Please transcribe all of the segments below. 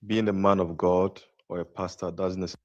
being a man of God or a pastor doesn't necessarily.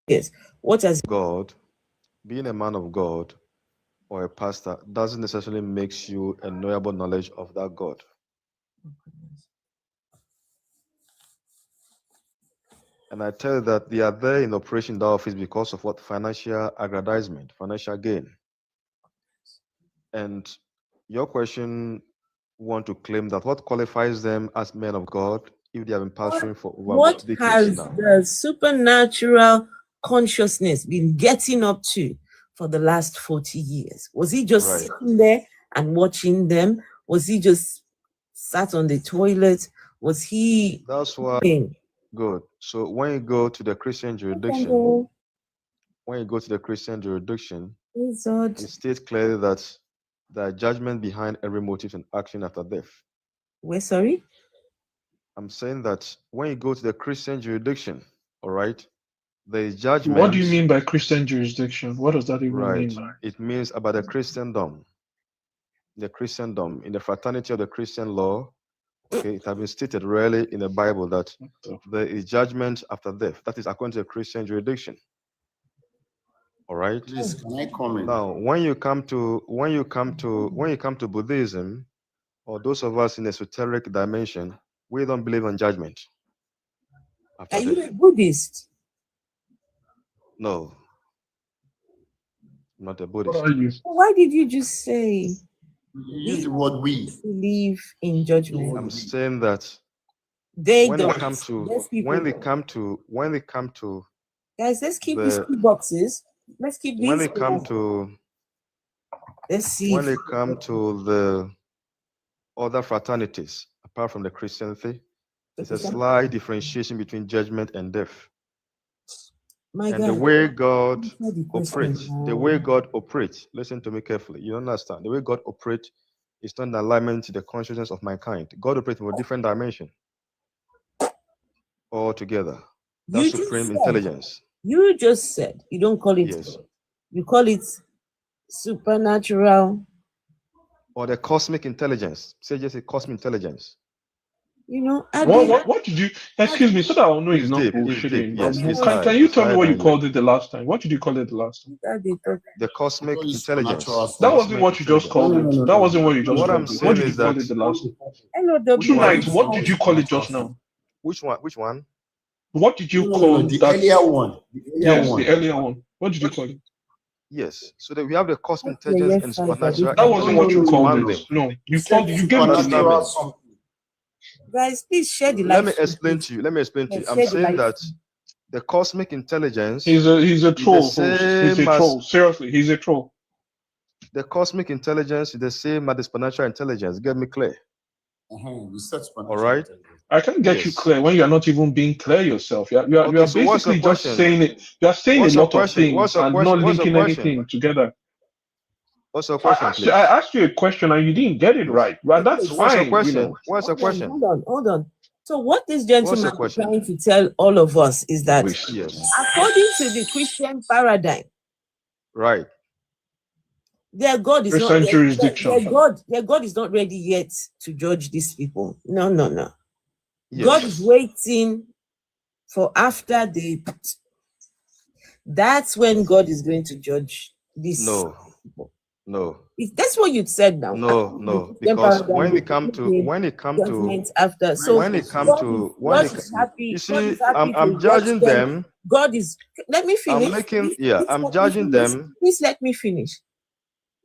Yes. What has God, being a man of God or a pastor doesn't necessarily makes you a knowable knowledge of that God. And I tell you that they are there in operation in that office because of what? Financial aggrandizement, financial gain. And your question want to claim that what qualifies them as men of God if they have been pastoring for over what decades has now? the supernatural consciousness been getting up to for the last 40 years? Was he just Right. sitting there and watching them? Was he just sat on the toilet? Was he That's why, in? good. So when you go to the Christian jurisdiction, when you go to the Christian jurisdiction, it states clearly that there are judgment behind every motive and action after death. We're sorry? I'm saying that when you go to the Christian jurisdiction, all right, there is judgment. What do you mean by Christian jurisdiction? What does that even Right. mean? It means about the Christendom. The Christendom, in the fraternity of the Christian law, Okay, it has been stated rarely in the Bible that there is judgment after death. That is according to the Christian jurisdiction. All right. Please, can I comment? Now, when you come to Buddhism, or those of us in esoteric dimension, we don't believe in judgment after Are you death. a Buddhist? No, I'm not a What Buddhist. are you? Why did you just say You use the word we. believe in judgment? I'm saying that They when don't. they come to Those people when they don't. come to Guys, let's keep these the two boxes. Let's keep these. when they come to Let's see. when they come to the other fraternities apart from the Christianity, there's a slight differentiation between judgment and death. My And God. the way God Answer the question operates, listen to me carefully. You understand? The way God operates is not in alignment to the consciousness of mankind. God operates from a different dimension altogether. That's supreme intelligence. You just said you don't call it Yes. God. You call it supernatural. Or the cosmic intelligence. Say just a cosmic intelligence. You know, What did you, excuse me, so that I'll know It's it's not deep, it's bullshitting. deep, yes, it's Can high, you it's tell me higher what you than called it the last time? What did you call it the last time? The cosmic Because it's intelligence. supernatural. That wasn't what you just called it. That wasn't what you just What I'm called it. saying What did you is call that- it the last time? Hello, Tonight, what did you call it just now? Which one? What did you No, call the that? earlier one. The earlier one. What did you call it? Yes. So that we have the cosmic Okay, intelligence yes, and fine, supernatural That wasn't what you intelligence. called One it. thing. No, you said gave it a name. Supernatural something. guys, please share the Let light. me explain to you. Yes, I'm share the saying light. that the cosmic intelligence He's a troll. is the He's same a as troll. Seriously, he's a troll. the cosmic intelligence is the same as the supernatural intelligence. Get me clear. You said supernatural. All right. intelligence. I can't get you Yes. clear when you're not even being clear yourself. You're Okay, so what's basically your just question? saying it. You're saying What's a your lot of question? things What's your and question? not What's your linking question? anything together. What's your question, please? I asked you a question and you didn't get it right. Well, that's So what's your fine. question? You know. What's your question? Hold on. So what this What's your gentleman is question? trying to tell all of us is that Yes. according to the Christian paradigm, Right. their God is Christian not jurisdiction. their God is not ready yet to judge these people. No. Yes. God is waiting for after they. That's when God is going to judge these people. No. That's what you said now. No. Because when it come to after, so when it come to God is happy. you God see, is happy I'm to judging watch them. God is. Let me finish. I'm judging them. Please let me finish.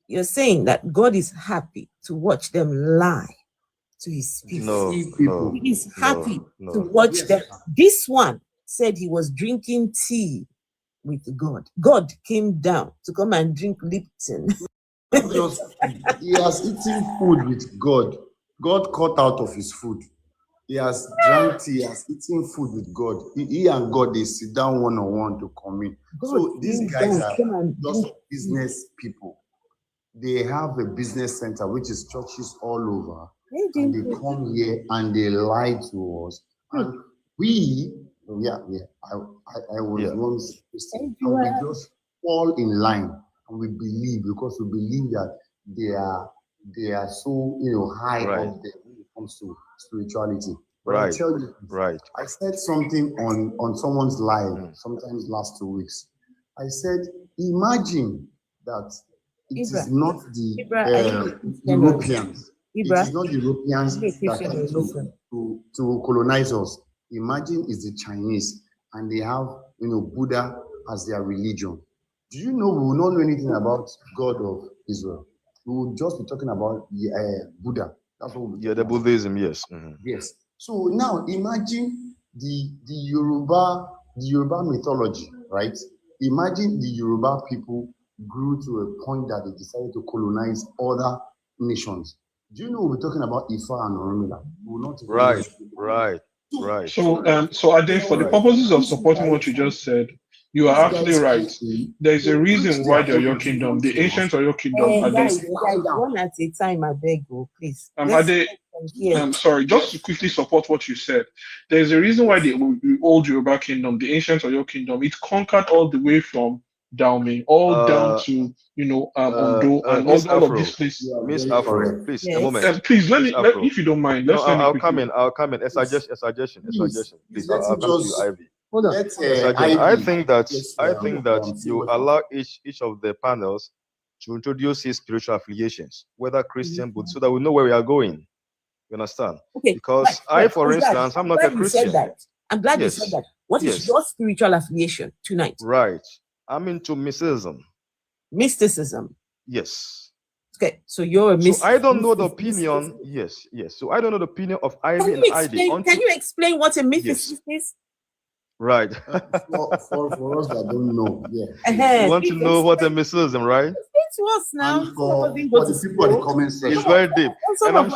You're saying that God is happy to watch them lie to his people. No. He is happy to watch them. This one said he was drinking tea with God. God came down to come and drink Lipton. He has eaten food with God. God cut out of his food. He has drank tea, he has eaten food with God. He and God, they sit down one-on-one to commune. So these guys are just business people. They have a business center, which is churches all over. And they come here and they lie to us. And I was once Christian, and we just fall in line and we believe, because we believe that they are so high up there when it comes to spirituality. But I tell you, I said something on someone's live sometimes last 2 weeks. I said, imagine that it is not the Europeans. It is not the Europeans that came to colonize us. Imagine it's the Chinese, and they have Buddha as their religion. Do you know we will not know anything about God of Israel? We will just be talking about Buddha. That's what we the Buddhism, yes. Yes. So now imagine the Yoruba mythology, right? Imagine the Yoruba people grew to a point that they decided to colonize other nations. Do you know we're talking about Ifa and Oromila? Right. So Ade, for the purposes of supporting what you just said, you are absolutely right. There's a reason why they're your kingdom. The ancients are your kingdom. Guys, one at a time, I beg you, please. I'm sorry, just to quickly support what you said. There's a reason why the old Yoruba kingdom, the ancients are your kingdom, it conquered all the way from Dahomey, all down to Ondo and Miss all of Afro, these places. Miss Afro, please, a moment. Please Miss Afro. if you don't mind, No, let me I'll quickly. come in. I'll come in. A suggestion. Please, I'll come to you, Ivy. Hold on. I think that you allow each of the panels to introduce his spiritual affiliations, whether Christian, but so that we know where we are going. You understand? Okay. Because for instance, I'm not a Christian. I'm glad you said that. What is your spiritual affiliation tonight? Right. I'm into mysticism. Mysticism. Yes. Okay, so you're a mystic. So I don't know the opinion. Yes. So I don't know the opinion of Ivy and Ivy. Can you explain what a mysticist is? Right. For us that don't know, You want to know what a mysticism, right? Explain to us now. And for the people in the comment section, it's very deep. And I'm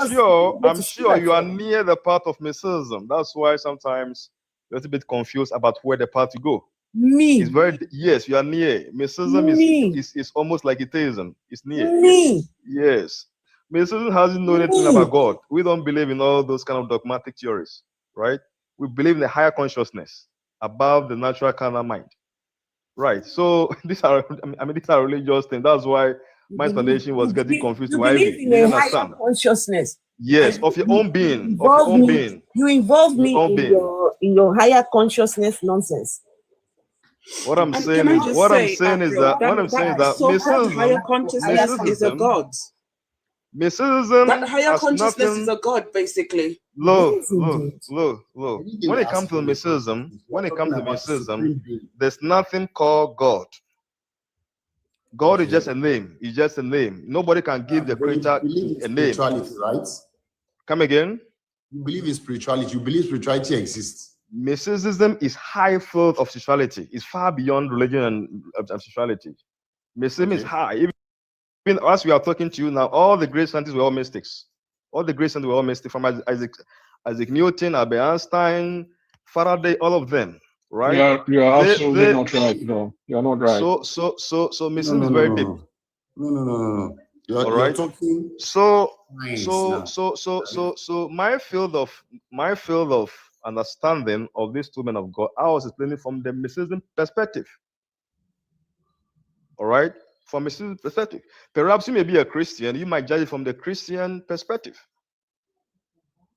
sure you are near the path of mysticism. That's why sometimes you're a little bit confused about where the path to go. Me. It's very yes, you are near. Mysticism is almost like atheism. It's near. Me. Yes. Mysticism hasn't known anything about God. We don't believe in all those kind of dogmatic theories, right? We believe in a higher consciousness above the natural carnal mind. Right. So these are religious things. That's why my explanation was getting confused. You believe in a higher consciousness. Yes, of your own being. You involve me in your higher consciousness nonsense. What I'm saying is that so-called higher consciousness is a god. Mysticism. That higher consciousness is a god, basically. Look. When it comes to mysticism, there's nothing called God. God is just a name. It's just a name. Nobody can give the creator a name. Right? Come again? You believe in spirituality. You believe spirituality exists. Mysticism is high field of spirituality. It's far beyond religion and spirituality. Mysticism is high. Even as we are talking to you now, all the great scientists were all mystics. All the great scientists were all mystics, from Isaac Newton, Albert Einstein, Faraday, all of them. Right? You are absolutely not right. No, you are not right. So mysticism is very deep. No. You're talking. So my field of understanding of these two men of God, I was explaining from the mysticism perspective. All right, from a mysticism perspective. Perhaps you may be a Christian, you might judge it from the Christian perspective.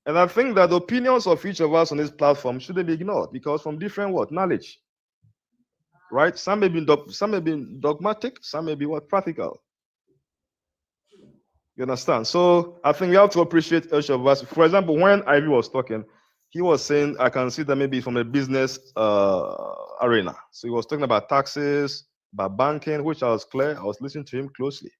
And I think that the opinions of each of us on this platform shouldn't be ignored, because from different knowledge. Right? Some may be dogmatic, some may be practical. You understand? So I think we have to appreciate each of us. For example, when Ivy was talking, he was saying, I can see that maybe from a business arena. So he was talking about taxes, about banking, which I was clear. I was listening to him closely.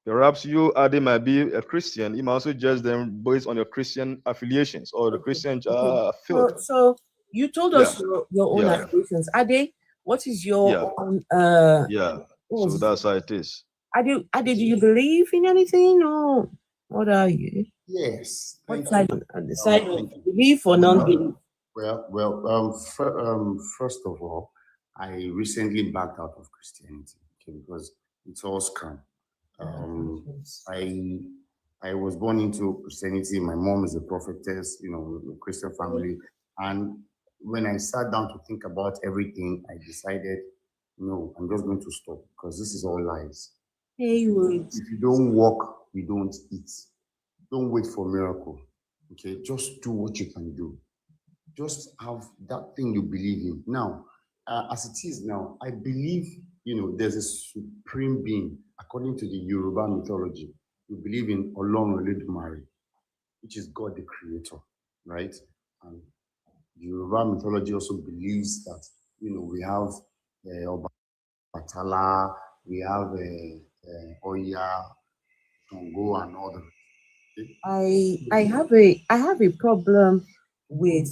Perhaps you, Adi, might be a Christian. You might also judge them based on your Christian affiliations or the Christian field. So you told us your own affiliations. Adi, what is your own? So that's how it is. Adi, do you believe in anything, or what are you? Yes. What side? On the side of belief or non-belief? First of all, I recently backed out of Christianity because it's all scam. I was born into Christianity. My mom is a prophetess, a Christian family. And when I sat down to think about everything, I decided, no, I'm just going to stop, because this is all lies. If you don't walk, you don't eat. Don't wait for a miracle. Okay, just do what you can do. Just have that thing you believe in. Now, as it is now, I believe, there's a supreme being. According to the Yoruba mythology, we believe in Olorun Olodumare, which is God the Creator, right? And Yoruba mythology also believes that, we have Obatala, we have Oya, Congo, and all that. I have a problem with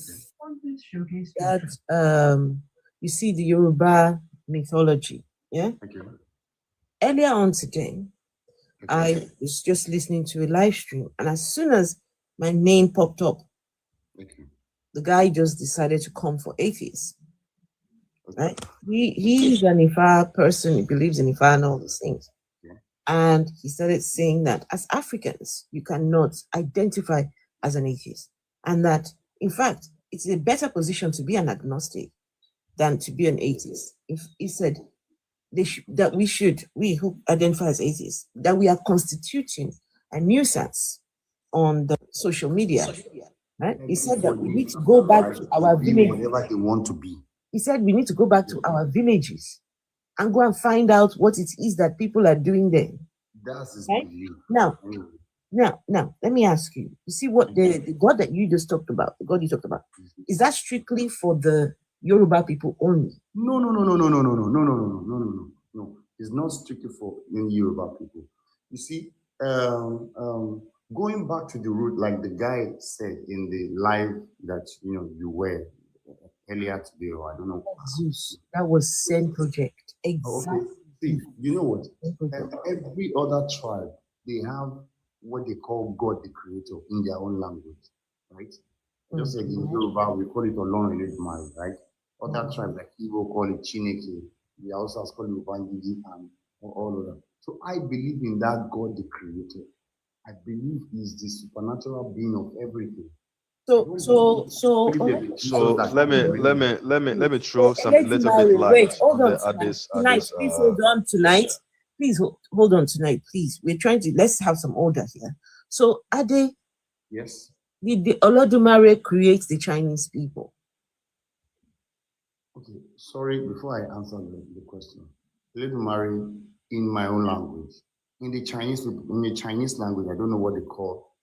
that. You see the Yoruba mythology, yeah. Okay. Earlier on today, I was just listening to a live stream, and as soon as my name popped up, the guy just decided to come for atheists. Right? He's an Ifa person. He believes in Ifa and all these things. And he started saying that as Africans, you cannot identify as an atheist. And that, in fact, it's a better position to be an agnostic than to be an atheist. He said, we who identify as atheists, that we are constituting a nuisance on the social media. Right? He said that we need to go back to our villages. Whatever they want to be. He said we need to go back to our villages and go and find out what it is that people are doing there. That's his Right? belief. Now, let me ask you. You see what the God that you just talked about, the God you talked about, is that strictly for the Yoruba people only? No. It's not strictly for any Yoruba people. You see, going back to the root, like the guy said in the live that you were earlier today, or I don't know. Zeus. That was Sen Project. Exactly. Okay. See, you know what? Every other tribe, they have what they call God the Creator in their own language, right? Just like in Yoruba, we call it Olorun Eledumare, right? Other tribes like Igbo call it Chineke. The Hausas call it Ubangiji and all of that. So I believe in that God the Creator. I believe He's the supernatural being of everything. So let me throw some little bit light. Wait, hold on tonight. Please hold on tonight. Please hold on tonight, please. We're trying to let's have some order here. So Ade, yes, did the Olodumare create the Chinese people? Okay, sorry, before I answer the question, Olodumare in my own language. In the Chinese language, I don't know what they call,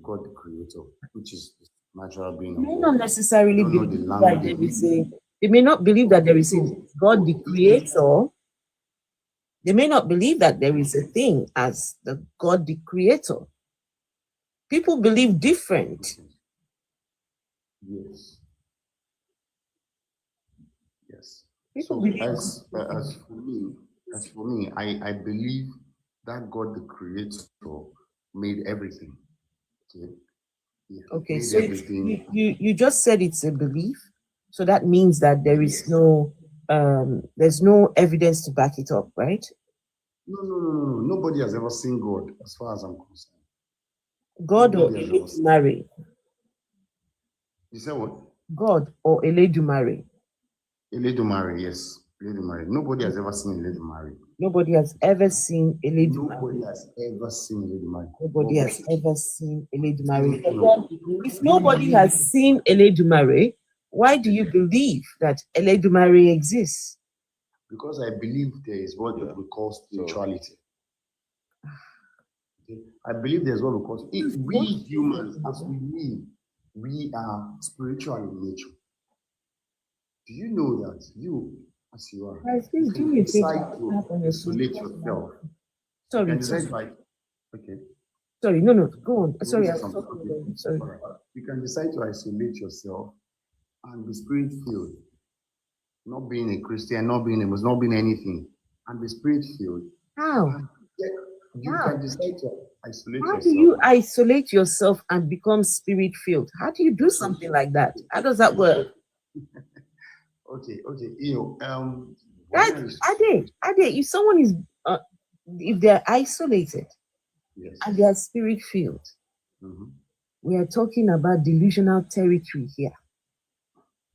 God the Creator, which is natural being. They may not necessarily believe that there is a. They may not believe that there is a God the Creator. They may not believe that there is a thing as the God the Creator. People believe different. Yes. People So believe as for me, I believe that God the Creator made everything. Okay, so you just said it's a belief, so that means that there is there's no evidence to back it up, right? No. Nobody has ever seen God, as far as I'm concerned. God or Eledumare? You said what? God or Eledumare? Eledumare, yes. Eledumare. Nobody has ever seen Eledumare. Nobody has ever seen Eledumare. Nobody has ever seen Eledumare. Nobody has ever seen Eledumare. If nobody has seen Eledumare, why do you believe that Eledumare exists? Because I believe there is what we call spirituality. Okay? I believe there's what we call we humans, as we live, we are spiritual in nature. Do you know that you, as you are, you can decide to isolate yourself? Sorry. You can decide okay. Sorry, no, go on. Sorry, I was talking. Sorry. You can decide to isolate yourself and be spirit-filled. Not being a Christian, not being a Muslim, not being anything, and be spirit-filled. How? You can decide to isolate yourself. How do you isolate yourself and become spirit-filled? How do you do something like that? How does that work? Okay. Ade, if someone is, if they're isolated, yes, and they are spirit-filled, we are talking about delusional territory here,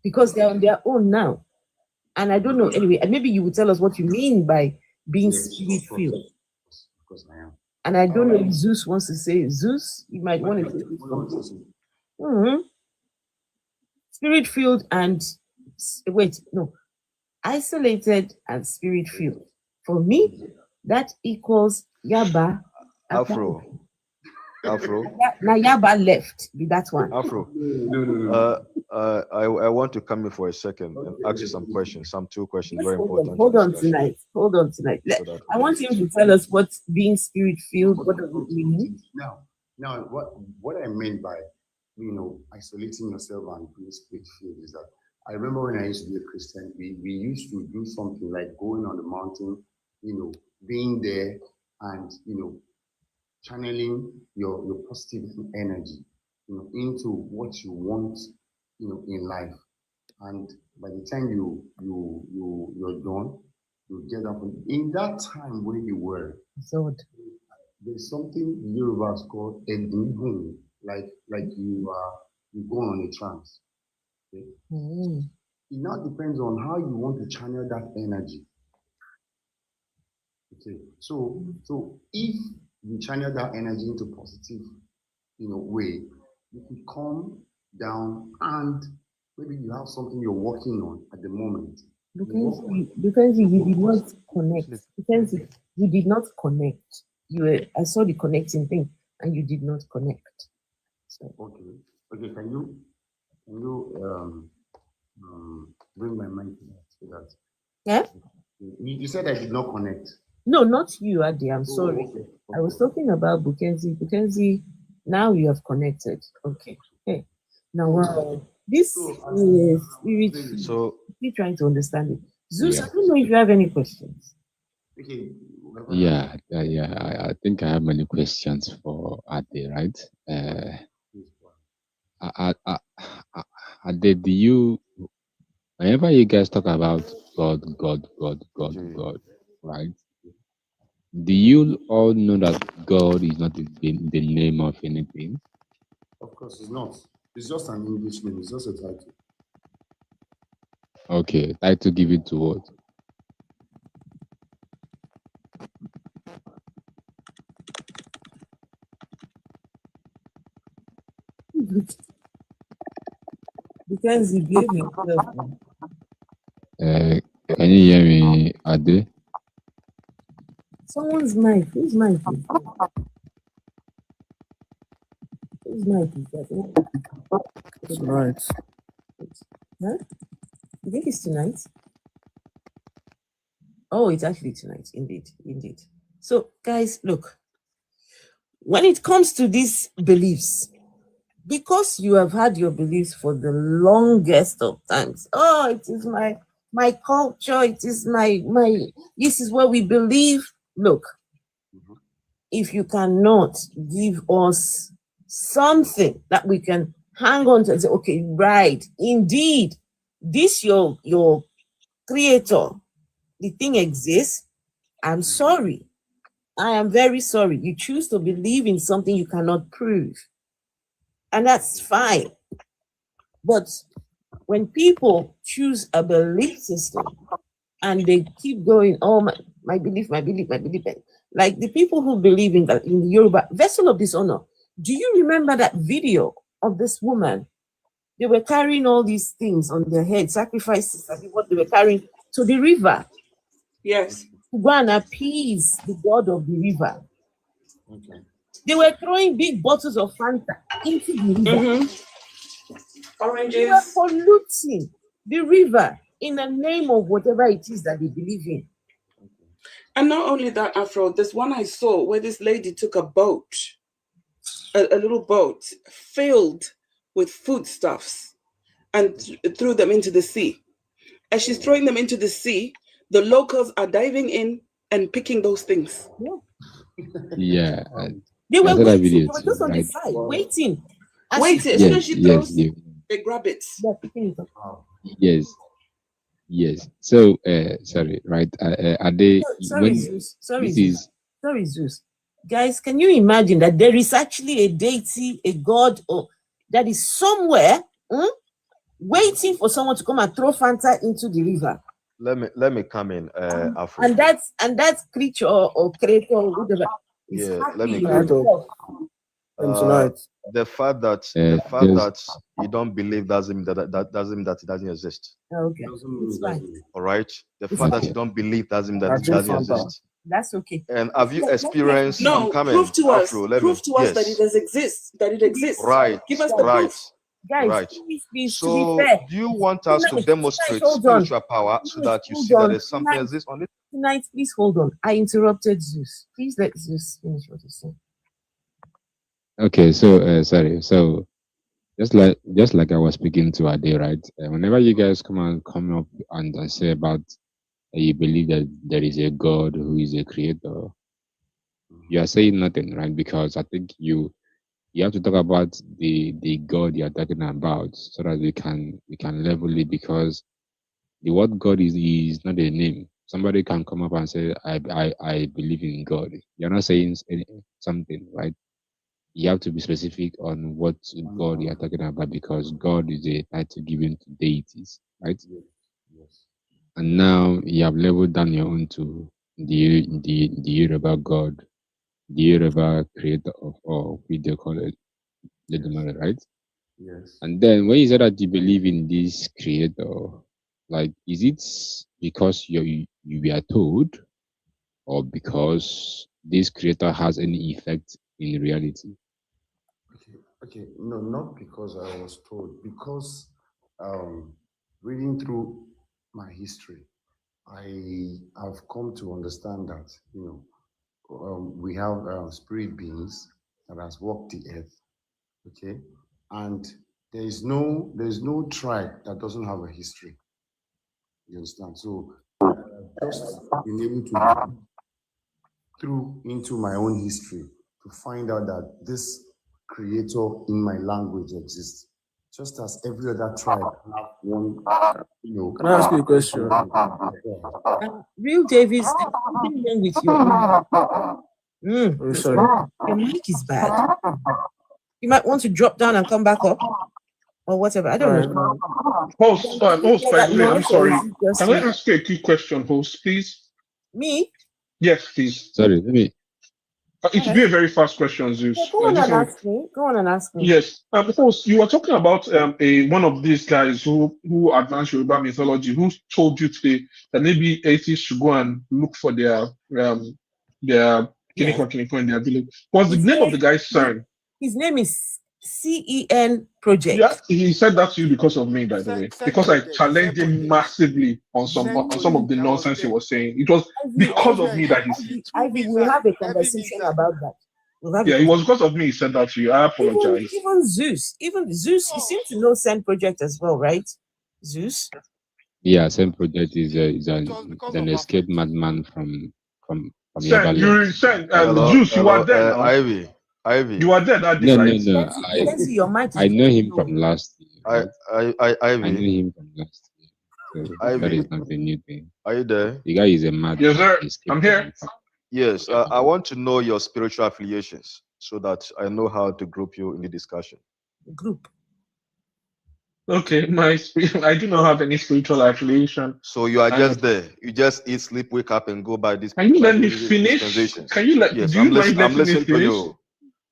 because they're on their own now. And I don't know, anyway, maybe you would tell us what you mean by being spirit-filled. Of course I am. And I don't know if Zeus wants to say, Zeus, you might want to say spirit-filled and, isolated and spirit-filled. For me, that equals Yaba. Afro. Now Yaba left. Be that one. Afro. No. I want to come in for a second and ask you some questions. Two questions, very important. Hold on tonight. I want you to tell us what being spirit-filled, what does it mean? Now, what I meant by isolating yourself and being spirit-filled is that I remember when I used to be a Christian, we used to do something like going on the mountain, being there and channeling your positive energy, into what you want, in life. And by the time you're done, you get up. In that time where you were, there's something Yorubas called egungun, like you go on a trance. Okay? It now depends on how you want to channel that energy. Okay. So if you channel that energy into positive, way, you could come down and maybe you have something you're working on at the moment. Because you did not connect. Because you did not connect. I saw the connecting thing, and you did not connect. So. Okay. Can you bring my mind to that so that? Yeah. You said I did not connect. No, not you, Adi. I'm sorry. Okay. I was talking about Bukenzi. Bukenzi, now you have connected. Okay. Hey. Now, wow. This is spirit. So Keep trying to understand it. Zeus, I don't know if you have any questions. Okay. Yeah. I think I have many questions for Ade, right? Ade, do you, whenever you guys talk about God, right? Do you all know that God is not the name of anything? Of course, it's not. It's just an English name. It's just a title. Okay, title give it to what? Because he gave himself. Can you hear me, Ade? Someone's mic. Whose mic is that? Whose mic is that? Tonight. Huh? You think it's tonight? Oh, it's actually tonight. Indeed. So, guys, look. When it comes to these beliefs, because you have had your beliefs for the longest of times. Oh, it is my culture. It is my this is what we believe. Look, if you cannot give us something that we can hang on to and say, okay, right, indeed, this your creator, the thing exists. I'm sorry. I am very sorry. You choose to believe in something you cannot prove. And that's fine. But when people choose a belief system and they keep going, oh, my belief, like the people who believe in the Yoruba vessel of dishonor. Do you remember that video of this woman? They were carrying all these things on their head, sacrifices, what they were carrying to the river. Yes. To go and appease the god of the river. Okay. They were throwing big bottles of Fanta into the river. Oranges. They were polluting the river in the name of whatever it is that they believe in. And not only that, Afro, there's one I saw where this lady took a boat, a little boat filled with foodstuffs and threw them into the sea. As she's throwing them into the sea, the locals are diving in and picking those things. Yeah. They were waiting. They were too, just on right? the side, waiting. Waiting. As soon as she throws, they grab it. Yes. So, sorry, right? Are they? Sorry, Zeus. Guys, can you imagine that there is actually a deity, a god, or that is somewhere waiting for someone to come and throw Fanta into the river? Let me come in, Afro. And that creature or creator or whatever is let me happy tonight. The fact that you don't believe doesn't mean that it doesn't exist. Okay, it's fine. All right. The fact that you don't believe doesn't mean that it doesn't exist. That's okay. And have you experienced? No, prove to us. Prove to us that it does exist. That it exists. Right. Give us the proof. Guys, right. Please, so, do you want us to demonstrate spiritual power so that you see that there's something exists on it? Tonight, please hold on. I interrupted Zeus. Please let Zeus finish what he's saying. Okay, so sorry. So just like I was speaking to Ade, right? Whenever you guys come up and say about you believe that there is a God who is a creator, you are saying nothing, right? Because I think you have to talk about the God you are talking about so that we can level it, because the word God is not a name. Somebody can come up and say, I believe in God. You're not saying something, right? You have to be specific on what God you are talking about, because God is a title given to deities, right? Yes. And now you have leveled down your own to the Yoruba God, the Yoruba creator of all, we do call it Ledumare, right? Yes. And then when you say that you believe in this creator, like, is it because you were told, or because this creator has any effect in reality? Okay. No, not because I was told. Because reading through my history, I have come to understand that we have spirit beings that has walked the earth. Okay, and there is no tribe that doesn't have a history. You understand? So just being able to look through into my own history to find out that this creator in my language exists. Just as every other tribe have one, Can I ask you a question? Real Davis, there's something wrong with your Oh, sorry. your mic is bad. You might want to drop down and come back up, or whatever. I don't know. Host, by the way, I'm sorry. Can I ask you a quick question, host, please? Me? Yes, please. Sorry, let me. It should be a very fast question, Zeus. Yeah, go on and ask me. Go on and ask me. Yes. Host, you were talking about one of these guys who advanced Yoruba mythology, who told you today that maybe atheists should go and look for their kiniko in their village. What's the name of the guy's son? His name is CEN Project. Yeah, he said that to you because of me, by the way, because I challenged him massively on some of the nonsense he was saying. It was because of me that he said. Ivy, we'll have a conversation about that. Yeah, it was because of me he said that to you. I apologize. Even Zeus, he seems to know CEN Project as well, right? Zeus. Yeah, CEN Project is an escaped madman from Sen, Zeus, you are there now. Ivy. You are there that day, right? No. I know him from last year. Ivy. I know him from last year. So that is not a new thing. Are you there? The guy is a mad. Yes, sir. I'm here. Yes, I want to know your spiritual affiliations so that I know how to group you in the discussion. Group. Okay, I do not have any spiritual affiliation. So you are just there. You just eat, sleep, wake up, and go by this. Can you let me finish? Can you let? Yes, do you mind letting me finish? To you.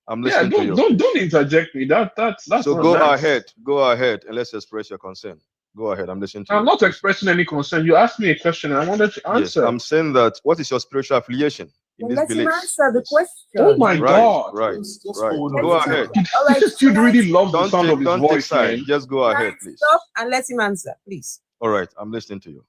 I'm listening to you. Don't interject me. That's so not go nice. ahead. Go ahead and let's express your concern. Go ahead. I'm listening to you. I'm not expressing any concern. You asked me a question and I wanted to answer. Yes, I'm saying that. What is your spiritual affiliation in this belief? Answer the question. Oh my God! Right. Go ahead. This dude really loves the sound of his voice, man. Just go ahead, please. Stop and let him answer, please. All right, I'm listening to you.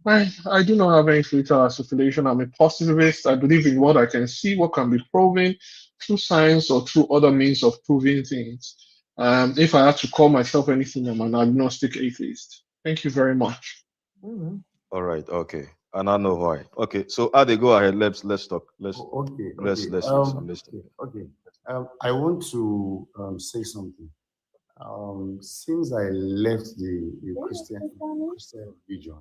I do not have any spiritual affiliation. I'm a positivist. I believe in what I can see, what can be proven through science or through other means of proving things. If I had to call myself anything, I'm an agnostic atheist. Thank you very much. Mm-hmm. All right, okay. And I know why. Okay, so Ade, go ahead. Let's talk. Let's I'm listening. Okay. I want to say something. Since I left the Christian religion,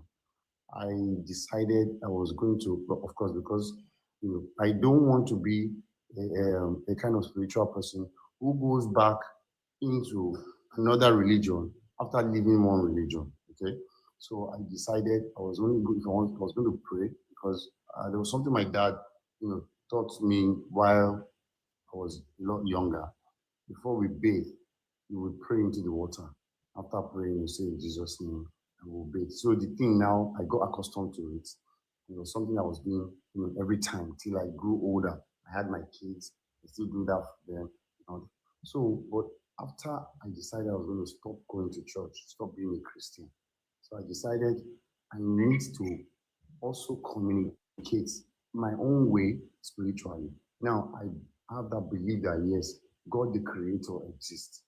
I decided I was going to, of course, because I don't want to be a kind of spiritual person who goes back into another religion after leaving one religion. Okay, so I decided I was only going. I was going to pray because there was something my dad, taught me while I was a lot younger. Before we bathe, you would pray into the water. After praying, you say in Jesus' name, and we'll bathe. So the thing now, I got accustomed to it. Something I was doing every time till I grew older. I had my kids. I still do that for them. So, but after I decided I was going to stop going to church, stop being a Christian. So I decided I need to also communicate my own way spiritually. Now, I have that belief that yes, God the Creator exists.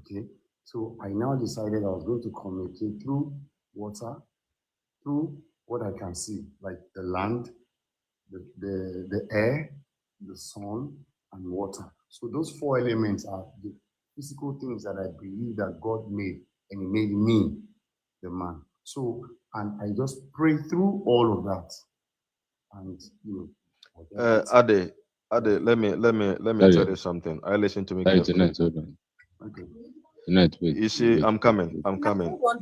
Okay, so I now decided I was going to communicate through water, through what I can see, like the land, the air, the sun, and water. So those four elements are the physical things that I believe that God made, and He made me the man. So, and I just pray through all of that, and Ade, let me tell you something. I listen to me carefully. Okay. Tonight, You see, I'm coming.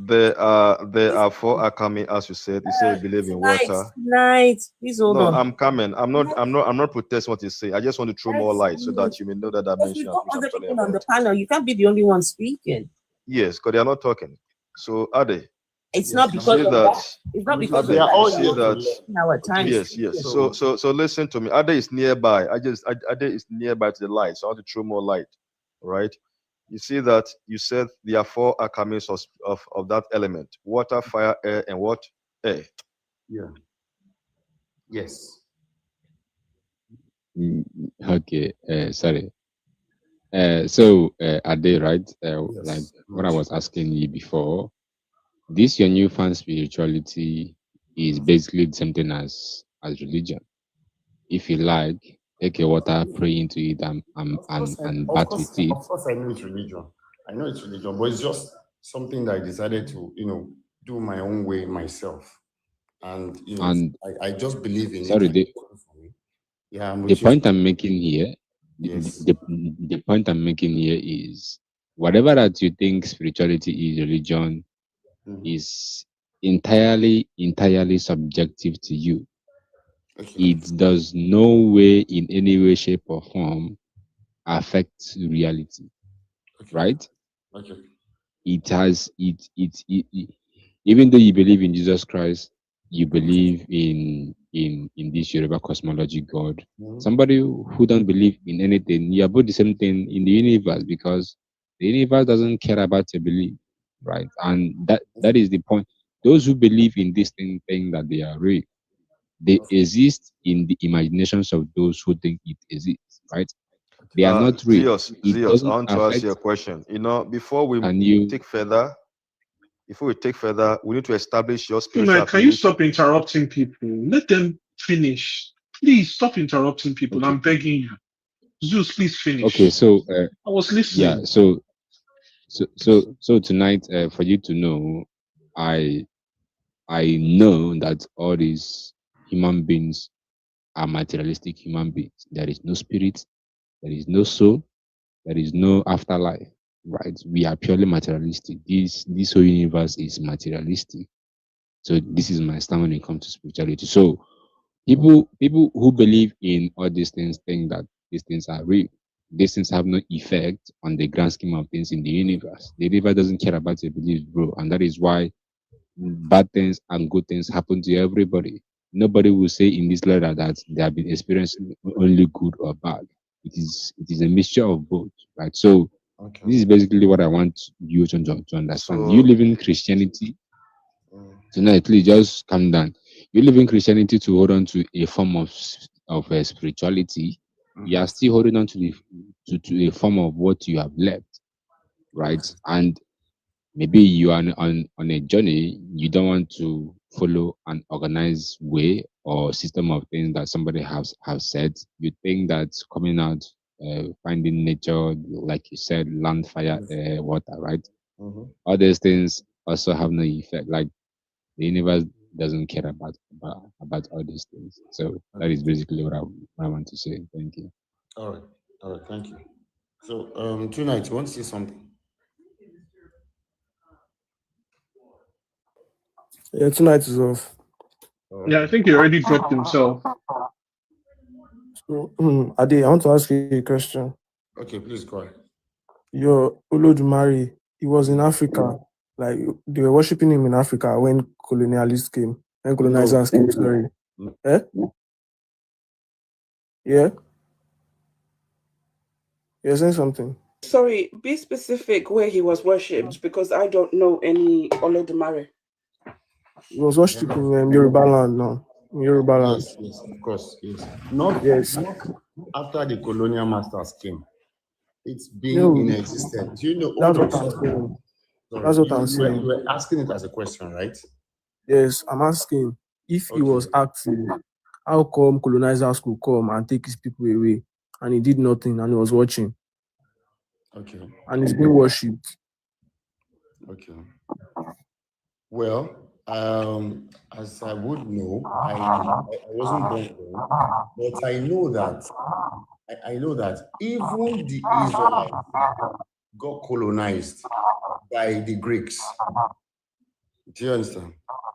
There are 4 Akami, as you said. You say you believe in water. Tonight, please hold No, on. I'm coming. I'm not protesting what you say. I just want to throw more light so that you may know that dimension. We've got other people on the panel. You can't be the only one speaking. Yes, because they are not talking. So are they? It's not because of that. It's not because they of are all that. here to learn. Our time. Yes. So listen to me. Ade is nearby. Ade is nearby to the light. So I want to throw more light. Right? You see that you said there are 4 akamis of that element: water, fire, air, and what? Air. Yeah. Yes. Okay. Sorry. So Ade, right? Like what I was asking you before, this your newfound spirituality is basically the same thing as religion. If you like, take your water, pray into it, and bat with it. Of course, I know it's religion. But it's just something that I decided to, do my own way myself. And I just believe in it. Yeah, the point I'm making here, the point I'm making here is whatever that you think spirituality is, religion is entirely subjective to you. Okay. It does no way, in any way, shape, or form affect reality. Okay. Right? Okay. It has it even though you believe in Jesus Christ, you believe in this Yoruba cosmology God. Somebody who don't believe in anything, you are both the same thing in the universe, because the universe doesn't care about your belief, right? And that is the point. Those who believe in this thing think that they are real. They exist in the imaginations of those who think it exists, right? They are not real. Zeus, I want to ask you a question. Before we take further, we need to establish your spiritual. Can you stop interrupting people? Let them finish. Please stop interrupting people. Okay. I'm begging you. Zeus, please finish. Okay, so I was listening. Yeah, so tonight, for you to know, I know that all these human beings are materialistic human beings. There is no spirit, there is no soul, there is no afterlife, right? We are purely materialistic. This whole universe is materialistic. So this is my stand when it comes to spirituality. So people who believe in all these things think that these things are real. These things have no effect on the grand scheme of things in the universe. The universe doesn't care about your beliefs, bro. And that is why bad things and good things happen to everybody. Nobody will say in this letter that they have been experiencing only good or bad. It is a mixture of both, right? So this is basically what I want you to understand. So, you live in Christianity tonight. Please just calm down. You live in Christianity to hold on to a form of spirituality. You are still holding on to a form of what you have left, right? And maybe you are on a journey. You don't want to follow an organized way or system of things that somebody has said. You think that coming out, finding nature, like you said, land, fire, air, water, right? All these things also have no effect. Like the universe doesn't care about all these things. So that is basically what I want to say. Thank you. All right, thank you. So tonight, you want to say something? Yeah, tonight is off. Yeah, I think he already dropped himself. So, Ade, I want to ask you a question. Okay, please go ahead. Your Olodumare, he was in Africa. Like, they were worshiping him in Africa when colonialists came. When colonizers came, sorry. Eh? Yeah? You're saying something? Sorry, be specific where he was worshipped, because I don't know any Olodumare. He was worshipped in Yoruba land now. In Yoruba land. Yes, of course, yes. Not after the colonial masters came. It's been in existence. Do you know? That's what I'm saying. That's what I'm saying. You were asking it as a question, right? Yes, I'm asking if he was active, how come colonizers could come and take his people away and he did nothing and he was watching? Okay. And he's being worshipped. Okay. Well, as I would know, I wasn't born then, but I know that even the Israelites, got colonized by the Greeks. Do you understand?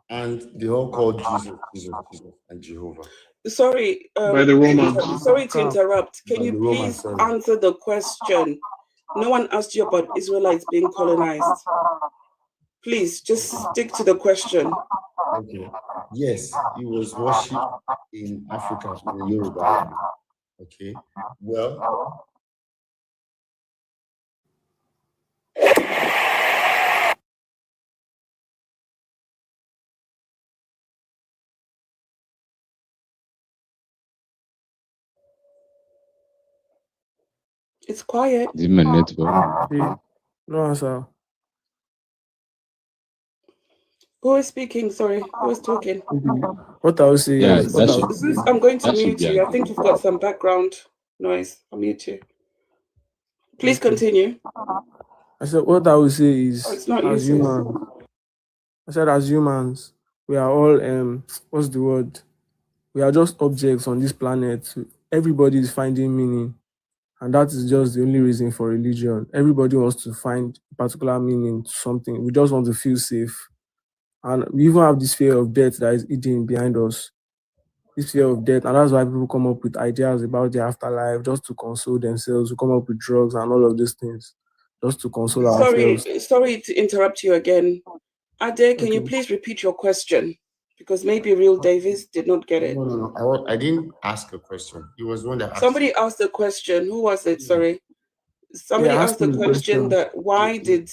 And they all called Jesus, Jesus, Jesus, and Jehovah. Sorry, By the Romans. sorry to interrupt. Can By you the please Romans, sorry. answer the question? No one asked you about Israelites being colonized. Please just stick to the question. Okay. Yes, he was worshipped in Africa, in the Yoruba land. Okay. Well, It's quiet. Is it my network? No answer. Who is speaking? Sorry, who is talking? What I would say Yeah, is, what I would Zeus, I'm going to that should mute be you. I Ade. think you've got some background noise. I'll mute you. Please Okay. continue. I said, what I would say Oh, is, it's not you, as sis. humans, I said, as humans, we are all, what's the word? We are just objects on this planet. Everybody is finding meaning. And that is just the only reason for religion. Everybody wants to find a particular meaning to something. We just want to feel safe. And we even have this fear of death that is hidden behind us. This fear of death. And that's why people come up with ideas about the afterlife just to console themselves. We come up with drugs and all of these things just to console ourselves. Sorry to interrupt you again. Ade, can you Okay. please repeat your question? Because maybe Real Davis did not get it. No. I didn't ask a question. It was one that asked. Somebody asked a question. Who was it? Sorry. Somebody Yeah, asked the question that why did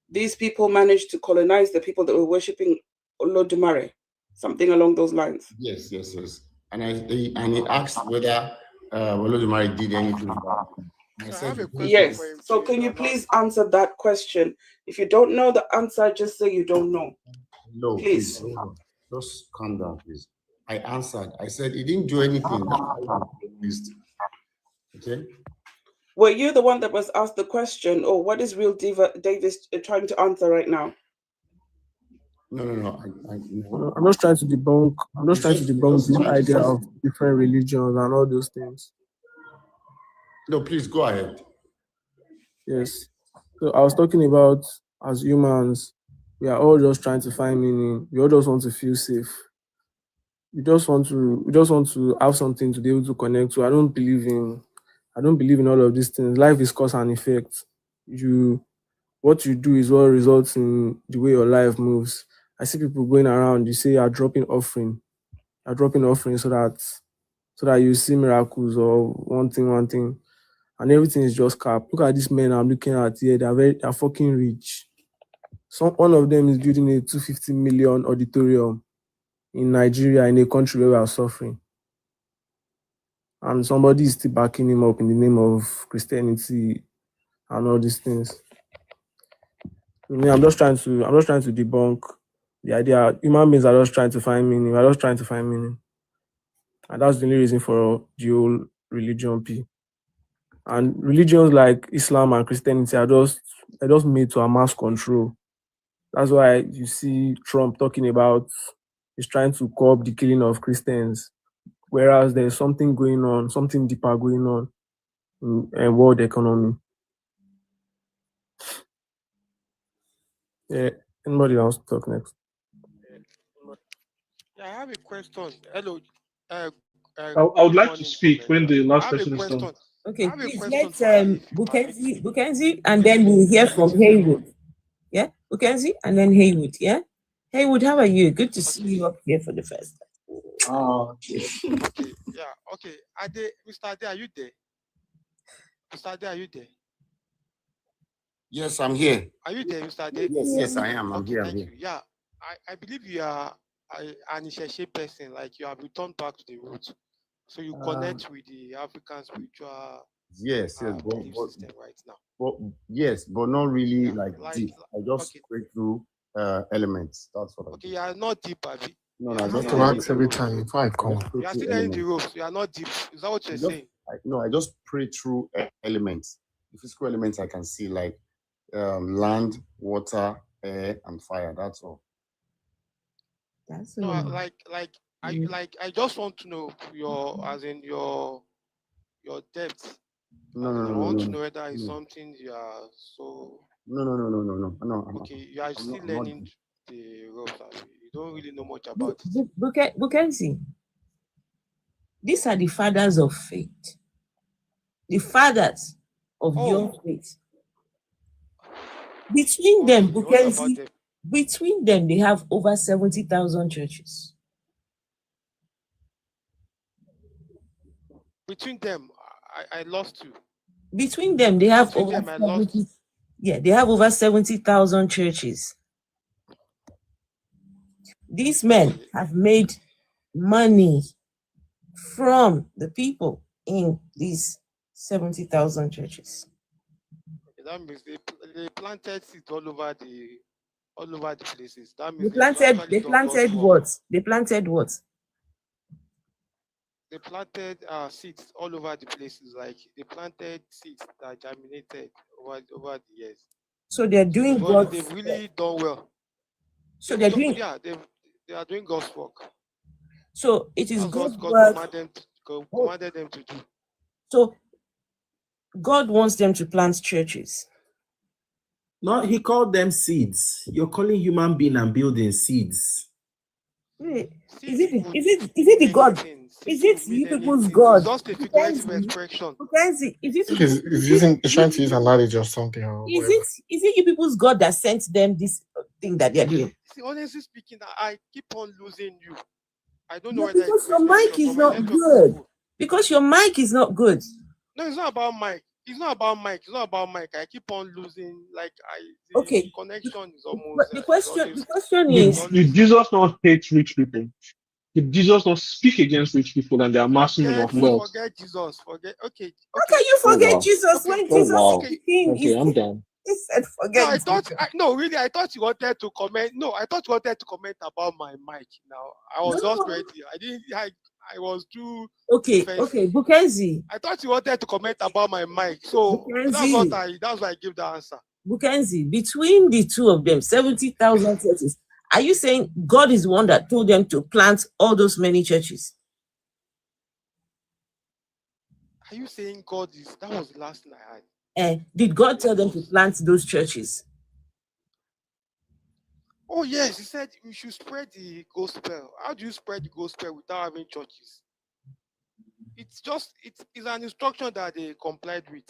these people manage to colonize the people that were worshipping Olodumare? Something along those lines. Yes. And he asked whether Olodumare did anything about it. And I said, yes. So can you please answer that question? If you don't know the answer, just say you don't know. No, please. Just calm down, please. I answered. I said he didn't do anything. Okay. Were you the one that was asked the question, or what is Real Davis trying to answer right now? No. I'm just trying to debunk. I'm just trying to debunk this idea of different religions and all those things. No, please go ahead. Yes. So I was talking about, as humans, we are all just trying to find meaning. We all just want to feel safe. We just want to have something to be able to connect to. I don't believe in all of these things. Life is cause and effect. What you do is what results in the way your life moves. I see people going around, you say you're dropping offering. You're dropping offering so that you see miracles or one thing, and everything is just cap. Look at these men I'm looking at here, they're fucking rich. One of them is building a 250 million auditorium in Nigeria, in a country where we are suffering. And somebody is still backing him up in the name of Christianity and all these things. I mean, I'm just trying to debunk the idea human beings are just trying to find meaning. We're just trying to find meaning. And that's the only reason for the whole religion P. And religions like Islam and Christianity are just made to amass control. That's why you see Trump talking about he's trying to curb the killing of Christians, whereas there's something going on, something deeper going on in world economy. Yeah, anybody else talk next? Yeah, I have a question. Hello. I would like to speak when the last person is done. Okay, please let Bukenzi, and then we'll hear from Haywood. Yeah, Bukenzi, and then Haywood. Yeah, Haywood, how are you? Good to see you up here for the first time. Okay. Yeah. Okay. Mr. Ade, are you there? Mr. Ade, are you there? Yes, I'm here. Are you there, Mr. Ade? Yes, I am. I'm here. Thank you. Yeah, I believe you are an Isheshe person. Like you have returned back to the roots, so you connect with the African spiritual. Yes, belief system right now. But not really like deep. I just break through elements. That's what. Okay, you are not deep, Abi. No, I have to ask every time before I come. You are still learning the ropes. You are not deep. Is that what you're saying? I just pray through elements. The physical elements I can see, like land, water, air, and fire. That's all. That's no, I just want to know your depth No, I want to know no, whether it's no. something you are so No. okay. You are still I'm not. learning the ropes. You don't really know much about it. Bukensi, these are the fathers of faith. The fathers of your faith. Between them, Bukensi, between them, they have over 70,000 churches. Between them, I lost you. Between them, they have Between over them, I lost. 70, yeah, they have over 70,000 churches. These men have made money from the people in these 70,000 churches. That means they planted seeds all over the places. That They means planted what? They planted what? They planted seeds all over the places. Like they planted seeds that germinated over the years. So they're doing God's they've really done well. So they're doing, yeah, they are doing God's work. So it is That's God's what work. God commanded them to do. So God wants them to plant churches. No, he called them seeds. You're calling human being and building seeds. Wait, is it the God? Is it you people's God? It's just a figurative expression. He's trying to use an analogy or something. Or is it you people's God that sent them this thing that they're doing? See, honestly speaking, I keep on losing you. I don't know Yeah, whether because your mic is not good. Because your mic is not good. No, it's not about mic. It's not about mic. It's not about mic. I keep on losing. Like the connection is almost. But the question is: did Jesus not hate rich people? Did Jesus not speak against rich people and their amassing of wealth? Forget Jesus. Okay. How can you forget Jesus when Jesus is the king? Okay, I'm done. He said, "Forget." No, I thought you wanted to comment. No, I thought you wanted to comment about my mic. Now I was just ready. I didn't. I was too. Okay, Bukenzi. I thought you wanted to comment about my mic, so Bukenzi, that's why I give the answer. Bukenzi, between the two of them, 70,000 churches. Are you saying God is the one that told them to plant all those many churches? Are you saying God is? That was the last thing I had. Did God tell them to plant those churches? Oh yes, he said we should spread the gospel. How do you spread the gospel without having churches? It's an instruction that they complied with.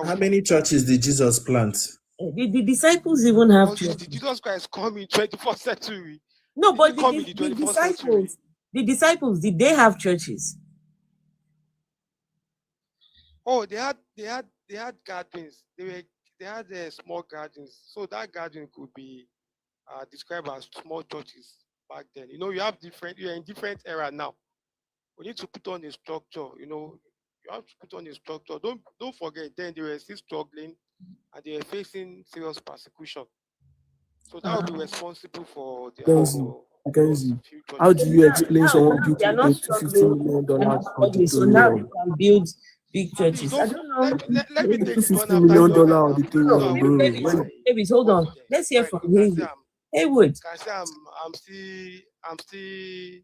How many churches did Jesus plant? Did the disciples even have churches? Did Jesus Christ come in 21st century? No, but the disciples, did they have churches? Oh, they had gardens. They had small gardens. So that garden could be described as small churches back then. You're in different era now. We need to put on a structure. You have to put on a structure. Don't forget, then they were still struggling and they were facing serious persecution. So that would be responsible for their future. How do you explain someone building $50 million So now we can build big churches. I don't know. Let me take $50 million auditorium. David, hold on. Let's hear from Haywood. Can I say I'm still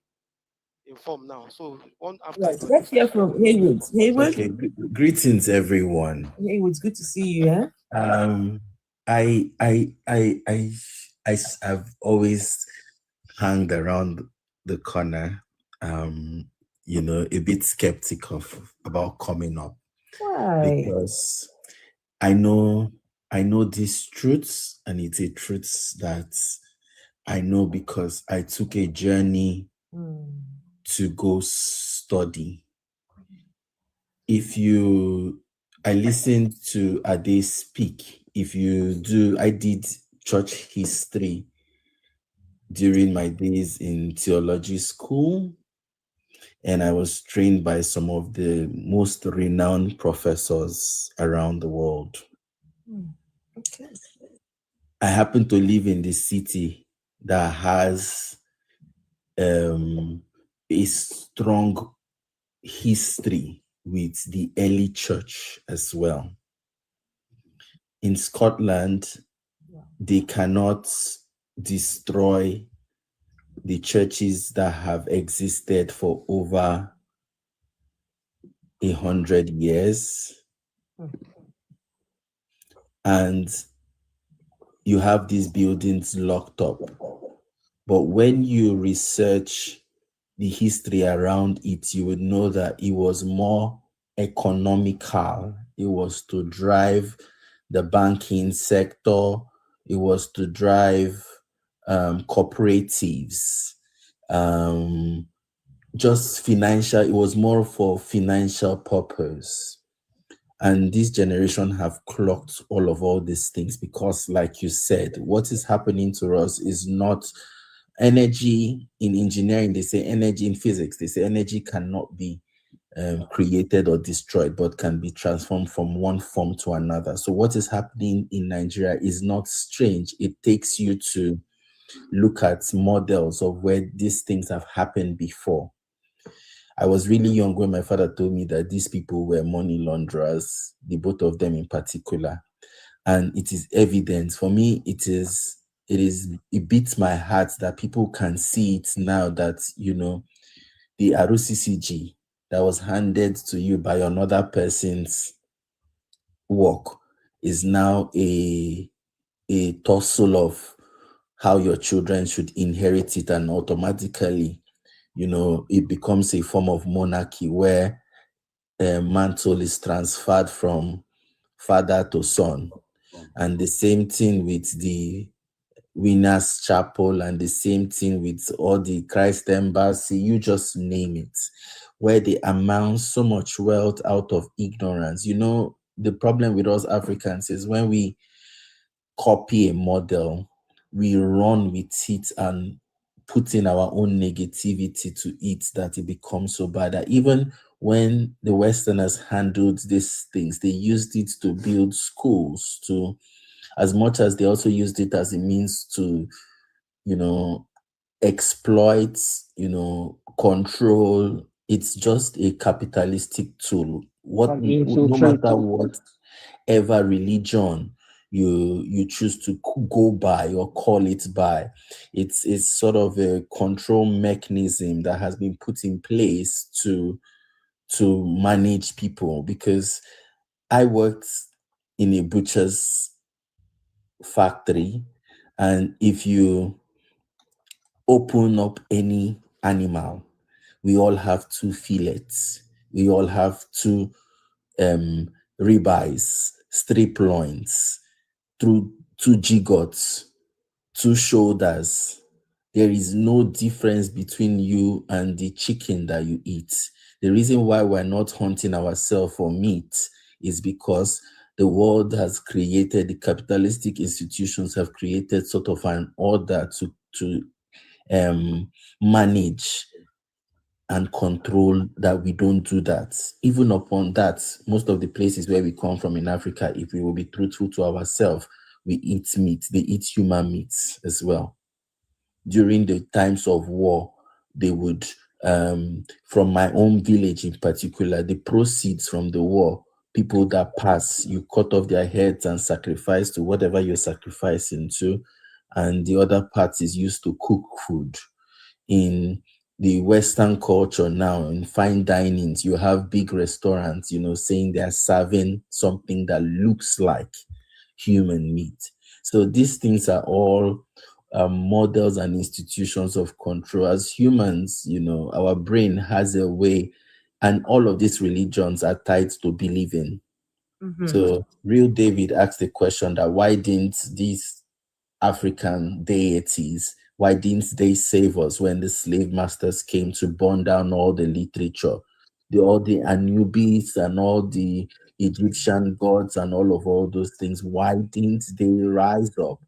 informed now. So let's hear from Haywood. Haywood. Okay. Greetings, everyone. Haywood, it's good to see you. I've always hung around the corner, a bit skeptical about coming up. Why? Because I know these truths, and it's a truth that I know because I took a journey to go study. I listened to Ade speak. I did church history during my days in theology school, and I was trained by some of the most renowned professors around the world. Okay. I happen to live in the city that has a strong history with the early church as well. In Scotland, they cannot destroy the churches that have existed for over 100 years. And you have these buildings locked up. But when you research the history around it, you would know that it was more economical. It was to drive the banking sector. It was to drive cooperatives. Just financial, it was more for financial purpose. And this generation have clocked all these things because, like you said, what is happening to us is not energy. In engineering, they say energy. In physics, they say energy cannot be created or destroyed, but can be transformed from one form to another. So what is happening in Nigeria is not strange. It takes you to look at models of where these things have happened before. I was really young when my father told me that these people were money launderers, the both of them in particular. And it is evident for me. It beats my heart that people can see it now, that, the ROCCG that was handed to you by another person's work is now a tussle of how your children should inherit it, and automatically, it becomes a form of monarchy where mantle is transferred from father to son. And the same thing with the Winners Chapel, and the same thing with all the Christ Embassy, you just name it, where they amount so much wealth out of ignorance. The problem with us Africans is when we copy a model, we run with it and put in our own negativity to it, that it becomes so bad that even when the Westerners handled these things, they used it to build schools, to, as much as they also used it as a means to, exploit, control. It's just a capitalistic tool. No matter whatever religion you choose to go by or call it by, it's sort of a control mechanism that has been put in place to manage people. Because I worked in a butcher's factory, and if you open up any animal, we all have 2 fillets, we all have 2 ribeyes, strip loins, 2 gigots, 2 shoulders. There is no difference between you and the chicken that you eat. The reason why we're not hunting ourselves for meat is because the world has created, the capitalistic institutions have created sort of an order to manage and control that we don't do that. Even upon that, most of the places where we come from in Africa, if we will be truthful to ourselves, we eat meat. They eat human meats as well. During the times of war, they would, from my own village in particular, the proceeds from the war, people that pass, you cut off their heads and sacrifice to whatever you're sacrificing to, and the other part is used to cook food. In the Western culture now, in fine dinings, you have big restaurants, saying they are serving something that looks like human meat. So these things are all models and institutions of control. As humans, our brain has a way, and all of these religions are tied to believing. So Real David asked the question that why didn't these African deities, why didn't they save us when the slave masters came to burn down all the literature, all the Anubis and all the Egyptian gods and all those things? Why didn't they rise up?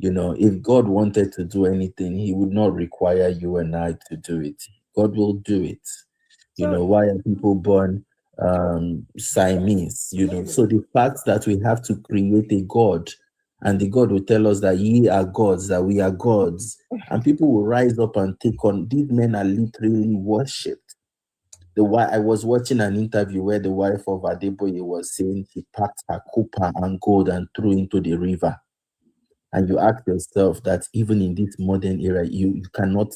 If God wanted to do anything, he would not require you and I to do it. God will do it. Why are people born Siamese? So the fact that we have to create a God, and the God will tell us that ye are gods, that we are gods, and people will rise up and take on. These men are literally worshipped. I was watching an interview where the wife of Adeboye was saying she packed her copper and gold and threw into the river. And you ask yourself that even in this modern era, it cannot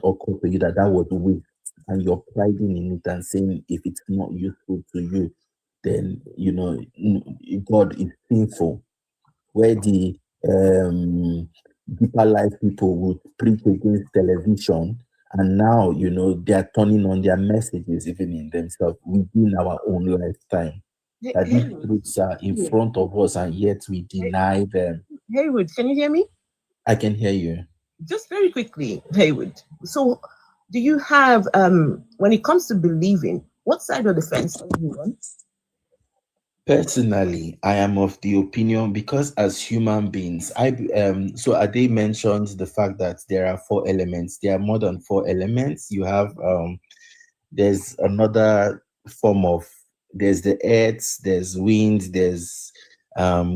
occur to you that was waste. and you're priding in it and saying if it's not useful to you, then God is sinful. Where the deeper life people would preach against television, and now they are turning on their messages even in themselves within our own lifetime. That these truths are in front of us, and yet we deny them. Haywood, can you hear me? I can hear you. Just very quickly, Haywood. So, do you have when it comes to believing, what side of the fence are you on? Personally, I am of the opinion, because as human beings, so Ade mentioned the fact that there are 4 elements. There are more than 4 elements. You have there's another form of, there's the earth, there's wind, there's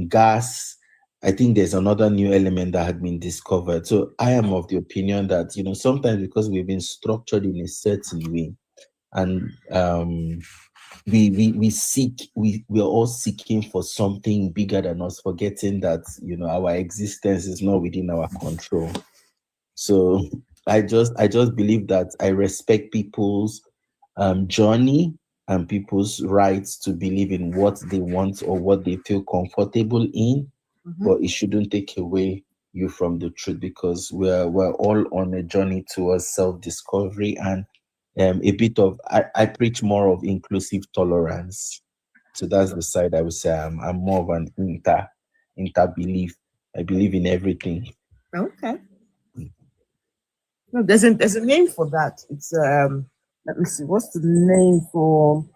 gas. I think there's another new element that had been discovered. So I am of the opinion that sometimes, because we've been structured in a certain way, and we're all seeking for something bigger than us, forgetting that our existence is not within our control. So I just believe that I respect people's journey and people's rights to believe in what they want or what they feel comfortable in, but it shouldn't take away you from the truth, because we're all on a journey towards self-discovery, and a bit of I preach more of inclusive tolerance. So that's the side I would say I'm more of an inter belief. I believe in everything. Okay. No, there's a name for that. It's let me see, what's the name for?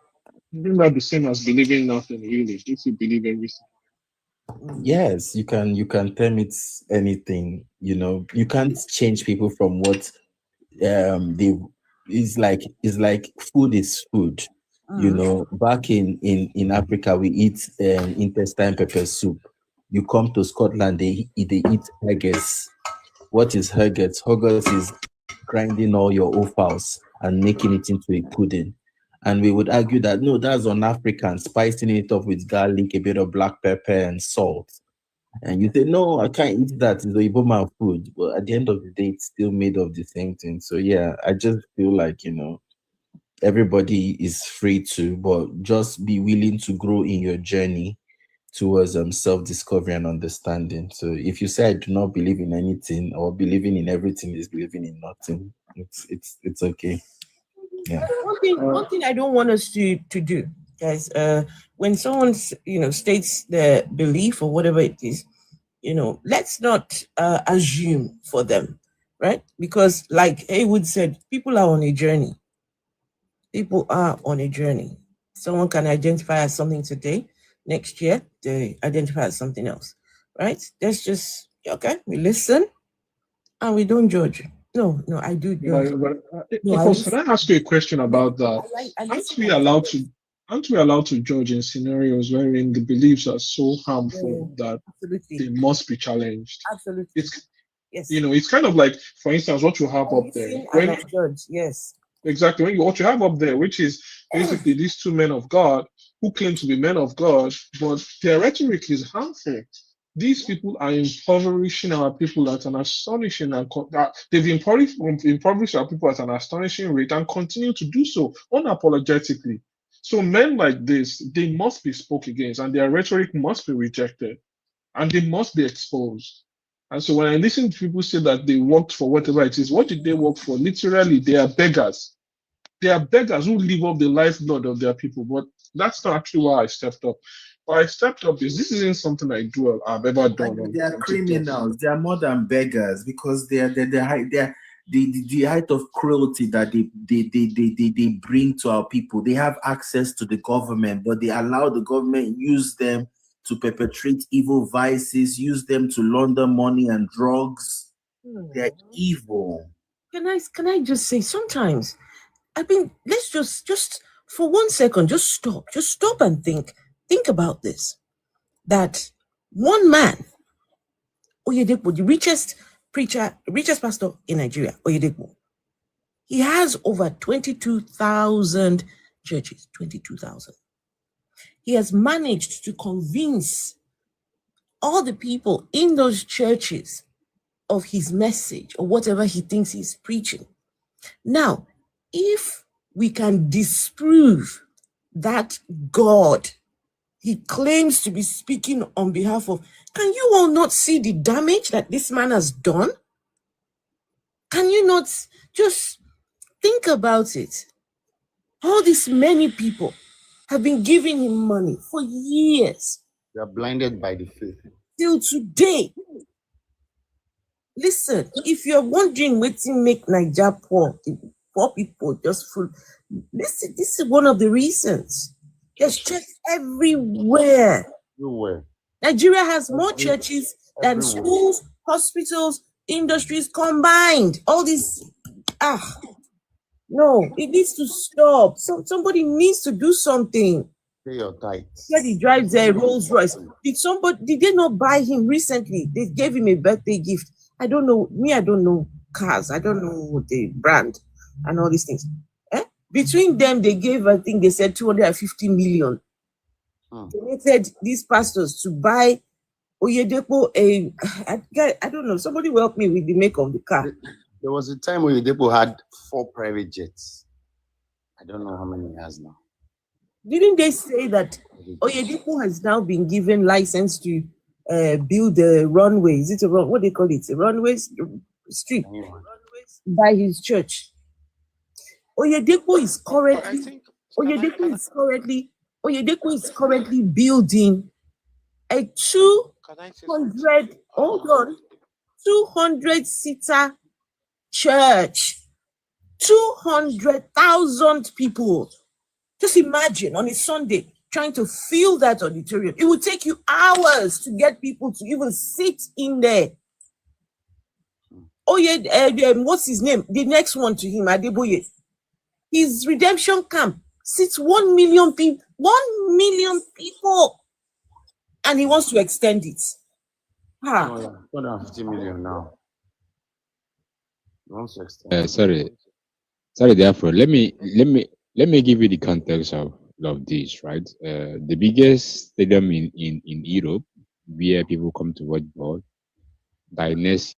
Isn't that the same as believing nothing, really? If you believe everything. Yes, you can term it anything. You can't change people from what they it's like food is food. Back in Africa, we eat intestine pepper soup. You come to Scotland, they eat haggis. What is haggis? Haggis is grinding all your offals and making it into a pudding. And we would argue that no, that's un-African, spicing it up with garlic, a bit of black pepper and salt. And you say, no, I can't eat that. It's the Iboma food. But at the end of the day, it's still made of the same thing. So yeah, I just feel like, everybody is free to, but just be willing to grow in your journey towards self-discovery and understanding. So if you say I do not believe in anything, or believing in everything is believing in nothing, it's okay. Yeah. One thing I don't want us to do, guys, when someone states their belief or whatever it is, let's not assume for them, right? Because like Haywood said, people are on a journey. People are on a journey. Someone can identify as something today, next year they identify as something else, right? That's just okay. We listen and we don't judge. No, I do judge. Can I ask you a question about that? Aren't we allowed to judge in scenarios wherein the beliefs are so harmful that they must be challenged? Absolutely. Yes. It's kind of like, for instance, what you have up there. Yes. Exactly. What you have up there, which is basically these 2 men of God who claim to be men of God, but their rhetoric is harmful. These people are impoverishing our people at an astonishing they've impoverished our people at an astonishing rate and continue to do so unapologetically. So men like this, they must be spoke against, and their rhetoric must be rejected, and they must be exposed. And so when I listen to people say that they worked for whatever it is, what did they work for? Literally, they are beggars. They are beggars who live off the lifeblood of their people. But that's not actually why I stepped up. Why I stepped up is this isn't something I've ever done. They are criminals. They are more than beggars, because they are the height of cruelty that they bring to our people. They have access to the government, but they allow the government use them to perpetrate evil vices, use them to launder money and drugs. They're evil. Can I just say, sometimes let's just for 1 second, just stop and think about this. That one man, Oyedepo, the richest pastor in Nigeria, Oyedepo, he has over 22,000 churches, 22,000. He has managed to convince all the people in those churches of his message or whatever he thinks he's preaching. Now, if we can disprove that God he claims to be speaking on behalf of. Can you all not see the damage that this man has done? Can you not just think about it? All these many people have been giving him money for years. They are blinded by the faith. Till today. Listen, if you're wondering what to make Nigeria poor people just full. This is one of the reasons. There's church everywhere. Nigeria has more churches than schools, hospitals, industries combined. All this, no, it needs to stop. Somebody needs to do something. Pay your tithes. Yeah, he drives a Rolls Royce. Did they not buy him recently? They gave him a birthday gift. I don't know. I don't know cars. I don't know the brand and all these things. Between them, they gave, I think they said 250 million. Donated these pastors to buy Oyedepo I don't know. Somebody will help me with the make of the car. There was a time Oyedepo had 4 private jets. I don't know how many he has now. Didn't they say that Oyedepo has now been given license to build a runway? Is it what they call it? A runway strip by his church. Oyedepo is currently building a 200-seater church. 200,000 people. Just imagine on a Sunday trying to fill that auditorium. It would take you hours to get people to even sit in there. What's his name? The next one to him, Adeboye. His redemption camp sits 1 million people. 1 million people. And he wants to extend it. 250 million now. He wants to extend. Sorry, therefore, let me give you the context of this, right? The biggest stadium in Europe where people come to watch ball by next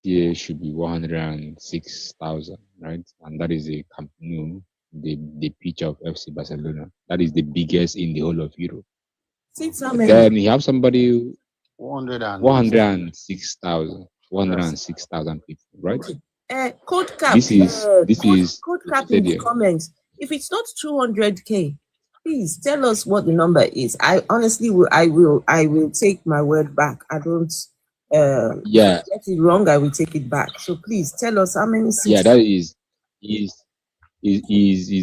year should be 106,000, right? And that is a Camp Nou, the pitch of FC Barcelona. That is the biggest in the whole of Europe. Then you have somebody 106,000 people, right? Code cap. This is code cap in the comments. If it's not 200K, please tell us what the number is. I honestly will take my word back. I don't. If I get it wrong, I will take it back. So please tell us how many seats. Yeah, that is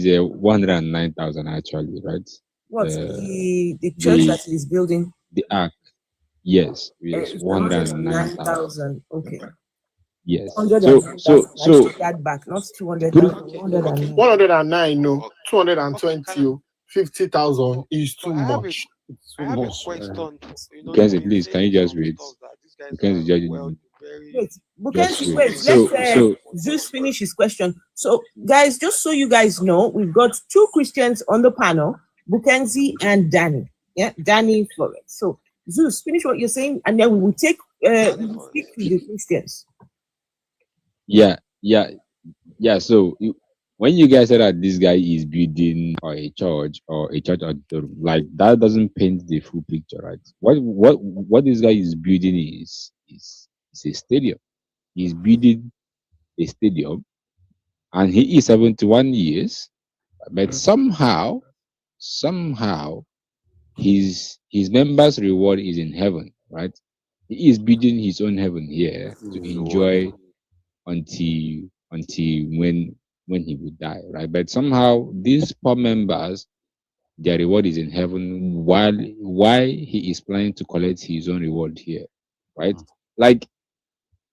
a 109,000 actually, right? What's the church that he's building? The Ark. Yes, it's 109,000. Okay. Yes. So take that back, not 200,000. 109, no, 220, 50,000 is too much. I have a question. Kenzie, please, can you just wait? Kenzie, wait. Let's Zeus finish his question. So, guys, just so you guys know, we've got 2 Christians on the panel, Bukenzi and Danny. Yeah, Danny Florence. So, Zeus, finish what you're saying, and then we will speak to the Christians. Yeah. So when you guys said that this guy is building a church auditorium, like that doesn't paint the full picture, right? What this guy is building is a stadium. He's building a stadium, and he is 71 years, but somehow his members' reward is in heaven, right? He is building his own heaven here to enjoy until when he would die, right? But somehow these poor members, their reward is in heaven, while he is planning to collect his own reward here, right? Like,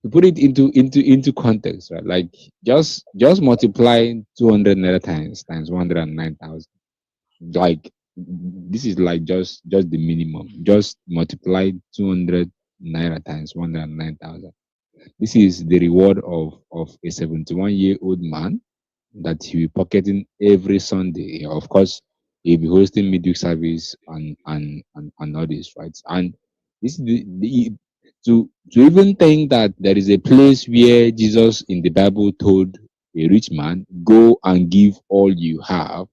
to put it into context, right? Like just multiply 200 naira times 109,000. Like, this is like just the minimum. Just multiply 200 naira times 109,000. This is the reward of a 71-year-old man that he will be pocketing every Sunday. Of course, he'll be hosting midweek service and all this, right? And this is to even think that there is a place where Jesus in the Bible told a rich man, go and give all you have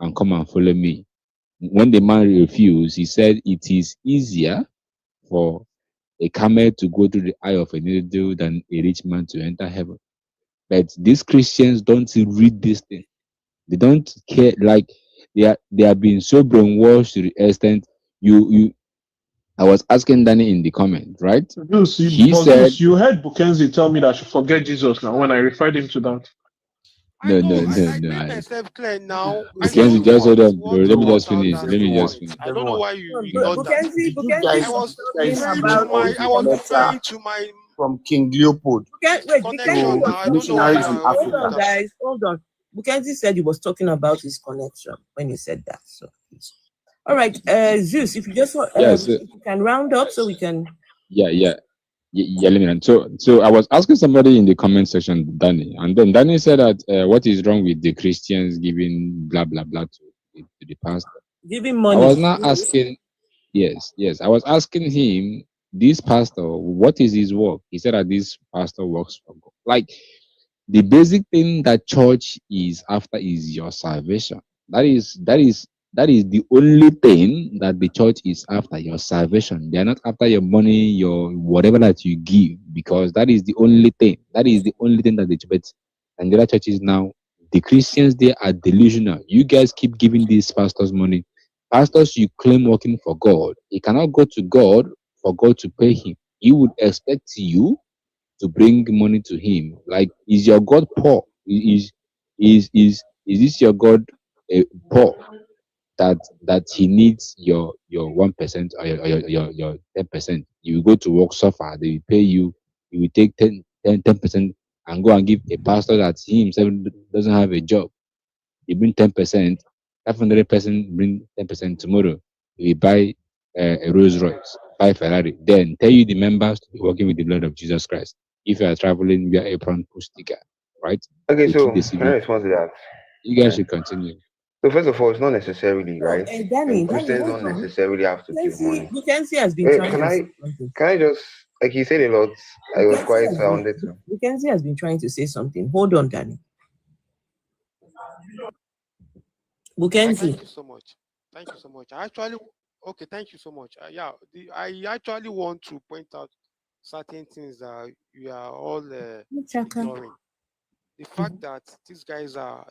and come and follow me. When the man refused, he said, it is easier for a camel to go through the eye of a needle than a rich man to enter heaven. But these Christians don't read this thing. They don't care. Like they are being so brainwashed to the extent I was asking Danny in the comment, right? He said, you heard Bukenzi tell me that I should forget Jesus now when I referred him to that. I no. made myself clear now. I Mackenzie, know just hold on, bro. what Let me what just finish. Let me just finish. I don't know why you But ignored that. Bukenzi I was talking referring to about my. I was referring to my from King Leopold. connection now. I don't know why you are. Hold on, guys. Hold on. Bukenzi said he was talking about his connection when he said that. So, all right, Zeus, if you just want, Yes. if you can round up so we can. Yeah. Let me run. So I was asking somebody in the comment section, Danny, and then Danny said that what is wrong with the Christians giving blah blah blah to the pastor? Giving money. I was not asking. Yes. I was asking him, this pastor, what is his work? He said that this pastor works for God. Like the basic thing that church is after is your salvation. That is the only thing that the church is after, your salvation. They are not after your money, your whatever that you give, because that is the only thing. That is the only thing that the church and the other churches now. The Christians, they are delusional. You guys keep giving these pastors money. Pastors you claim working for God. He cannot go to God for God to pay him. He would expect you to bring money to him. Like, is your God poor? Is this your God poor that he needs your 1% or your 10%? You go to work, suffer, they will pay you. You will take 10% and go and give a pastor that he himself doesn't have a job. You bring 10%, 500% bring 10% tomorrow. You buy a Rolls Royce, buy Ferrari, then tell you the members to be working with the blood of Jesus Christ. If you are traveling via apron, push sticker, right? Okay, They so keep the can I CV. respond to that? You guys should continue. So first of all, it's not necessarily right. Danny, Christians hold don't on. necessarily have to give money. Bukenzi has been trying Can to I say something. can I just, like he said a lot? I was quiet, so I wanted to. Bukenzi has been trying to say something. Hold on, Danny. Bukenzi. Thank you so much. Thank you so much. Okay, thank you so much. I actually want to point out certain things that you are all ignoring. The fact that these guys are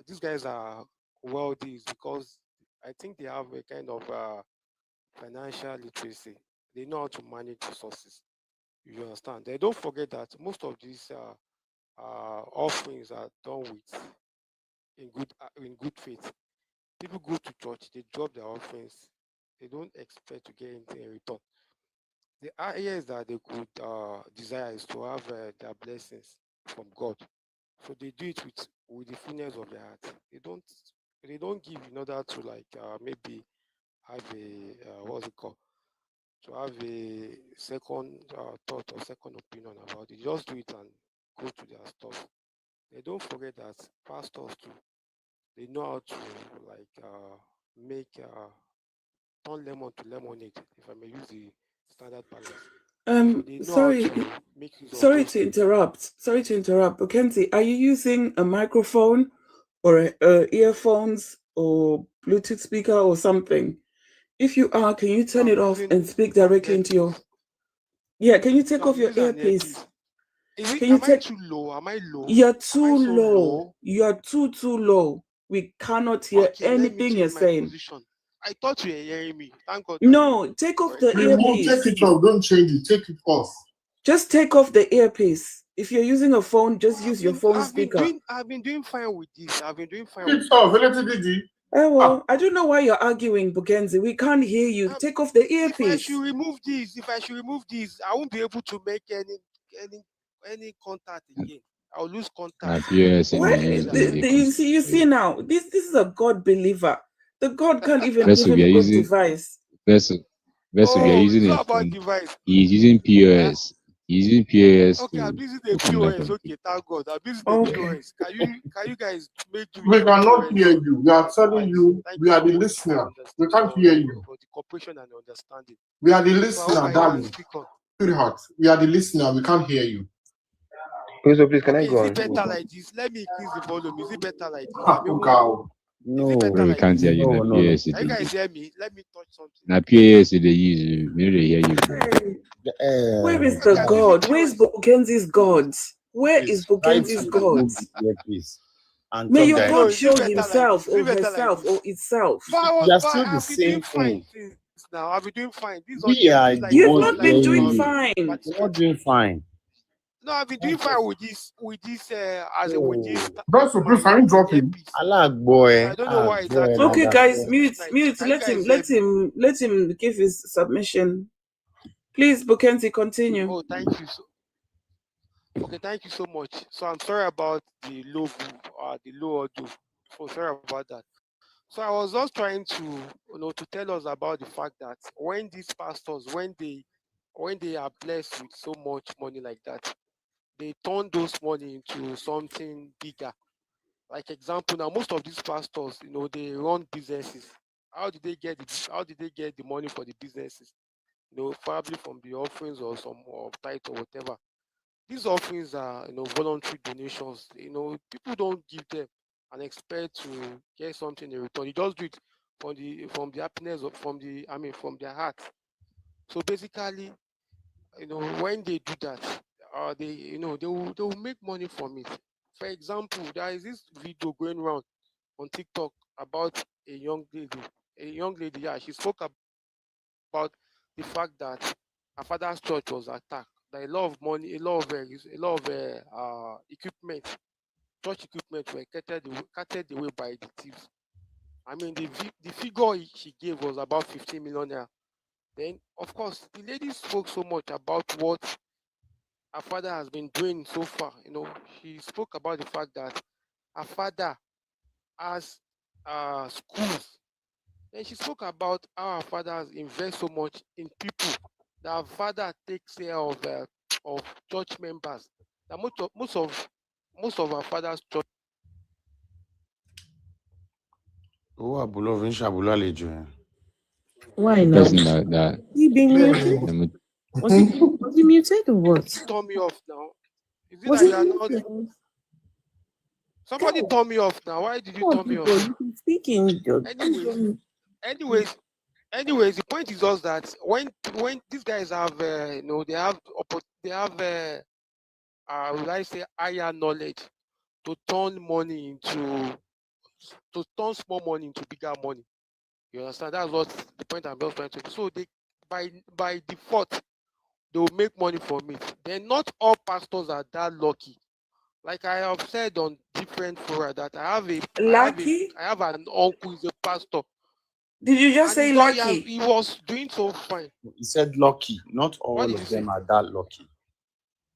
wealthy is because I think they have a kind of financial literacy. They know how to manage resources. You understand? They don't forget that most of these offerings are done with in good faith. People go to church, they drop their offerings, they don't expect to get anything in return. The highest that they could desire is to have their blessings from God. So they do it with the fullness of their heart. They don't give in order to like maybe have a what's it called? To have a second thought or second opinion about it. Just do it and go to their stuff. They don't forget that pastors too. They know how to like make turn lemon to lemonade, if I may use the standard balance. Sorry to interrupt. Bukenzi, are you using a microphone or earphones or Bluetooth speaker or something? If you are, can you turn it off and speak directly into your? Yeah, can you take off your earpiece? Am I too low? Am I low? You're too low. You're too low. We cannot hear anything you're saying. Position. I thought you were hearing me. Thank God. No, take off the earpiece. Take it off. Don't change it. Take it off. Just take off the earpiece. If you're using a phone, just use your phone speaker. I've been doing fine with this. It's off. Well, I don't know why you're arguing, Bukenzi. We can't hear you. Take off the earpiece. If I should remove this, I won't be able to make any contact again. I'll lose contact. You see now, this is a God believer. The God can't even give him a good device. We are using a phone. He's using POS. He's using POS. Okay, I'm using the POS. Okay, thank God. I'm using the POS. Can you guys make do? We cannot hear you. We are telling you, we are the listener. We can't hear you. For the cooperation and understanding. We are the listener, darling. Sweetheart, we are the listener. We can't hear you. Please, can I Okay, go is it on? better like this? Let me increase the volume. Is it better like this? Ah, Oga. Is it better Bro, we like can't this? hear you. No, Na no, no. PAS Can they you guys use. hear me? Let me touch something. Na PAS they use. We don't hear you, bro. Where is You the can see the God? Where is POS. Bukenzi's God? Where Please is try Bukenzi's to God? remove the earpiece and May talk your Bro, God directly. is it show better like himself this? Is or it better like herself this? or itself. You are But still the I've been doing same fine thing. since now. I've been doing fine. This is on We are this like the You've ones not been like hearing doing about you. fine. You're not participants. doing fine. No, I've been doing fine with this as in with this Oh, Bro, so please, can you drop him? earpiece. I like So boy. I don't know why it's acting Okay, up guys, this mute. night. Can you Let him, guys hear me? let him give his submission. Please, Bukenzi, continue. Oh, thank you. Okay, thank you so much. So I'm sorry about the low audio. So sorry about that. So I was just trying to to tell us about the fact that when these pastors when they are blessed with so much money like that, they turn those money into something bigger. Like example, now most of these pastors, they run businesses. How did they get the money for the businesses? Probably from the offerings or some of tithe or whatever. These offerings are voluntary donations. People don't give them and expect to get something in return. You just do it from the happiness of from their heart. So basically, when they do that, they will make money from it. For example, there is this video going around on TikTok about a young lady. Yeah, she spoke about the fact that her father's church was attacked. That a lot of money, equipment, church equipment were carted away by the thieves. I mean, the figure she gave was about 15 million naira. Then, of course, the lady spoke so much about what her father has been doing so far. She spoke about the fact that her father has schools. Then she spoke about how her father has invested so much in people. That her father takes care of church members. That most of our father's church. Why The now? person that He being muted? the Was he muted or what? Turn me off now. Is it Was that he you are not? muted? Somebody Guys, turn me off now. Why did you come on, turn me people. off? You can speak in. Anyways, anyways, the point is just that when these guys have they have will I say higher knowledge to turn small money into bigger money. You understand? That's what the point I'm just trying to. So they by default they will make money from it. Then not all pastors are that lucky. Like I have said on different fora that Lucky? I have an uncle who's a pastor. Did you just say lucky? He was doing so fine. He said lucky. Not What all did you of say? them are that lucky.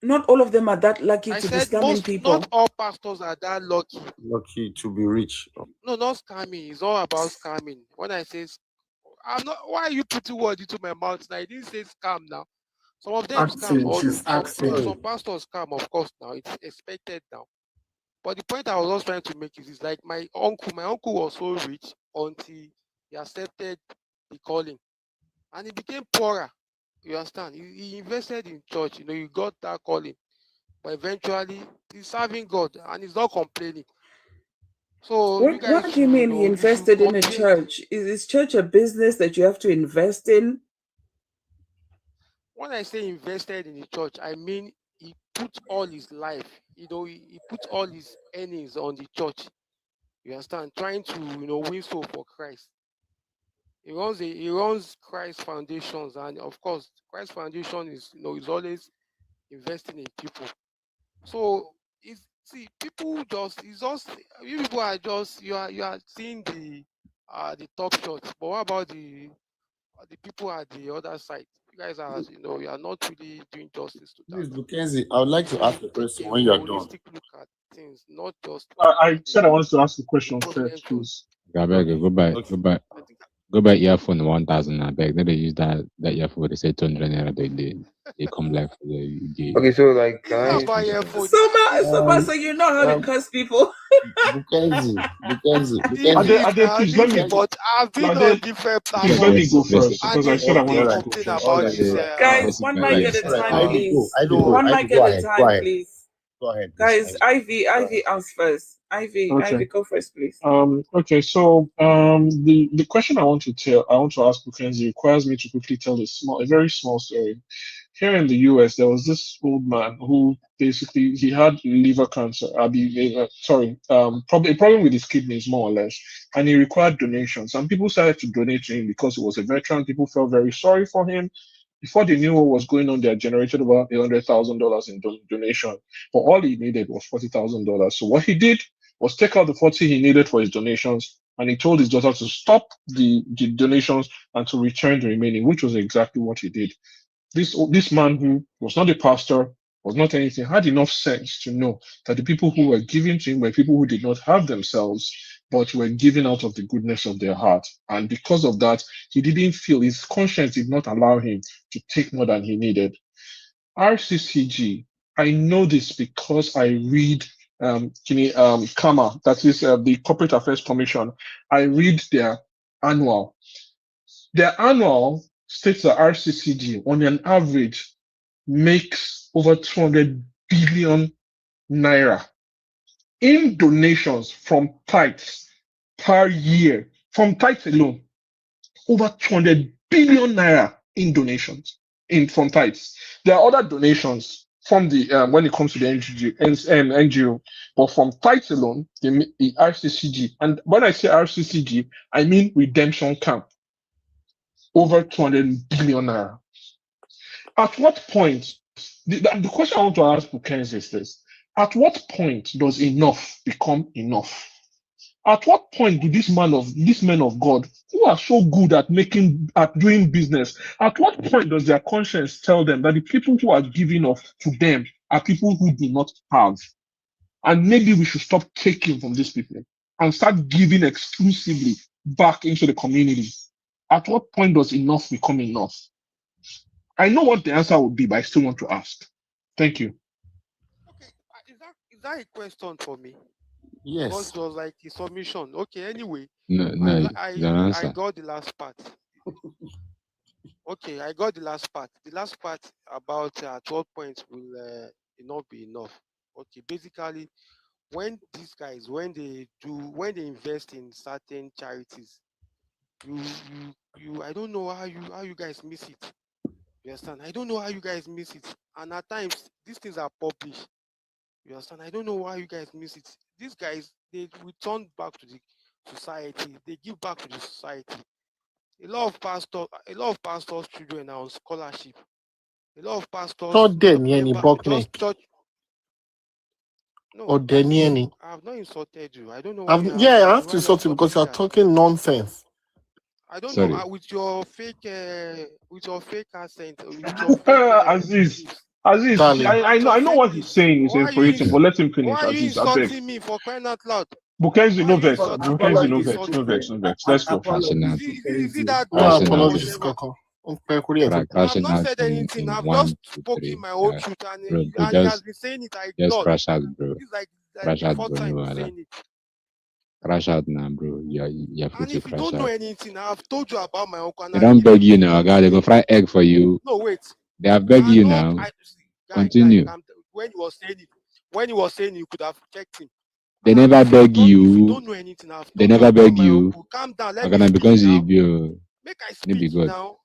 Not all of them are that lucky I to be said scamming people. not all pastors are that lucky. Lucky to be rich. No, not scamming. It's all about scamming. When I say I'm not, why are you putting words into my mouth now? I didn't say scam now. Some of them scam, Acting, or she's acting. some pastors scam, of course, now. It's expected now. But the point I was just trying to make is like my uncle was so rich until he accepted the calling. And he became poorer. You understand? He invested in church, he got that calling. But eventually he's serving God and he's not complaining. So you guys What do you mean he invested in a church? Is this church a business that you have to invest in? When I say invested in the church, I mean he put all his life, he put all his earnings on the church. You understand? Trying to win soul for Christ. He runs Christ Foundations, and of course, Christ Foundation is is always investing in people. So people you people are just you are seeing the top shots, but what about the people at the other side? You guys are you are not really doing justice to that. Please, Bukenzi, I would like to ask a question Take a when you are done. holistic look at things, not just I said I wanted to ask a question first, please. I beg you, go buy earphone 1,000. I beg. Then they use that earphone. They say 200 naira. They come like the. Okay, so like, it's not about earphone. Soma, so you know how to curse people. Bukenzi. Please let me. But I've been Ade, on different please let me go platforms. first because I said I wanted to go Complain first. about this. Guys, one mic at a time, please. Go One ahead. mic at a time, please. Go ahead, guys. Ivy ask first. Ivy, go first, please. Okay. So, the question I want to ask Bukenzi requires me to quickly tell a very small story. Here in the US, there was this old man who basically he had liver cancer. Probably a problem with his kidneys, more or less, and he required donations. And people started to donate to him because he was a veteran. People felt very sorry for him. Before they knew what was going on, they had generated about $100,000 in donation. But all he needed was $40,000. So what he did was take out the 40 he needed for his donations, and he told his daughter to stop the donations and to return the remaining, which was exactly what he did. This man, who was not a pastor, was not anything, had enough sense to know that the people who were giving to him were people who did not have themselves, but were giving out of the goodness of their heart. And because of that, he didn't feel, his conscience did not allow him to take more than he needed. RCCG, I know this because I read KAMA, that is the Corporate Affairs Commission. I read their annual. Their annual states that RCCG, on an average, makes over 200 billion naira in donations from tithes per year, from tithes alone. Over 200 billion naira in donations from tithes. There are other donations from the when it comes to the NGO, but from tithes alone, the RCCG, and when I say RCCG, I mean Redemption Camp, over 200 billion naira. At what point, the question I want to ask Bukens is this: at what point does enough become enough? At what point do these men of God, who are so good at doing business, at what point does their conscience tell them that the people who are giving off to them are people who do not have? And maybe we should stop taking from these people and start giving exclusively back into the community. At what point does enough become enough? I know what the answer would be, but I still want to ask. Thank you. Okay, is that a question for me? Yes. Because it was like a submission. Okay, anyway. No, I got the last part. Okay, I got the last part. The last part about at what point will it not be enough? Okay, basically, when these guys, when they invest in certain charities, I don't know how you guys miss it. You understand? I don't know how you guys miss it. And at times, these things are published. You understand? I don't know why you guys miss it. These guys, they return back to the society. They give back to the society. A lot of pastors' children are on scholarship. A lot of pastors just church. No, I have not insulted you. I don't know why I have to insult you because you're talking nonsense. I don't know with your fake accent. With your fake, Aziz, I know what he's saying is inspiration, but let him finish. Why are you Aziz, insulting me for crying out loud? Bukenzi, no vex. No vex. Let's go. Is it that no apologies, Coco. I've not said anything. I've just spoken my own truth, and he has been saying it. I just crash out, bro. It's like Crash the out, fourth bro. time No, he's saying it. Crash out now, bro. You're free And to if you crash don't know out. anything, I've told you about my uncle. They don't beg you now, guy. They go fry egg for you. No, wait. They have begged you now. Continue. When he was saying you could have checked him. They never beg you. If you don't know anything, They never beg you. Calm down. Let me because you Make I speak now.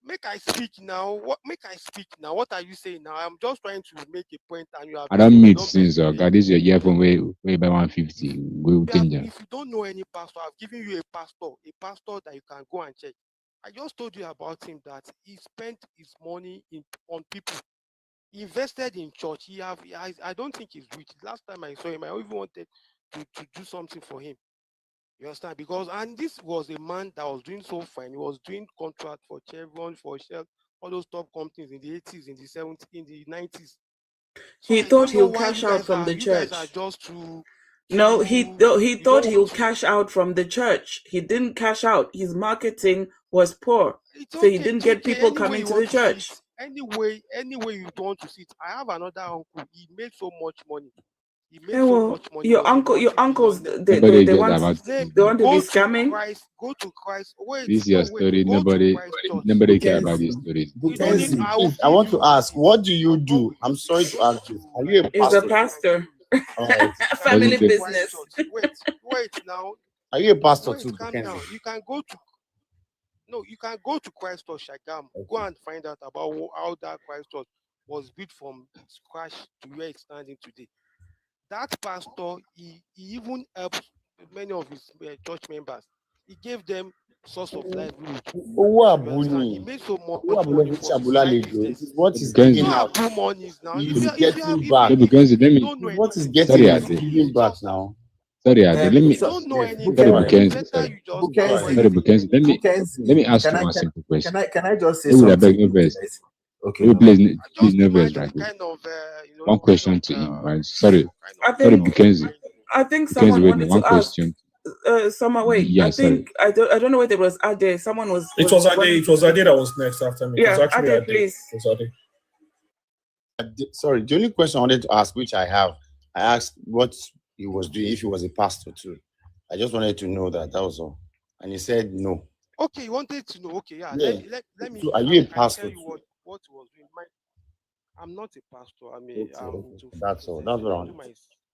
Make I speak now. What are you saying now? I'm just trying to make a point, and you have. I don't meet since God. This is your earphone way by 150. If you don't know any pastor, I've given you a pastor that you can go and check. I just told you about him that he spent his money on people. He invested in church. I don't think he's rich. Last time I saw him, I even wanted to do something for him. You understand? And this was a man that was doing so fine. He was doing contract for Chevron, for Shell, all those top companies in the 80s, in the 70s, in the 90s. So he thought he'll cash out from the church. No, he thought he'll cash out from the church. He didn't cash out. His marketing was poor. So he didn't get people coming to the church. Anyway you don't want to see it. I have another uncle. He made so much money. He made so much money. Your uncles, they Nobody want to be scamming. Go to Christ. Wait, this is your story. Nobody care about this story. Bukenzi, please, I want to ask, what do you do? I'm sorry to ask you. Are you a He's pastor? a pastor. All right. Family business. Wait now. Are you a pastor too, Calm Bukenzi? down. You can go to Christ or Shagam. Go and find out about how that Christ Church was built from scratch to where it's standing today. That pastor, he even helped many of his church members. He gave them source of livelihood. He made so much money for business. What is giving out? Money now. Is getting back. What is getting is giving back now. Sorry, Ade, let me. Don't know anything. Sorry, let me ask you one simple question. Can I just say Who would I something? beg no verse? Okay. Please no verse, right? One question to him, right? Sorry, Bukenzi. I think someone wanted one to ask. question. Someone wait. Yeah, I think I don't know whether it was Ade. Someone was. It was Ade. It was Ade that was next after me. Yeah, it was actually Ade, please. It was Ade. Sorry, the only question I wanted to ask, which I have, I asked what he was doing, if he was a pastor too. I just wanted to know that. That was all. And he said no. Okay, you wanted to know. Okay, yeah. Let me. So are you a pastor? Tell you what he was doing. I'm not a pastor. I mean, that's all. That's what I want.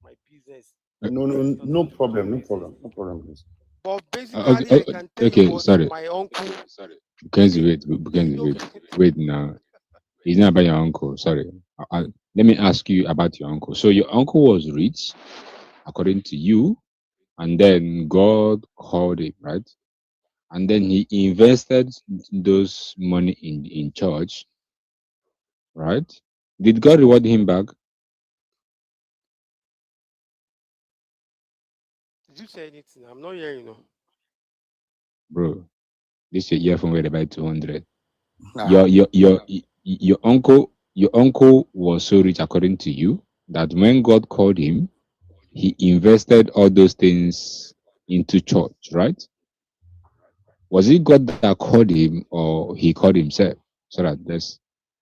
My business. No problem, please. But basically, I can tell you what my uncle. Bukenzi, wait now. It's not about your uncle. Sorry. Let me ask you about your uncle. So your uncle was rich, according to you, and then God called him, right? And then he invested those money in church, right? Did God reward him back? Did you say anything? I'm not hearing you. Bro, this your earphone worth about 200. Your uncle was so rich, according to you, that when God called him, he invested all those things into church, right? Was it God that called him, or he called himself? So that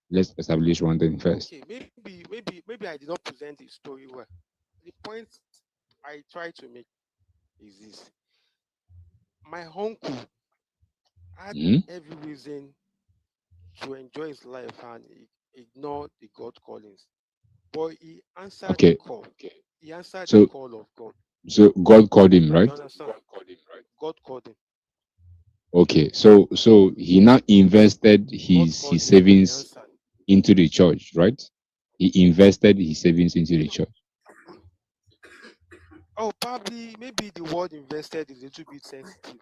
let's establish one thing first. Okay, maybe I did not present the story well. The point I try to make is this: my uncle had every reason to enjoy his life and ignore the God callings, but he answered the call. He answered the call of God. So God called him, right? You understand? God called him. Okay, so he now invested his savings into the church, right? He invested his savings into the church. Oh, probably, maybe the word invested is a little bit sensitive.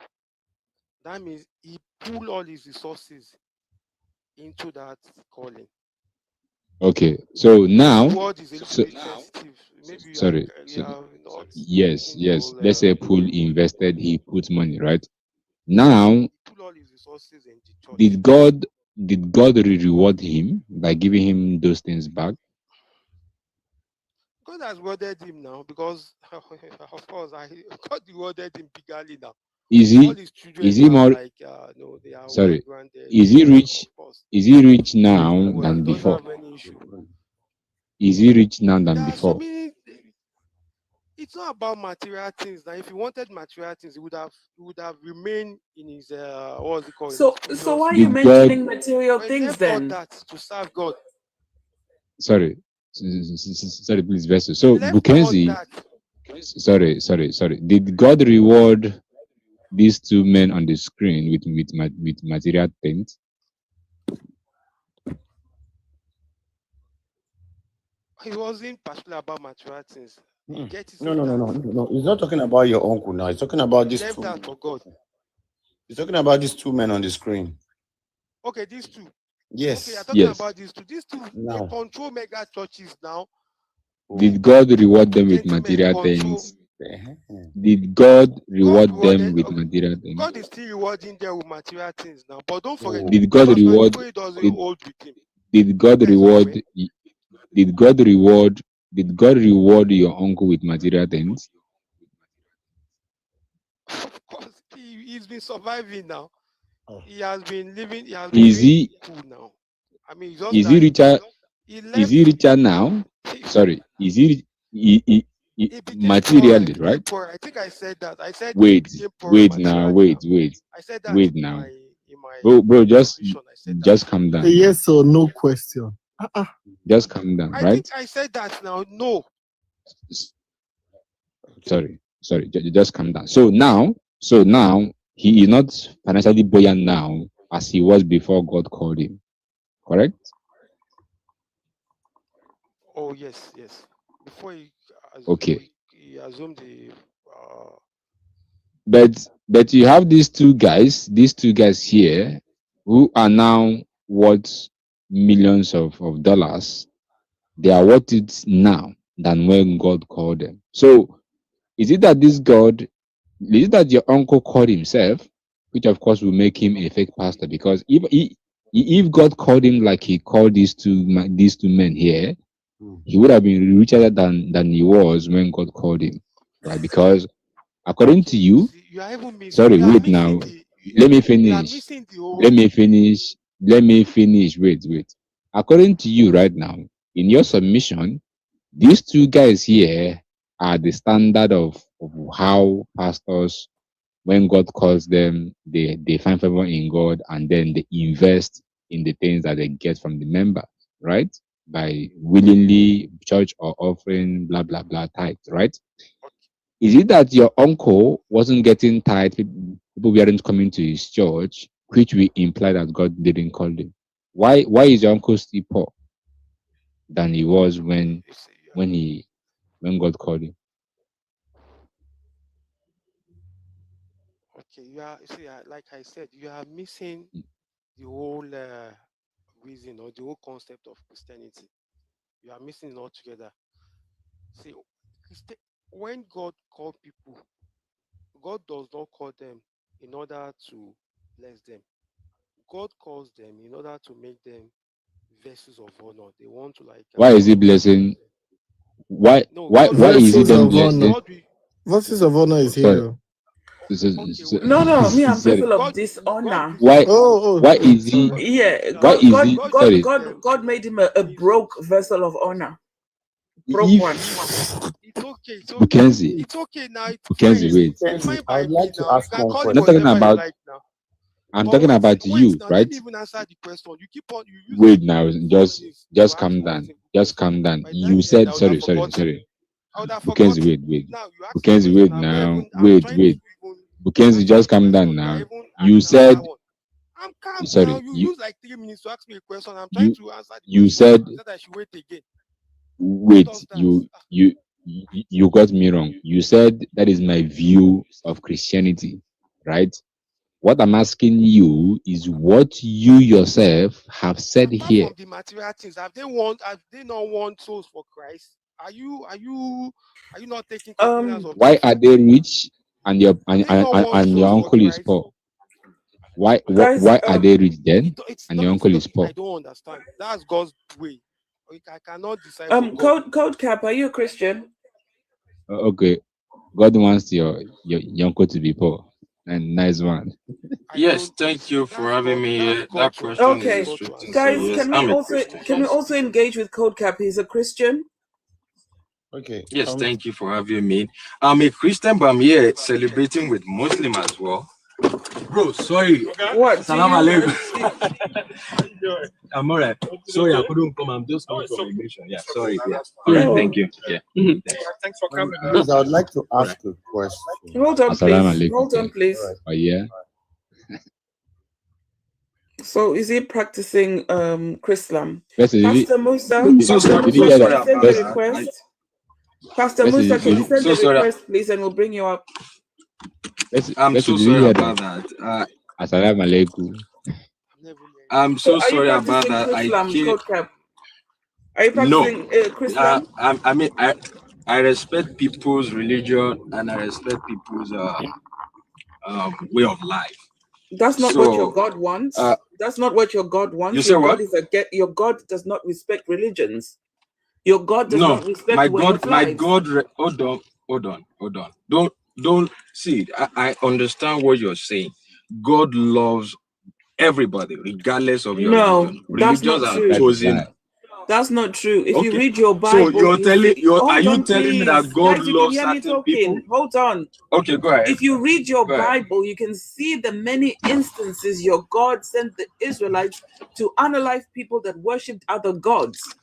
That means he pulled all his resources into that calling. Okay, so now, the word is a little bit sensitive. Maybe sorry. Yes. Let's say Pool invested, he put money, right? Now, did God reward him by giving him those things back? God has rewarded him now because, of course, God rewarded him bigly now. Is he more? Like, they are sorry, is he rich? Is he rich now than before? Is he rich now than before? So it's not about material things. Now, if he wanted material things, he would have remained in his what's it called? So why are you mentioning material things then? That to serve God. Sorry, please, Vessel. So Bukenzi, sorry. Did God reward these two men on the screen with material things? He wasn't particular about material things. No. He's not talking about your uncle now. He's talking about these two. For God. He's talking about these two men on the screen. Okay, these two. Yes. Okay, you're talking about these two. These two now. They control mega churches now. Did God reward them with material things? Did God reward them with material things? God is still rewarding them with material things now. But don't forget, did God reward? Did God reward? Did God reward your uncle with material things? Of course, he's been surviving now. He has been living. Is he cool now? I mean, is he richer? Is he richer now? Sorry, is he materially, right? Poor. I think I said that. I said Wait now. I said that wait in now. my Bro, just calm down. A yes or no question. Just calm down, I right? think I said that now. No. Sorry, just calm down. So now he is not financially buoyant now as he was before God called him. Correct? Oh yes. Before he assumed the. But you have these two guys here who are now worth millions of dollars. They are worth it now than when God called them. So is it that your uncle called himself, which of course will make him a fake pastor? Because if God called him like he called these two men here, he would have been richer than he was when God called him, right? Because according to you, sorry, wait now. Let me finish. Wait. According to you right now, in your submission, these two guys here are the standard of how pastors, when God calls them, they find favor in God and then they invest in the things that they get from the members, right? By willingly church or offering, blah, blah, blah, tithe, right? Is it that your uncle wasn't getting tithe, people weren't coming to his church, which we imply that God didn't call him? Why is your uncle still poor than he was when God called him? Okay, like I said, you are missing the whole reason or the whole concept of Christianity. You are missing it altogether. See, when God called people, God does not call them in order to bless them. God calls them in order to make them vessels of honor. They want to why is he blessing? Why is he then blessing? Verses of honor is here. No, me, I'm vessel of dishonor. Why is he? Yeah, God made him a broke vessel of honor. Broke one. It's okay. Bukenzi. It's okay now. Bukenzi, wait. I would like to ask one question. I'm not talking about. I'm talking about you, right? Even answer the question. You keep on. Wait now, just calm down. Just calm down. You said sorry. Bukenzi, wait. Bukenzi, wait now. Wait. Bukenzi, just calm down now. You said. I'm calm sorry. now. You use like 3 minutes to ask me a question. I'm trying to answer the question. You said I should wait again. Wait, you got me wrong. You said that is my view of Christianity, right? What I'm asking you is what you yourself have said here. From the material things, have they not won souls for Christ? Are you not taking cognizance of why are they rich and your uncle is poor? Why are they rich then and your uncle is poor? I don't understand. That's God's way. I cannot decide. Code Cap, are you a Christian? Okay, God wants your uncle to be poor. And nice one. Yes, thank you for having me here. That question okay, is restricted. guys, So, yes, can we also engage with Code Cap? He's a Christian. Okay. Yes, thank you for having me. I'm a Christian, but I'm here celebrating with Muslim as well. Bro, sorry. What? Salam alaikum. I'm alright. Sorry, I couldn't come. I'm just coming from immigration. Yeah, sorry. Yeah. All right, thank you. Yeah. Thanks for coming. Please, I would like to ask a question. Hold on, please. Oh, yeah. So is he practicing Chrislam? Pastor Musa, can you send the request? Pastor Musa, can you send the request, please, and we'll bring you up. I'm so sorry about that. Assalamu alaikum. I'm so sorry about that. Are you practicing Chrislam? I mean, I respect people's religion and I respect people's way of life. That's not what your God wants. That's not what your God wants. You say what? Your God does not respect religions. Your God does not respect my God. Hold on. Don't see. I understand what you're saying. God loves everybody, regardless of your religion. That's not Religions true. are chosen. That's not true. If you Okay. read your Bible, So you're telling are you on, telling me please. that God Guys, you can loves hear me certain talking. people? Hold on. Okay, go ahead. If you read your Go ahead. Bible, you can see the many instances your God sent the Israelites to unalive people that worshipped other gods.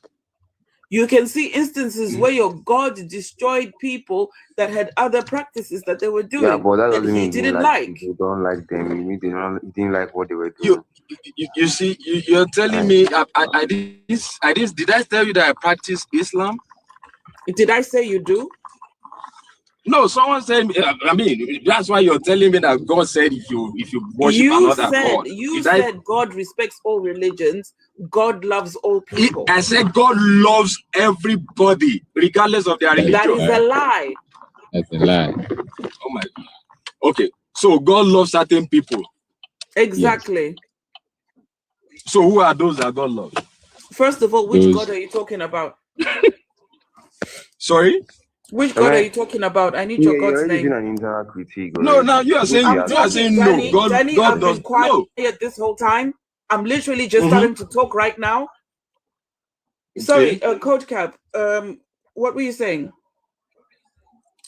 You can see instances where your God destroyed people that had other practices that they were doing Yeah, but that that doesn't he mean didn't like. people don't like them. It means he didn't like what they were doing. You see, you're telling me did I tell you that I practice Islam? Did I say you do? No, someone said. I mean, that's why you're telling me that God said if you worship another God. You said God respects all religions. God loves all people. I said God loves everybody, regardless of their religion. That is a lie. That's a lie. Oh my God. Okay, so God loves certain people. Exactly. Yes. So who are those that God loves? First of all, which God are you talking about? Sorry? Which God are you talking about? I need your God's you're name. An internal critique. No, now you are saying Danny, no. Danny, God I've does been quiet no. this whole time. I'm literally just starting to talk right now. Sorry, Coach Cap. What were you saying?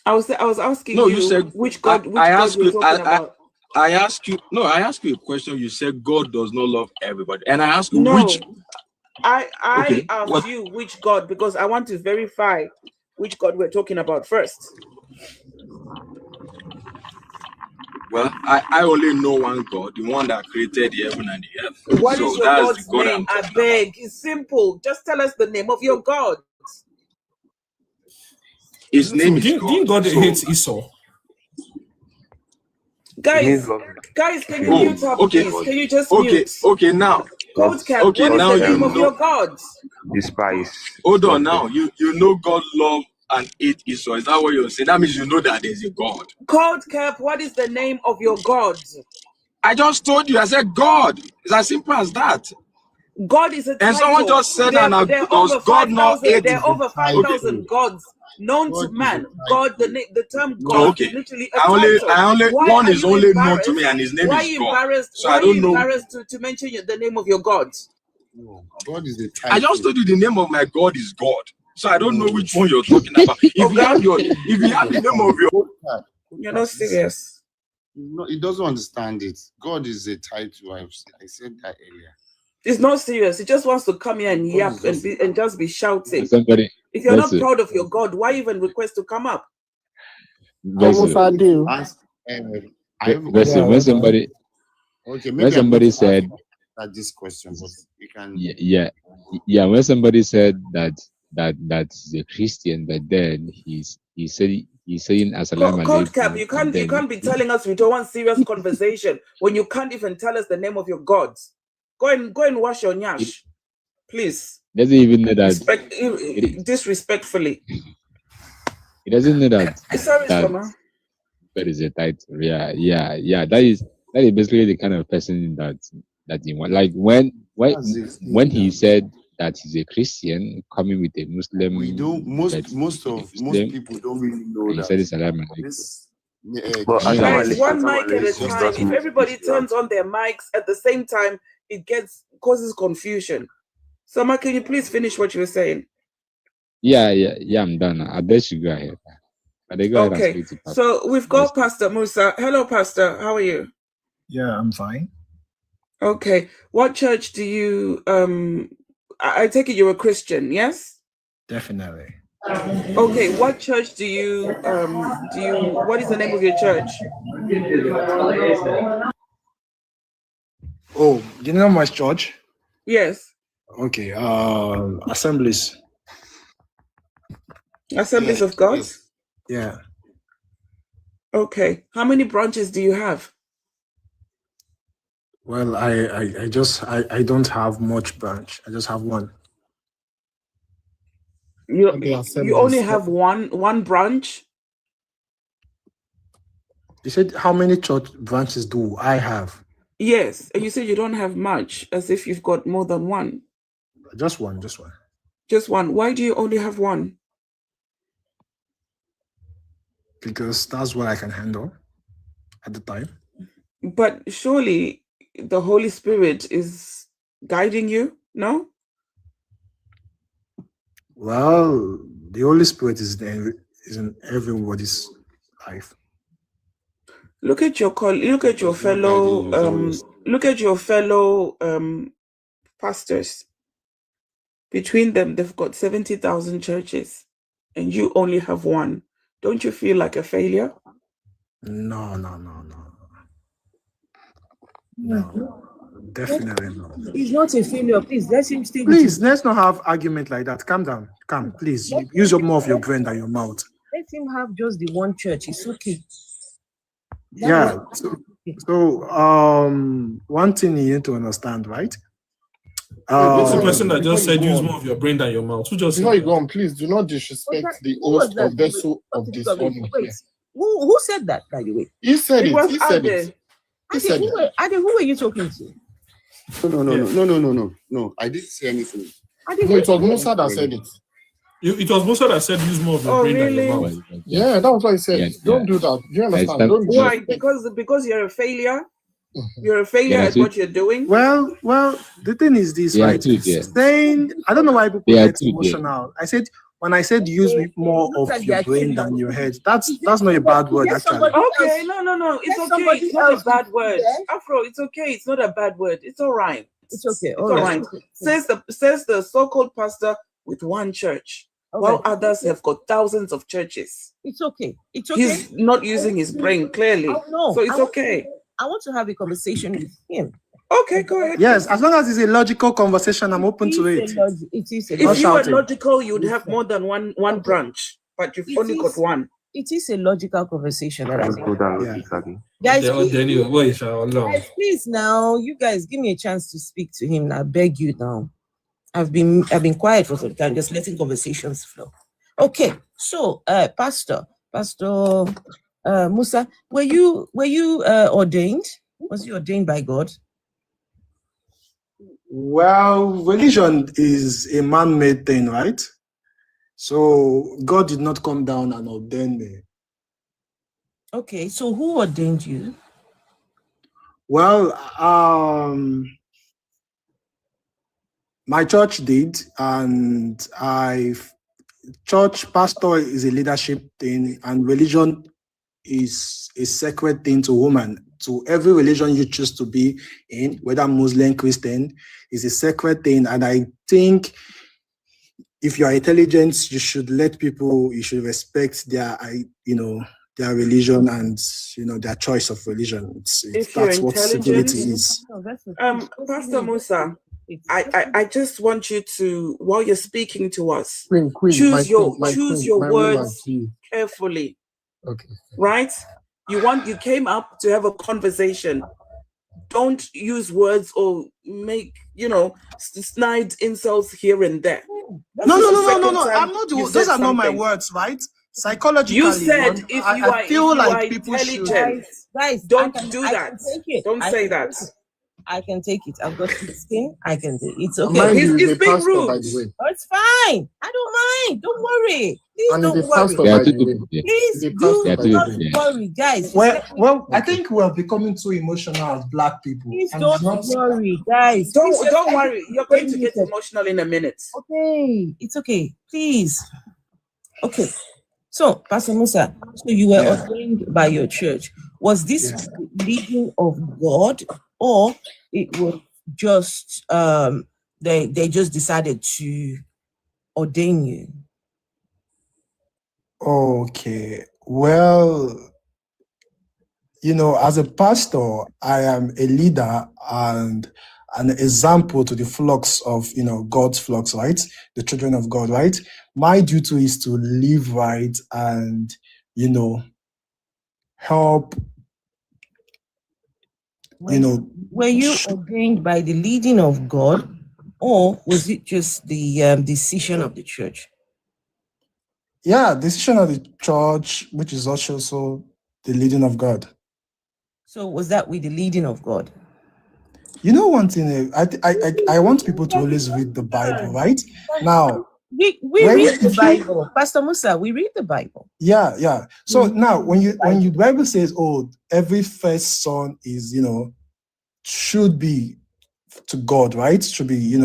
I was asking you said which God you're talking about. I asked you a question. You said God does not love everybody, and I asked you which. I asked you which God because I want to verify which God we're talking about first. Well, I only know one God, the one that created the heaven and the earth. What is your God's name? I beg. It's simple. Just tell us the name of your God. His name is God. Didn't God hate Esau? Guys, can you mute up, please? Can you just mute? Okay, now. Code Cap, what is the name of your gods? Despise. Hold on now. You know God love and hate Esau. Is that what you're saying? That means you know that there's a God. Code Cap, what is the name of your gods? I just told you. I said God. It's as simple as that. God is a title. And someone just said there are over 5,000. There are over 5,000 gods known to man. God, the term God is literally a title. One is only known to me, and his name is God. So I don't know. Why are you embarrassed to mention the name of your gods? No, God is the title. I just told you the name of my God is God. So I don't know which one you're talking about. If you have the name of your, you're not serious. No, he doesn't understand it. God is a title. I said that earlier. It's not serious. He just wants to come here and yap and just be shouting. If you're not proud of your God, why even request to come up? When somebody said that this question, but you can when somebody said that's a Christian, but then he's saying assalamu Cold alaikum. Cap, you can't be telling us we don't want serious conversation when you can't even tell us the name of your gods. Go and wash your nyash, please. Doesn't even know that. Disrespectfully. He doesn't know that. Sorry, Soma. That is a title. Yeah. That is basically the kind of person that he wants. Like when he said that he's a Christian coming with a Muslim. We don't. Most people don't really know that. He said salam guys, one mic at a time. If everybody turns on their mics at the same time, it causes confusion. Soma, can you please finish what you were saying? Yeah, I'm done. I bet you go ahead. Okay, so we've got Pastor Musa. Hello, Pastor. How are you? Yeah, I'm fine. Okay. What church do you I take it you're a Christian, yes? Definitely. Okay, what church do you what is the name of your church? Oh, you know my church? Yes. Okay, Assemblies. Assemblies of God? Yeah. Okay. How many branches do you have? Well, I don't have much branch. I just have one. You only have one branch? You said how many church branches do I have? Yes, and you said you don't have much, as if you've got more than one. Just one. Just one. Why do you only have one? Because that's what I can handle at the time. But surely the Holy Spirit is guiding you, no? Well, the Holy Spirit is in everybody's life. Look at your fellow pastors. Between them, they've got 70,000 churches, and you only have one. Don't you feel like a failure? No. Definitely not. He's not a failure. Please let him stay. Please, let's not have argument like that. Calm down. Come, please. Use up more of your brain than your mouth. Let him have just the one church. It's okay. Yeah. So, one thing you need to understand, right? What's the person that just said use more of your brain than your mouth? Who just Before you go on, please do not disrespect the host or vessel of this honor. Who said that, by the way? He said it. Was He said Ade. it. Ade, who were you talking to? No. I didn't say anything. No, it was Musa that said it. It was Musa that said use more of your brain than your mouth. Yeah, that was what he said. Don't do that. Do you understand? Don't do Why? Because you're a failure. You're a failure at what you're doing. Well, the thing is this, right? Saying, I don't know why people get emotional. When I said use more of your brain than your head, that's not a bad word, actually. Okay, no, it's okay. It's not a bad word. Afro, it's okay. It's not a bad word. It's all right. It's okay. All right. Says the so-called pastor with one church, while others have got thousands of churches. It's okay. It's okay. He's not using his brain clearly, so it's okay. I want to have a conversation with him. Okay, go ahead. Yes, as long as it's a logical conversation, I'm open to it. If you were logical, you'd have more than one branch, but you've only got one. It is a logical conversation. Guys, please now, you guys give me a chance to speak to him. I beg you now. I've been quiet for some time, just letting conversations flow. Okay, so Pastor Musa, were you ordained? Was you ordained by God? Well, religion is a man-made thing, right? So God did not come down and ordain me. Okay, so who ordained you? Well, my church did, and church pastor is a leadership thing, and religion is a sacred thing to women. To every religion you choose to be in, whether Muslim, Christian, is a sacred thing. And I think if you are intelligent, you should respect their religion and their choice of religion. That's what civility is. Pastor Musa, I just want you to, while you're speaking to us, choose your words carefully. Okay. Right? You came up to have a conversation. Don't use words or make, snide insults here and there. No. I'm not. Those are not my words, right? Psychologically, you said I feel like people should. Guys, don't do that. Don't say that. I can take it. I've got thick skin. I can take it. It's okay. He's being rude. It's fine. I don't mind. Don't worry. Please don't worry. Please do not worry, guys. Well, I think we're becoming too emotional as Black people. Please don't worry, guys. Don't worry. You're going to get emotional in a minute. Okay. It's okay. Please. Okay. So, Pastor Musa, so you were ordained by your church. Was this leading of God, or it was just they just decided to ordain you? Okay. Well, as a pastor, I am a leader and an example to the flocks of God's flocks, right? The children of God, right? My duty is to live right and help. Were you ordained by the leading of God, or was it just the decision of the church? Yeah, decision of the church, which is also the leading of God. So was that with the leading of God? One thing, I want people to always read the Bible, right? Now, we read the Bible. Pastor Musa, we read the Bible. Yeah. So now, when the Bible says, every first son is, should be to God, right? Should be,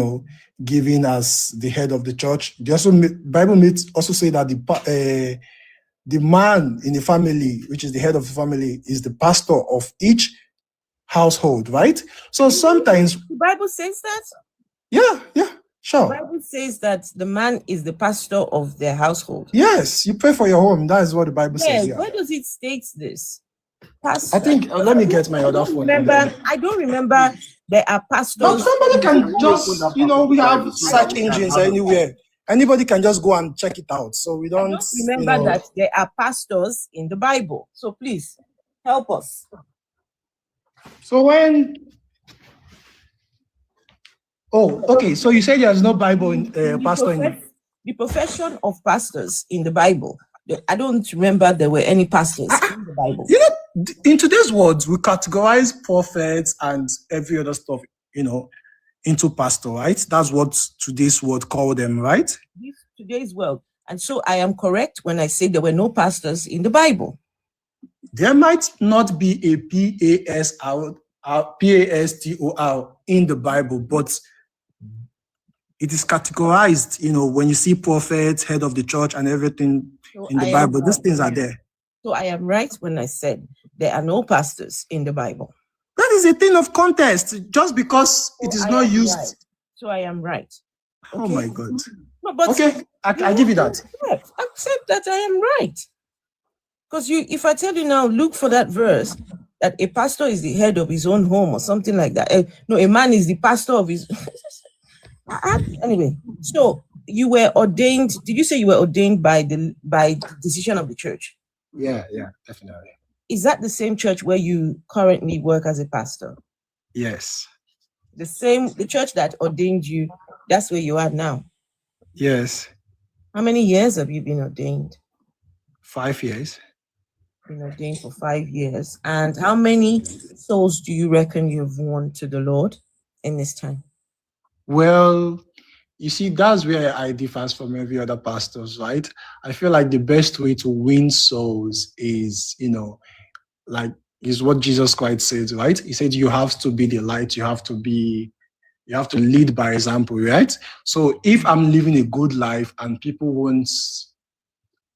given as the head of the church. Bible also say that the man in the family, which is the head of the family, is the pastor of each household, right? So sometimes the Bible says that. Yeah, sure. The Bible says that the man is the pastor of their household. Yes, you pray for your home. That is what the Bible says. Yeah. Where does it state this? Pastor. I think. Let me get my other phone. I don't remember. There are pastors. But somebody can just, we have search engines anywhere. Anybody can just go and check it out. So we don't. Remember that there are pastors in the Bible. So please help us. So when. Oh, okay. So you said there's no Bible in pastor in the profession of pastors in the Bible. I don't remember there were any pastors in the Bible. In today's words, we categorize prophets and every other stuff, into pastor, right? That's what today's word call them, right? Today's world. And so I am correct when I say there were no pastors in the Bible. There might not be a pastor in the Bible, but it is categorized, when you see prophets, head of the church, and everything in the Bible, these things are there. So I am right when I said there are no pastors in the Bible. That is a thing of context, just because it is not used. Right. So I am right. Okay? Oh my God. No, but okay, I give you that. Accept that I am right. Because if I tell you now, look for that verse, that a pastor is the head of his own home or something like that. No, a man is the pastor of his... Anyway, so you were ordained. Did you say you were ordained by decision of the church? Yeah, definitely. Is that the same church where you currently work as a pastor? Yes. The church that ordained you, that's where you are now? Yes. How many years have you been ordained? 5 years. Been ordained for 5 years. And how many souls do you reckon you've won to the Lord in this time? Well, you see, that's where I differ from every other pastors, right? I feel like the best way to win souls is, is what Jesus Christ said, right? He said you have to be the light, you have to lead by example, right? So if I'm living a good life and people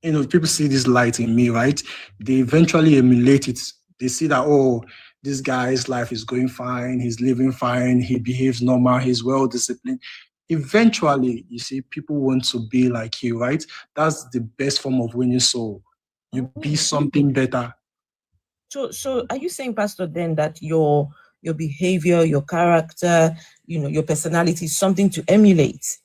people see this light in me, right? They eventually emulate it. They see that, oh, this guy's life is going fine, he's living fine, he behaves normal, he's well disciplined. Eventually, you see, people want to be like you, right? That's the best form of winning soul. You be something better. So are you saying, Pastor, then that your behavior, your character, your personality is something to emulate?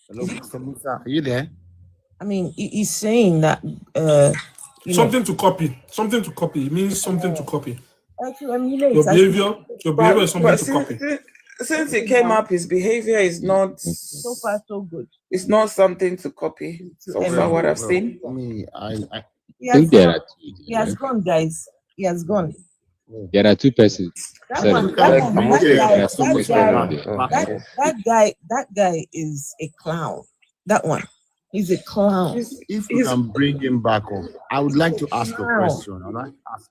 Hello, Mr. Musa, are you there? I mean, he's saying that something to copy. Something to copy. It means something to copy. To emulate. Your behavior is something to copy. Since it came up, his behavior is not so far so good. It's not something to copy. So far, what I've seen. He has gone, guys. He has gone. There are two persons. That guy is a clown. That one. He's a clown. If you can bring him back up, I would like to ask a question. I'd like to ask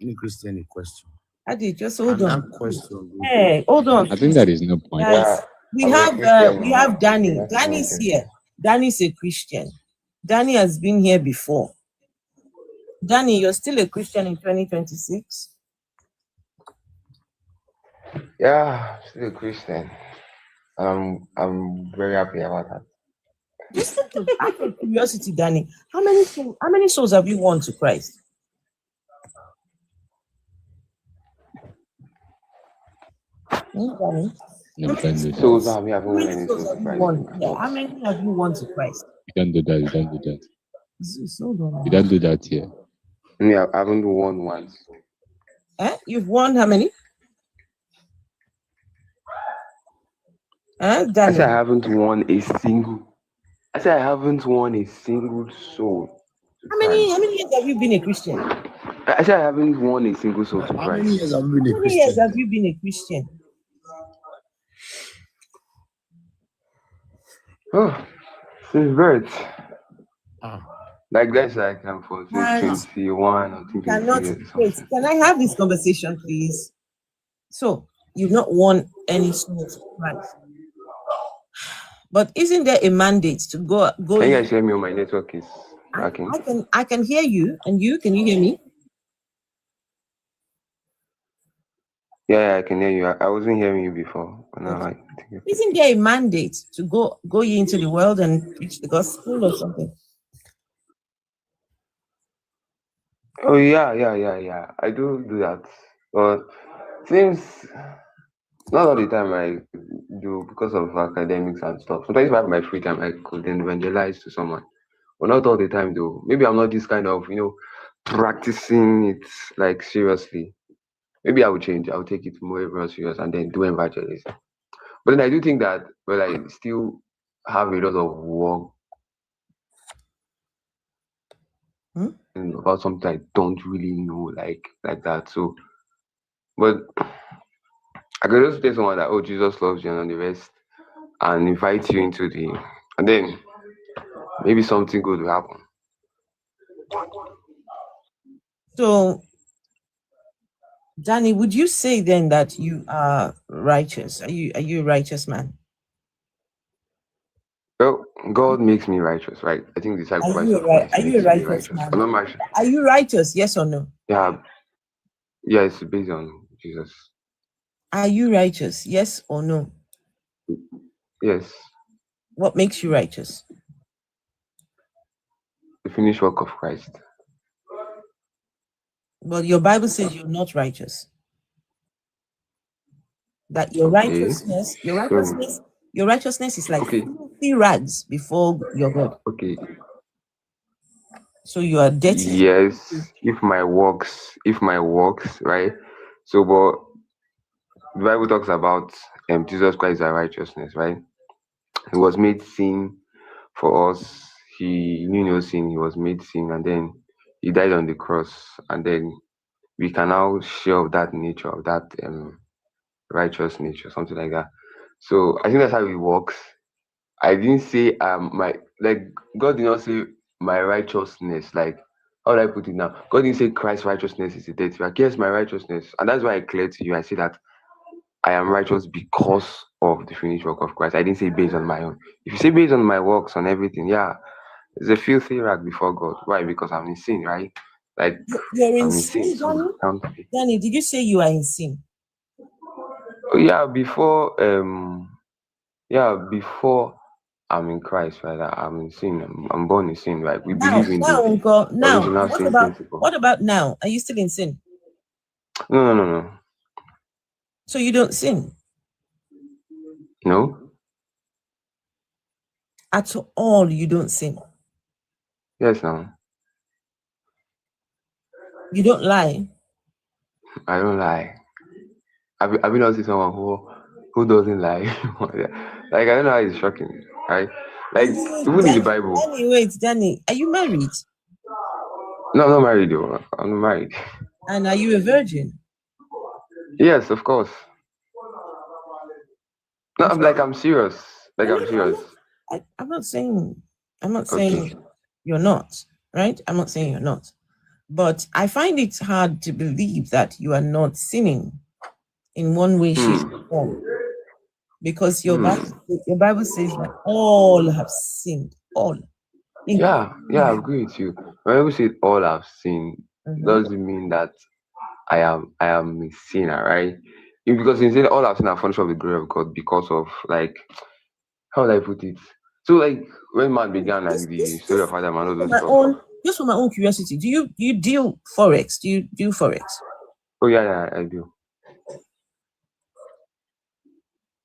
any Christian a question. Adi, just hold on. Question. Hey, hold on. I think that is no point. Guys, we have Danny. Danny's here. Danny's a Christian. Danny has been here before. Danny, you're still a Christian in 2026? Yeah, still a Christian. I'm very happy about that. Just out of curiosity, Danny, how many souls have you won to Christ? No, How many souls have you won? Yeah, how many have you won to Christ? You don't do that. You don't do that. You don't do that here. Yeah, I haven't won once. You've won how many? I said I haven't won a single. I said I haven't won a single soul. How many years have you been a Christian? I said I haven't won a single soul to Christ. How many years have you been a Christian? How many years have you been a Christian? Oh, since birth. Like that's like for say 21 or 22 Cannot years or wait. something. Can I have this conversation, please? So you've not won any souls for Christ, but isn't there a mandate to go? Can you guys hear me? My network is cracking. I can hear you, and you can you hear me? Yeah, I can hear you. I wasn't hearing you before, but now I think Isn't there a mandate to go ye into the world and preach the gospel or something? Oh yeah. I do that, but since not all the time I do because of academics and stuff. Sometimes if I have my free time, I could then evangelize to someone, but not all the time though. Maybe I'm not this kind of practicing it like seriously. Maybe I will change. I will take it more serious and then do evangelism. But then I do think that, well, I still have a lot of work about something I don't really know, like that. So, but I could just tell someone that, oh, Jesus loves you and the rest, and invite you into and then maybe something good will happen. So, Danny, would you say then that you are righteous? Are you a righteous man? Well, God makes me righteous, right? I think the sacrifice of Are you a righteous man? I'm not righteous. Are you righteous? Yes or no? Yeah, it's based on Jesus. Are you righteous? Yes or no? Yes. What makes you righteous? The finished work of Christ. But your Bible says you're not righteous. That your righteousness is like filthy rags before your God. Okay. So you are dirty. Yes, if my works, right? So, but the Bible talks about Jesus Christ our righteousness, right? He was made sin for us. He knew no sin. He was made sin, and then he died on the cross, and then we can now share of that nature, of that righteous nature, something like that. So I think that's how it works. I didn't say God did not say my righteousness. Like, how do I put it now? God didn't say Christ's righteousness is a deity. Like, yes, my righteousness, and that's why I clear to you. I say that I am righteous because of the finished work of Christ. I didn't say based on my own. If you say based on my works on everything, yeah, it's a filthy rag before God. Why? Because I'm in sin, right? Like you're in sin, Danny. Did you say you are in sin? Oh, yeah, before I'm in Christ, right? I'm in sin. I'm born in sin, right? We believe in the original sin principle. What about now? Are you still in sin? No. So you don't sin? No. At all, you don't sin? Yes, no. You don't lie? I don't lie. I've not seen someone who doesn't lie. Like, I don't know how it's shocking, right? Like, even in the Bible. Danny, are you married? No, I'm not married though. I'm not married. And are you a virgin? Yes, of course. No, I'm serious. I'm serious. I'm not saying you're not, right? I'm not saying you're not. But I find it hard to believe that you are not sinning in one way, shape, or form. Because your Bible says that all have sinned. All. Yeah, I agree with you. When we say all have sinned, doesn't mean that I am a sinner, right? Because in saying all have sinned are function of the glory of God because of, like, how would I put it? So, like, when man began, like, the story of Adam and all those stuff. Just for my own curiosity, do you deal forex? Do you do forex? Oh yeah, I do.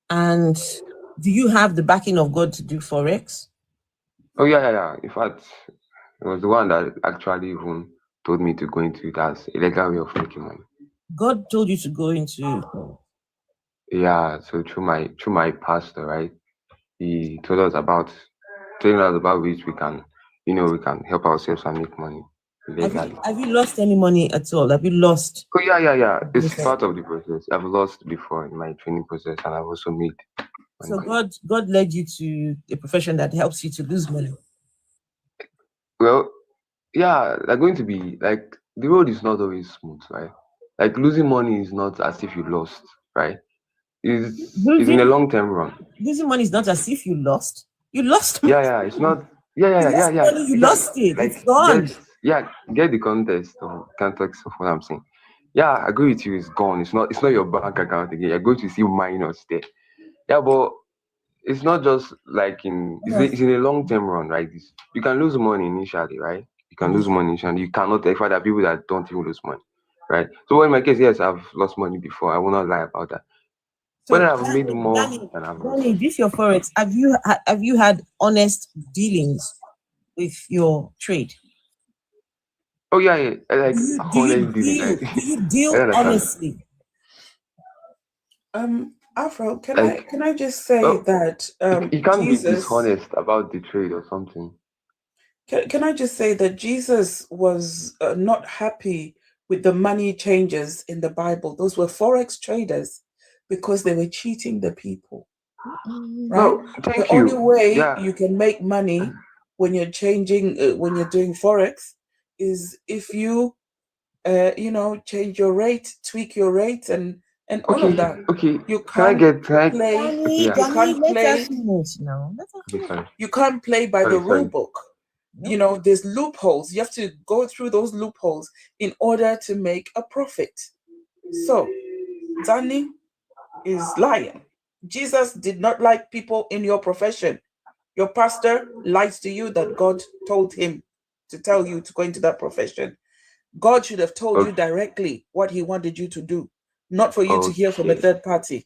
And do you have the backing of God to do forex? Oh yeah. In fact, it was the one that actually even told me to go into it as a legal way of making money. God told you to go into. Yeah, so through my pastor, right? He told us about which we can, we can help ourselves and make money legally. Have you lost any money at all? Have you lost? Oh yeah. It's part of the process. I've lost before in my training process, and I've also made money. So God led you to a profession that helps you to lose money. Well, yeah, they're going to be like the road is not always smooth, right? Like losing money is not as if you lost, right? Is in a long term run. Losing money is not as if you lost. You lost money. Yeah, it's not. Yeah. Money, you lost it. Like, it's gone. Get the context of what I'm saying. Yeah, I agree with you. It's gone. It's not your bank account again. You're going to see minus there. Yeah, but it's not just like it's in a long term run, right? You can lose money initially, right? You can lose money initially. You cannot. In fact, there are people that don't even lose money, right? So in my case, yes, I've lost money before. I will not lie about that. But I've made more than I've lost. Danny, this your forex. Have you had honest dealings with your trade? Oh yeah. Like honest dealing. Do you deal honestly? Afro, can I just say that you can't Jesus, be dishonest about the trade or something. Can I just say that Jesus was not happy with the money changers in the Bible? Those were forex traders because they were cheating the people. Right? No, the only way you can make money when you're changing, when you're doing forex, is if you, change your rate, tweak your rate, and all of that. Okay. You can't play. You can't play. You can't play by the rule book. There's loopholes. You have to go through those loopholes in order to make a profit. So, Danny is lying. Jesus did not like people in your profession. Your pastor lies to you that God told him to tell you to go into that profession. God should have told you directly what he wanted you to do, not for you to hear from a third party.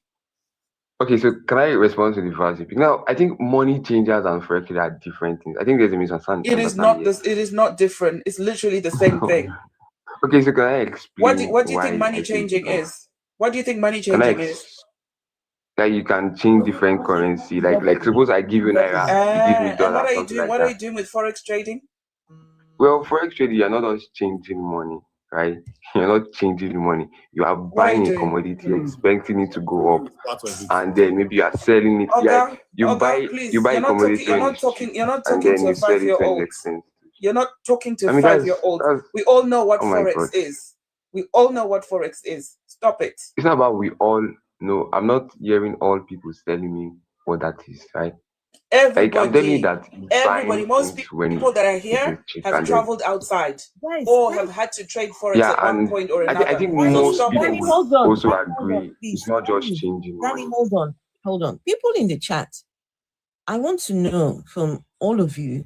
Okay, so can I respond to the verse? Now, I think money changers and forex are different things. I think there's a misunderstanding. It is not this. It is not different. It's literally the same thing. Okay, so can I explain? What do you think money changing is? What do you think money changing is? Like you can change different currency. Like suppose I give you naira, you give me dollar. And what are you doing? What are you doing with forex trading? Well, forex trading, you're not just changing money, right? You're not changing the money. You are buying a commodity, expecting it to go up, and then maybe you are selling it. You buy a commodity. You're not talking to a 5-year-old. You're not talking to a 5-year-old. We all know what forex is. We all know what forex is. Stop it. It's not about we all know. I'm not hearing all people telling me what that is, right? Everybody, I'm telling you that most people that are here have traveled outside or have had to trade forex at one point or another. I think most people also agree. It's not just changing money. Hold on. People in the chat, I want to know from all of you,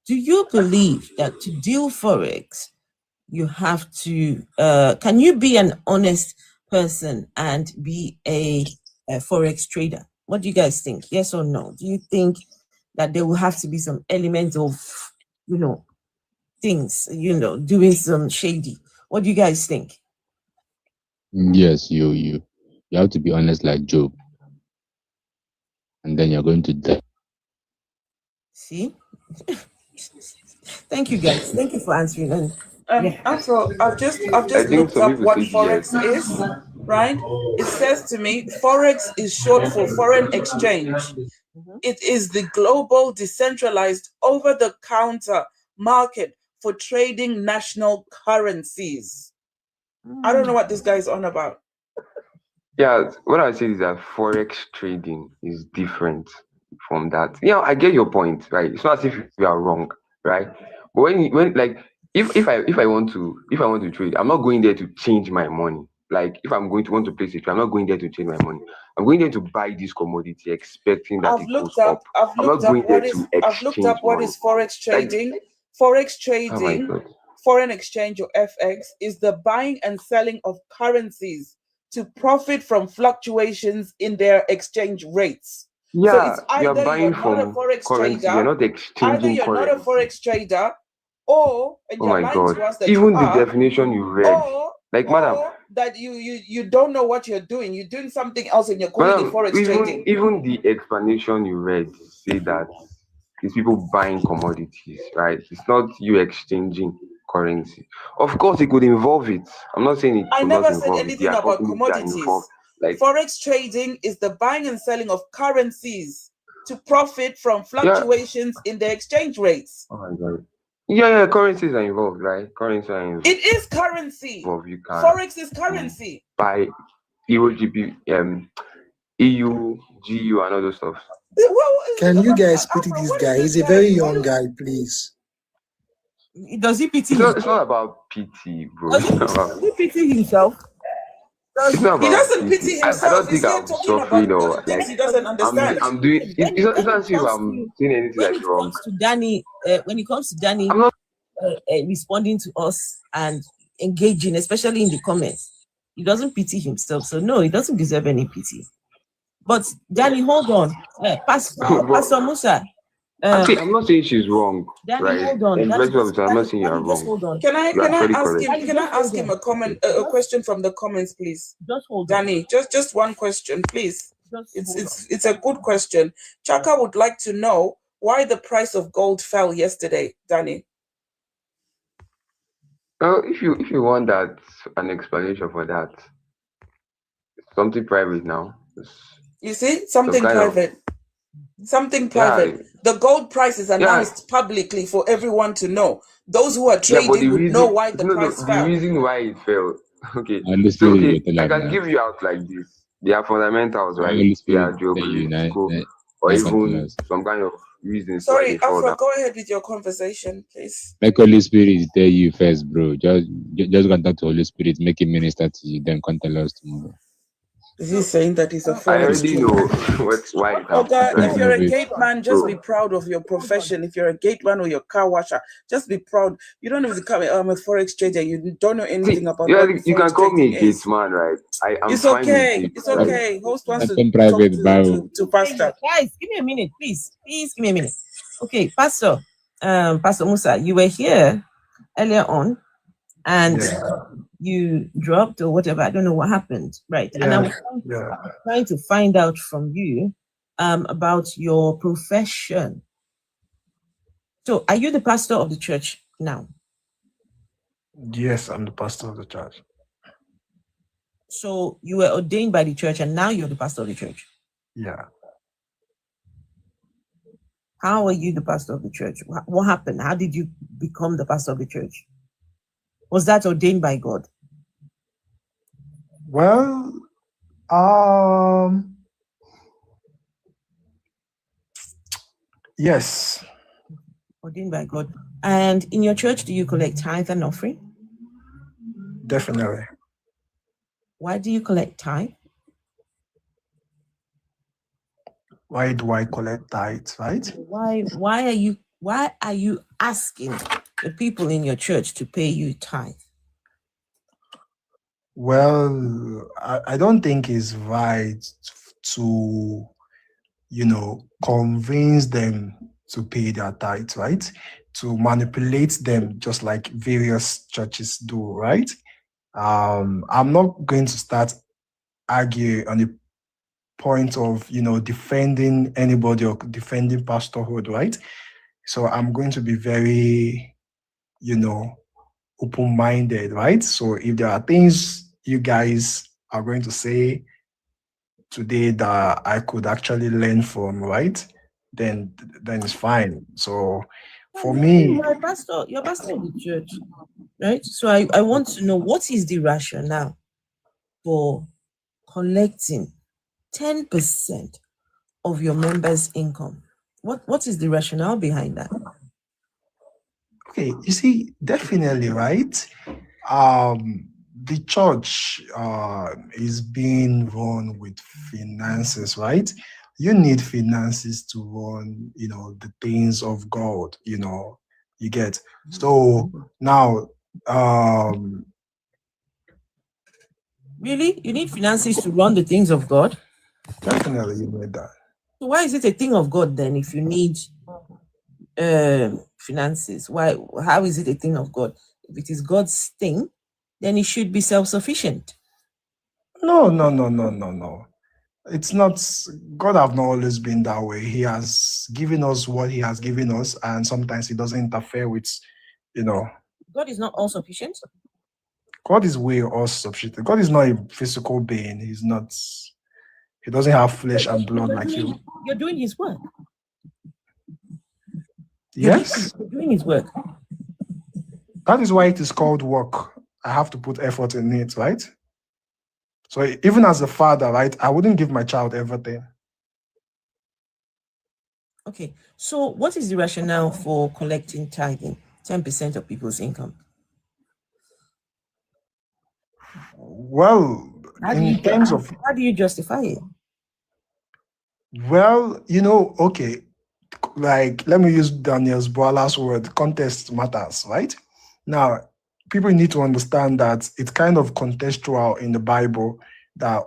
do you believe that to deal forex, you have to, can you be an honest person and be a forex trader? What do you guys think? Yes or no? Do you think that there will have to be some element of, things, doing some shady? What do you guys think? Yes, you have to be honest like Job. And then you're going to die. See? Thank you guys. Thank you for answering. Afro, I've just looked up what forex is, right? It says to me, forex is short for foreign exchange. It is the global, decentralized, over-the-counter market for trading national currencies. I don't know what this guy's on about. Yeah, what I say is that forex trading is different from that. I get your point, right? It's not as if you are wrong, right? But when like if I want to trade, I'm not going there to change my money. Like if I'm going to want to place a trade, I'm not going there to change my money. I'm going there to buy this commodity, expecting that it goes up. I'm not going there to exchange. I've looked up what is forex trading. Forex trading, foreign exchange or FX, is the buying and selling of currencies to profit from fluctuations in their exchange rates. Yeah, so it's either you're buying from not a forex currency, trader, you're not exchanging either you're currency. not a forex trader, or and Oh you're my lying to God! us that Even you the are, definition you read, madam, that you don't know what you're doing. You're doing something else and you're calling it forex trading. Even the explanation you read say that it's people buying commodities, right? It's not you exchanging currency. Of course, it could involve it. I'm not saying it. I could never not said involve anything it. about commodities. Forex trading is the buying and selling of currencies to profit from fluctuations in the exchange rates. Oh my God. Yeah, currencies are involved, right? Currencies are involved. It is currency. You can Forex is currency. buy EUGB, EU, GU, and all those stuff. Can you guys pity this guy? He's a very young guy, please. Does he pity? It's not about pity, bro. Does he pity himself? It's not about He doesn't pity himself. I don't He's think here I'm talking suffering about or things like he doesn't understand. I'm doing. It's not as if I'm saying anything that's wrong. To Danny, when it comes to Danny responding to us and engaging, especially in the comments, he doesn't pity himself. So no, he doesn't deserve any pity. But Danny, hold on, Pastor Musa. I'm not saying she's wrong, Danny, right? hold on. I'm not saying you're Just wrong. hold on. Can I ask him a question from the comments, please? Just hold Danny, just one question, please. It's a good question. Chaka would like to know why the price of gold fell yesterday, Danny. Well, if you want that an explanation for that, something private now. You see, something private. Something private. The gold price is announced publicly for everyone to know. Those who are trading would know why the price fell. The reason why it fell. Okay. I can give you out like this. They are fundamentals, right? They are geopolitical or even some kind of reasons. Sorry, Afro, go ahead with your conversation, please. Make Holy Spirit tell you first, bro. Just contact the Holy Spirit, make him minister to you, then come tell us tomorrow. Is he saying that he's a forex? I already know why it happened. If you're a gate man, just be proud of your profession. If you're a gate man or your car washer, just be proud. You don't have to come, I'm a forex trader. You don't know anything about you can call me a gate man, right? It's okay. It's okay. Host wants to talk to Pastor. Guys, give me a minute, please. Please give me a minute. Okay, Pastor, Pastor Musa, you were here earlier on, and you dropped or whatever. I don't know what happened, right? And I was trying to find out from you about your profession. So, are you the pastor of the church now? Yes, I'm the pastor of the church. So, you were ordained by the church, and now you're the pastor of the church. Yeah. How are you the pastor of the church? What happened? How did you become the pastor of the church? Was that ordained by God? Well, yes. Ordained by God. And in your church, do you collect tithe and offering? Definitely. Why do you collect tithe? Why do I collect tithes, right? Why are you asking the people in your church to pay you tithe? Well, I don't think it's right to, convince them to pay their tithes, right? To manipulate them just like various churches do, right? I'm not going to start arguing on the point of, defending anybody or defending pastorhood, right? So I'm going to be very, open-minded, right? So if there are things you guys are going to say today that I could actually learn from, right? Then it's fine. So for me, you're pastor of the church, right? So I want to know, what is the rationale for collecting 10% of your members' income? What is the rationale behind that? Okay, you see, definitely, right? The church is being run with finances, right? You need finances to run, the things of God, you get. So now, really, you need finances to run the things of God? Definitely, you need that. So why is it a thing of God then if you need finances? How is it a thing of God? If it is God's thing, then it should be self-sufficient. No. It's not. God have not always been that way. He has given us what he has given us, and sometimes he doesn't interfere with, God is not all sufficient. God is way all sufficient. God is not a physical being. He's not. He doesn't have flesh and blood like you. You're doing his work. Yes. You're doing his work. That is why it is called work. I have to put effort in it, right? So even as a father, right, I wouldn't give my child everything. Okay, so what is the rationale for collecting tithing, 10% of people's income? Well, how do you justify it? Well, okay, like let me use Daniel's Boala's word, context matters, right? Now, people need to understand that it's kind of contextual in the Bible that,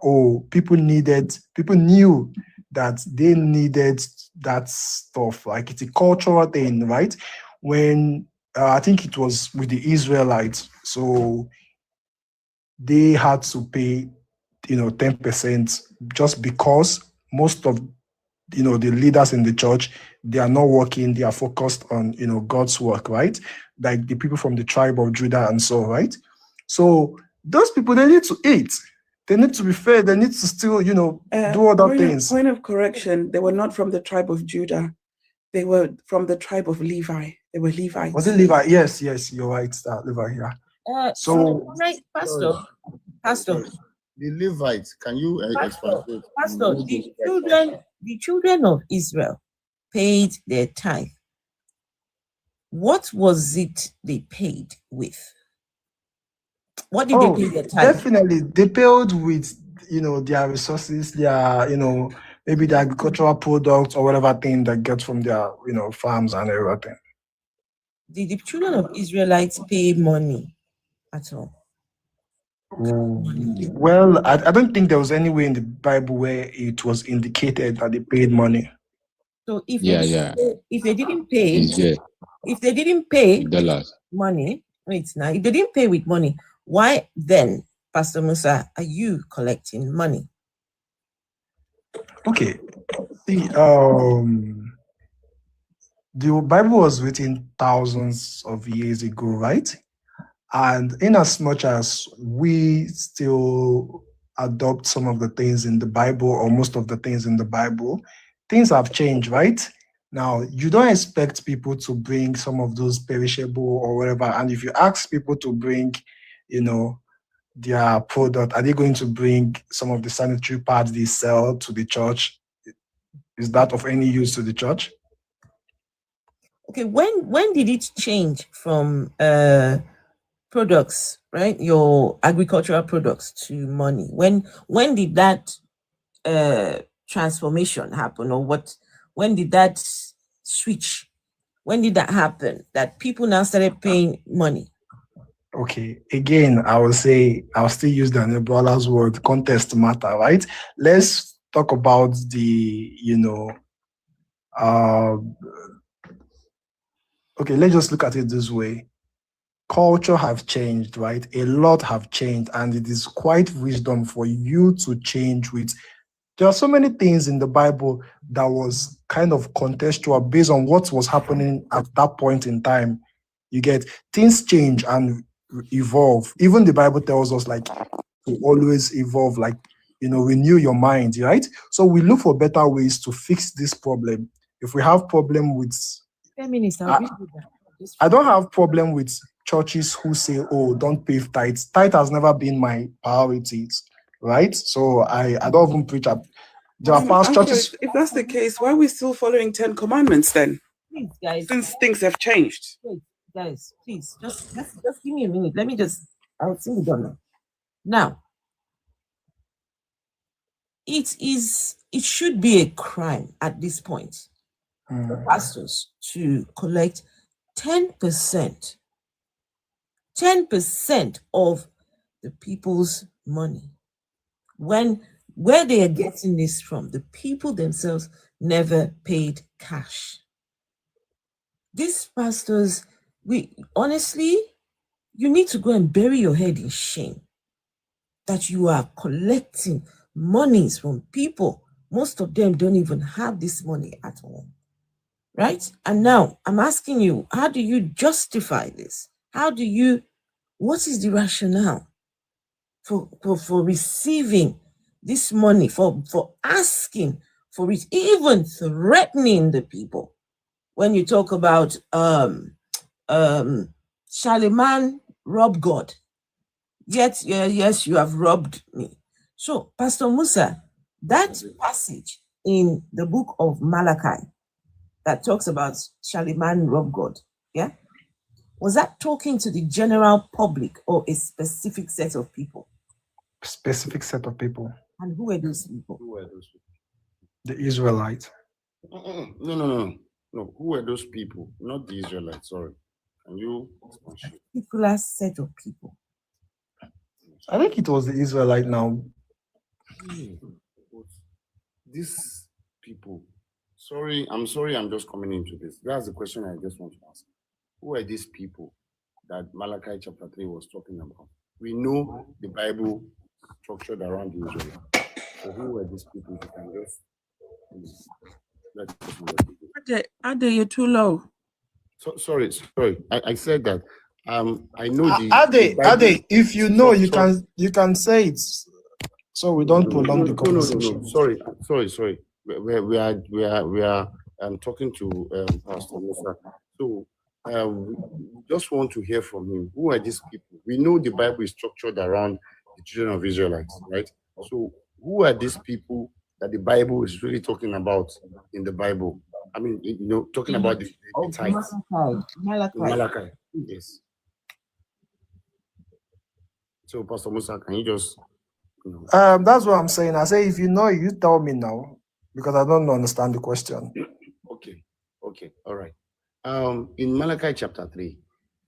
people knew that they needed that stuff. Like it's a cultural thing, right? When I think it was with the Israelites, so they had to pay, 10% just because most of the leaders in the church, they are not working, they are focused on God's work, right? Like the people from the tribe of Judah and so, right? So those people, they need to eat, they need to be fed, they need to still do other things. Point of correction, they were not from the tribe of Judah, they were from the tribe of Levi. They were Levites. Was it Levi? Yes, you're right, Levi. Yeah. Right, Pastor. The Levites, can you explain? Pastor, the children of Israel paid their tithe. What was it they paid with? What did they pay their tithe? Definitely, they paid with their resources, their maybe the agricultural products or whatever thing they get from their farms and everything. Did the children of Israelites pay money at all? Well, I don't think there was any way in the Bible where it was indicated that they paid money. So if they didn't pay dollars money, if they didn't pay with money, why then, Pastor Musa, are you collecting money? Okay. See, the Bible was written thousands of years ago, right? And in as much as we still adopt some of the things in the Bible or most of the things in the Bible, things have changed, right? Now, you don't expect people to bring some of those perishable or whatever. And if you ask people to bring, their product, are they going to bring some of the sanitary pads they sell to the church? Is that of any use to the church? Okay, when did it change from products, right? Your agricultural products to money. When did that transformation happen, or when did that switch? When did that happen? That people now started paying money? Okay, again, I'll still use Daniel Brawler's word, context matter, right? Let's talk about the, okay, let's just look at it this way. Culture have changed, right? A lot have changed, and it is quite wisdom for you to change with. There are so many things in the Bible that was kind of contextual based on what was happening at that point in time. You get things change and evolve. Even the Bible tells us like to always evolve, like renew your mind, right? So we look for better ways to fix this problem. If we have problem with feminists, I don't have problem with churches who say, don't pay tithes. Tithe has never been my priorities, right? So I don't even preach at there are past churches. If that's the case, why are we still following 10 commandments then? Please, guys. Since things have changed. Wait, guys, please, just give me a minute. Let me I'll sing it down now. It should be a crime at this point for pastors to collect 10% of the people's money. Where they are getting this from, the people themselves never paid cash. These pastors, honestly, you need to go and bury your head in shame that you are collecting monies from people. Most of them don't even have this money at all. Right? And now I'm asking you, how do you justify this? What is the rationale for receiving this money, for asking for it, even threatening the people? When you talk about shall a man rob God? Yet, yes, you have robbed me. So, Pastor Musa, that passage in the book of Malachi that talks about shall a man rob God, yeah? Was that talking to the general public or a specific set of people? Specific set of people. And who were those people? Who were those people? The Israelites. No. Who were those people? Not the Israelites, sorry. Can you? A particular set of people. I think it was the Israelite now. These people, I'm sorry, I'm just coming into this. That's the question I just want to ask. Who are these people that Malachi chapter 3 was talking about? We know the Bible structured around Israel. So who were these people? You can just Ade, you're too low. Sorry. I said that. I know the Ade, if you know, you can say it, so we don't prolong the conversation. No. Sorry. We are talking to Pastor Musa. So we just want to hear from him. Who are these people? We know the Bible is structured around the children of Israelites, right? So who are these people that the Bible is really talking about in the Bible? I mean, talking about the tithes. Malachi. Yes. So, Pastor Musa, can you just? That's what I'm saying. I say, if you know, you tell me now, because I don't understand the question. Okay. All right. In Malachi chapter 3,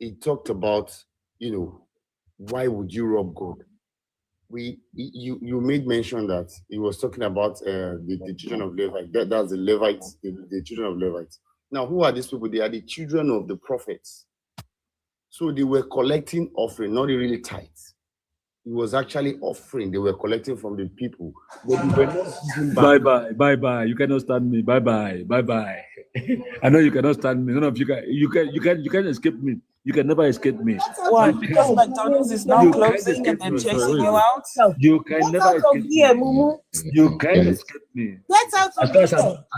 it talked about, why would you rob God? You made mention that he was talking about the children of Levites. That's the Levites, the children of Levites. Now, who are these people? They are the children of the prophets. So they were collecting offering, not really tithes. It was actually offering they were collecting from the people. But they were not giving back. Bye. You cannot stand me. Bye. I know you cannot stand me. None of you can escape me. You can never escape me. Why? Because McDonald's is now closing and they're chasing you out? You can never escape me. You can't escape me. Get out of here. As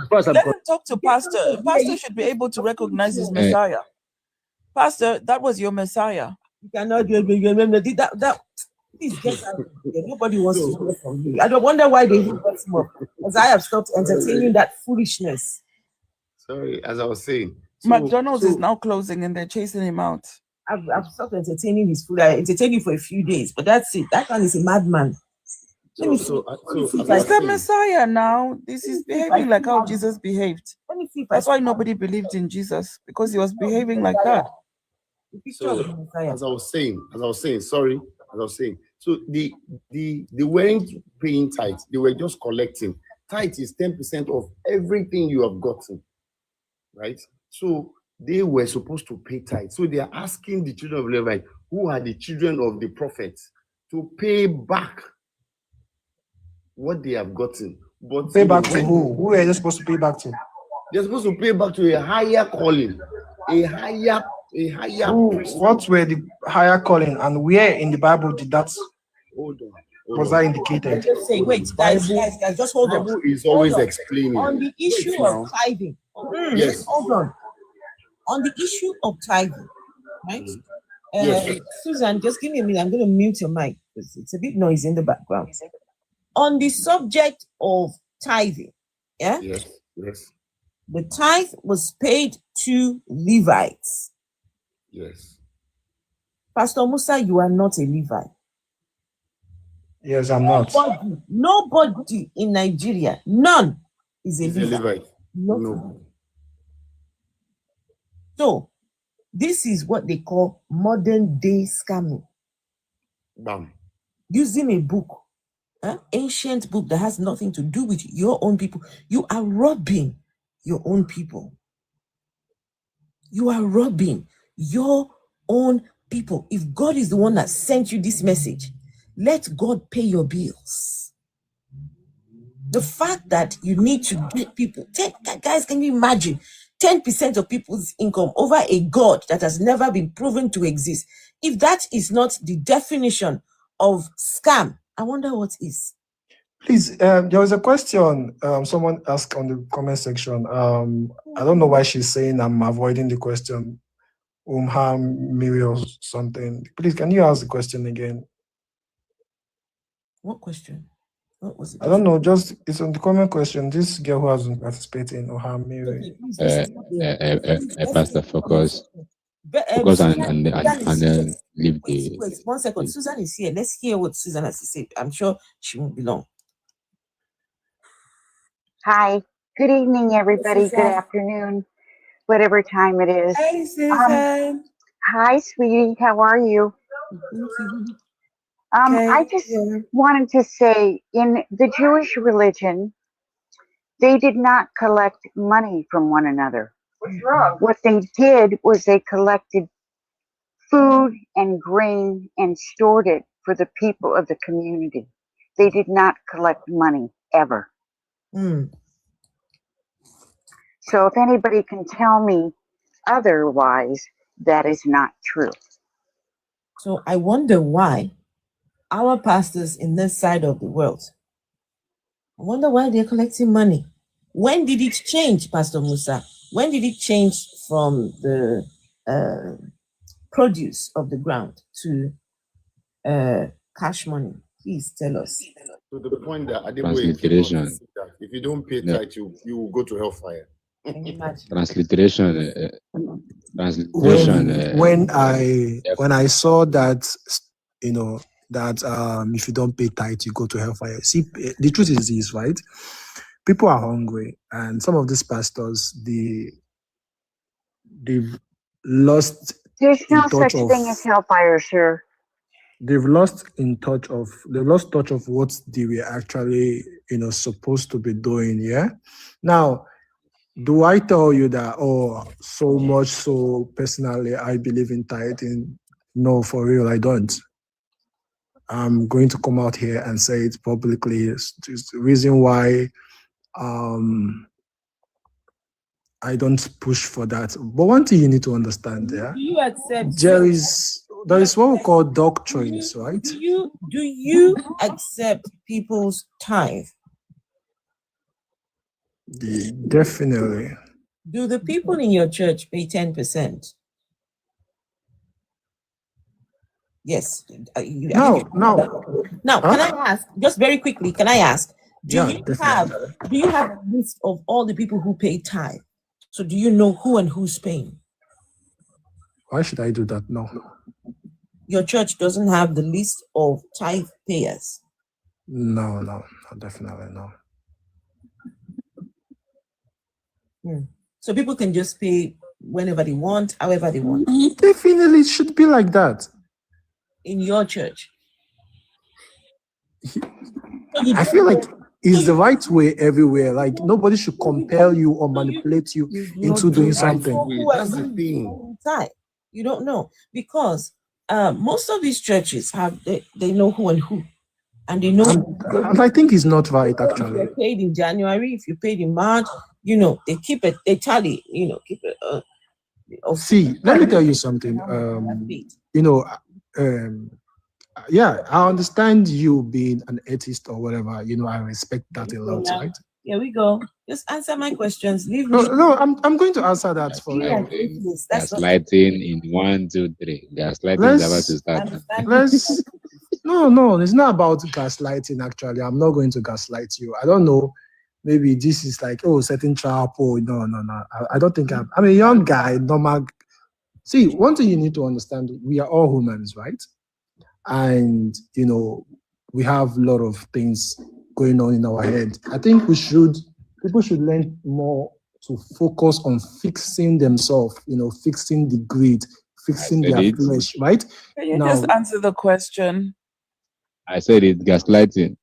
far as I'm Let him talk to Pastor. Pastor should be able to recognize his Messiah. Pastor, that was your Messiah. You cannot do that. Please get out of here. Nobody wants to hear from you. I don't wonder why they even got him up, because I have stopped entertaining that foolishness. Sorry, as I was saying. McDonald's is now closing and they're chasing him out. I've stopped entertaining his food. I entertained him for a few days, but that's it. That man is a madman. He's the Messiah now. This is behaving like how Jesus behaved. That's why nobody believed in Jesus, because he was behaving like that. So, as I was saying, so they weren't paying tithes, they were just collecting. Tithe is 10% of everything you have gotten, right? So they were supposed to pay tithe. So they are asking the children of Levi, who are the children of the prophets, to pay back what they have gotten. But pay back to who? Who are they supposed to pay back to? They're supposed to pay back to a higher calling, a higher. What were the higher calling, and where in the Bible did that? Was that indicated? Just say, wait, guys, just hold on. Bible is always explaining on the issue of tithing. Yes. Hold on. On the issue of tithing, right? Yes. Susan, just give me a minute. I'm going to mute your mic because it's a bit noisy in the background. On the subject of tithing, yeah? Yes. The tithe was paid to Levites. Yes. Pastor Musa, you are not a Levite. Yes, I'm not. Nobody in Nigeria, none is a Levite. No. So, this is what they call modern day scamming. Bam. Using a book, ancient book that has nothing to do with your own people. You are robbing your own people. You are robbing your own people. If God is the one that sent you this message, let God pay your bills. The fact that you need to get people, guys, can you imagine 10% of people's income over a God that has never been proven to exist? If that is not the definition of scam, I wonder what is. Please, there was a question someone asked on the comment section. I don't know why she's saying I'm avoiding the question. Miri or something. Please, can you ask the question again? What question? What was it? I don't know. Just it's on the comment question. This girl who hasn't participated in Oham Miri. Pastor, focus and then leave the. Wait, 1 second. Susan is here. Let's hear what Susan has to say. I'm sure she won't be long. Hi. Good evening, everybody. Good afternoon, whatever time it is. Hi, Susan. Hi, sweetie. How are you? I just wanted to say, in the Jewish religion, they did not collect money from one another. What's wrong? What they did was they collected food and grain and stored it for the people of the community. They did not collect money ever. So if anybody can tell me otherwise, that is not true. So I wonder why our pastors in this side of the world, I wonder why they're collecting money. When did it change, Pastor Musa? When did it change from the produce of the ground to cash money? Please tell us. To the point that Transliteration. if you don't pay tithe, you will go to hellfire. Transliteration. When I saw that, that if you don't pay tithe, you go to hellfire. See, the truth is this, right? People are hungry, and some of these pastors, they've lost. There's no such thing as hellfire, sir. They've lost touch of what they were actually, supposed to be doing. Yeah. Now, do I tell you that, so much so personally, I believe in tithing? No, for real, I don't. I'm going to come out here and say it publicly. It's the reason why I don't push for that. But one thing you need to understand there, Do you accept? there is what we call doctrines, right? Do you accept people's tithe? Definitely. Do the people in your church pay 10%? Yes. No. Now, can I ask, just very quickly, can I ask, do you have a list of all the people who pay tithe? So do you know who and who's paying? Why should I do that? No. Your church doesn't have the list of tithe payers? No, definitely no. So people can just pay whenever they want, however they want. Definitely, it should be like that. In your church? I feel like it's the right way everywhere. Like nobody should compel you or manipulate you into doing something. That's the thing. You don't know, because most of these churches they know who and who, and they know. And I think it's not right, actually. If you're paid in January, if you paid in March, they keep it. They tally. Keep it. See, let me tell you something. Yeah, I understand you being an atheist or whatever. I respect that a lot, right? Here we go. Just answer my questions. Leave me. No, I'm going to answer that for you. Gaslighting in 1, 2, 3. Gaslighting is about to start. No, it's not about gaslighting. Actually, I'm not going to gaslight you. I don't know. Maybe this is like, setting trap. No. I don't think I'm a young guy, normal. See, one thing you need to understand: we are all humans, right? And we have a lot of things going on in our head. I think people should learn more to focus on fixing themselves, fixing the greed, fixing their flesh, right? Can you just answer the question? I said it, gaslighting.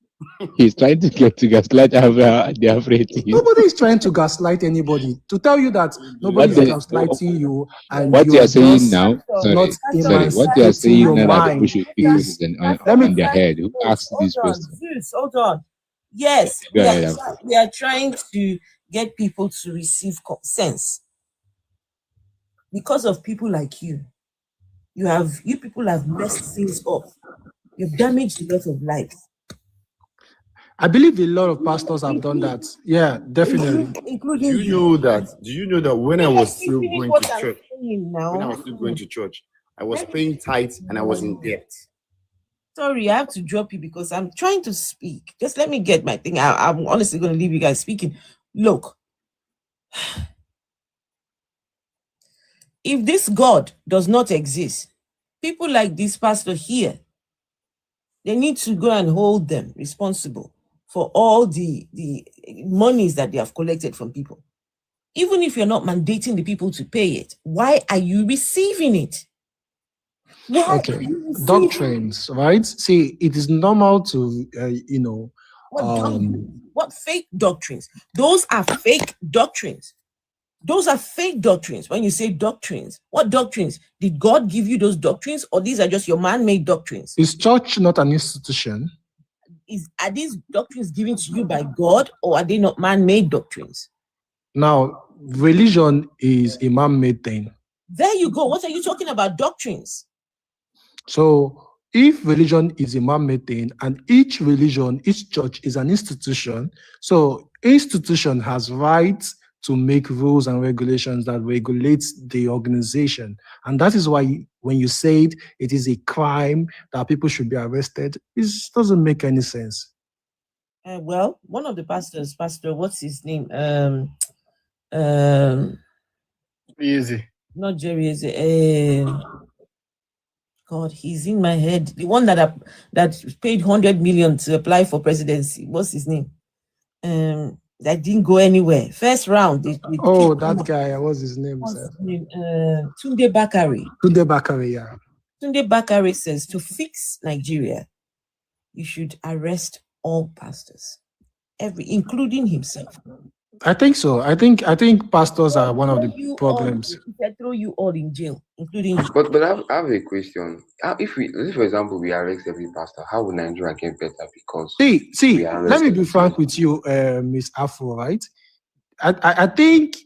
He's trying to get to gaslight the average. Nobody is trying to gaslight anybody. To tell you that nobody is gaslighting you, and what you are saying now, what you are saying now, that people should fix in their head. Who asked this question? Hold on. Yes, we are trying to get people to receive sense because of people like you. You people have messed things up. You've damaged a lot of lives. I believe a lot of pastors have done that. Yeah, definitely. Including Do you know that when I was still going to church? when I was still going to church. I was paying tithes and I was in debt. Sorry, I have to drop you because I'm trying to speak. Just let me get my thing. I'm honestly going to leave you guys speaking. Look, if this God does not exist, people like this pastor here, they need to go and hold them responsible for all the monies that they have collected from people. Even if you're not mandating the people to pay it, why are you receiving it? Okay, doctrines, right? See, it is normal to, what fake doctrines? Those are fake doctrines. Those are fake doctrines. When you say doctrines, what doctrines? Did God give you those doctrines, or these are just your man-made doctrines? Is church not an institution? Are these doctrines given to you by God, or are they not man-made doctrines? Now, religion is a man-made thing. There you go. What are you talking about? Doctrines. So if religion is a man-made thing, and each religion, each church is an institution, so institution has rights to make rules and regulations that regulates the organization. And that is why when you say it is a crime that people should be arrested, it doesn't make any sense. Well, one of the pastors, what's his name? Easy. Not Jerry, is God, he's in my head. The one that paid 100 million to apply for presidency. What's his name? That didn't go anywhere. First round. That guy. What's his name? Tunde Bakare. Tunde Bakare, yeah. Tunde Bakare says to fix Nigeria, you should arrest all pastors, including himself. I think so. I think pastors are one of the problems. They throw you all in jail, including you. But I have a question. If for example, we arrest every pastor, how will Nigeria get better? Because see, let me be frank with you, Miss Afro, right? I think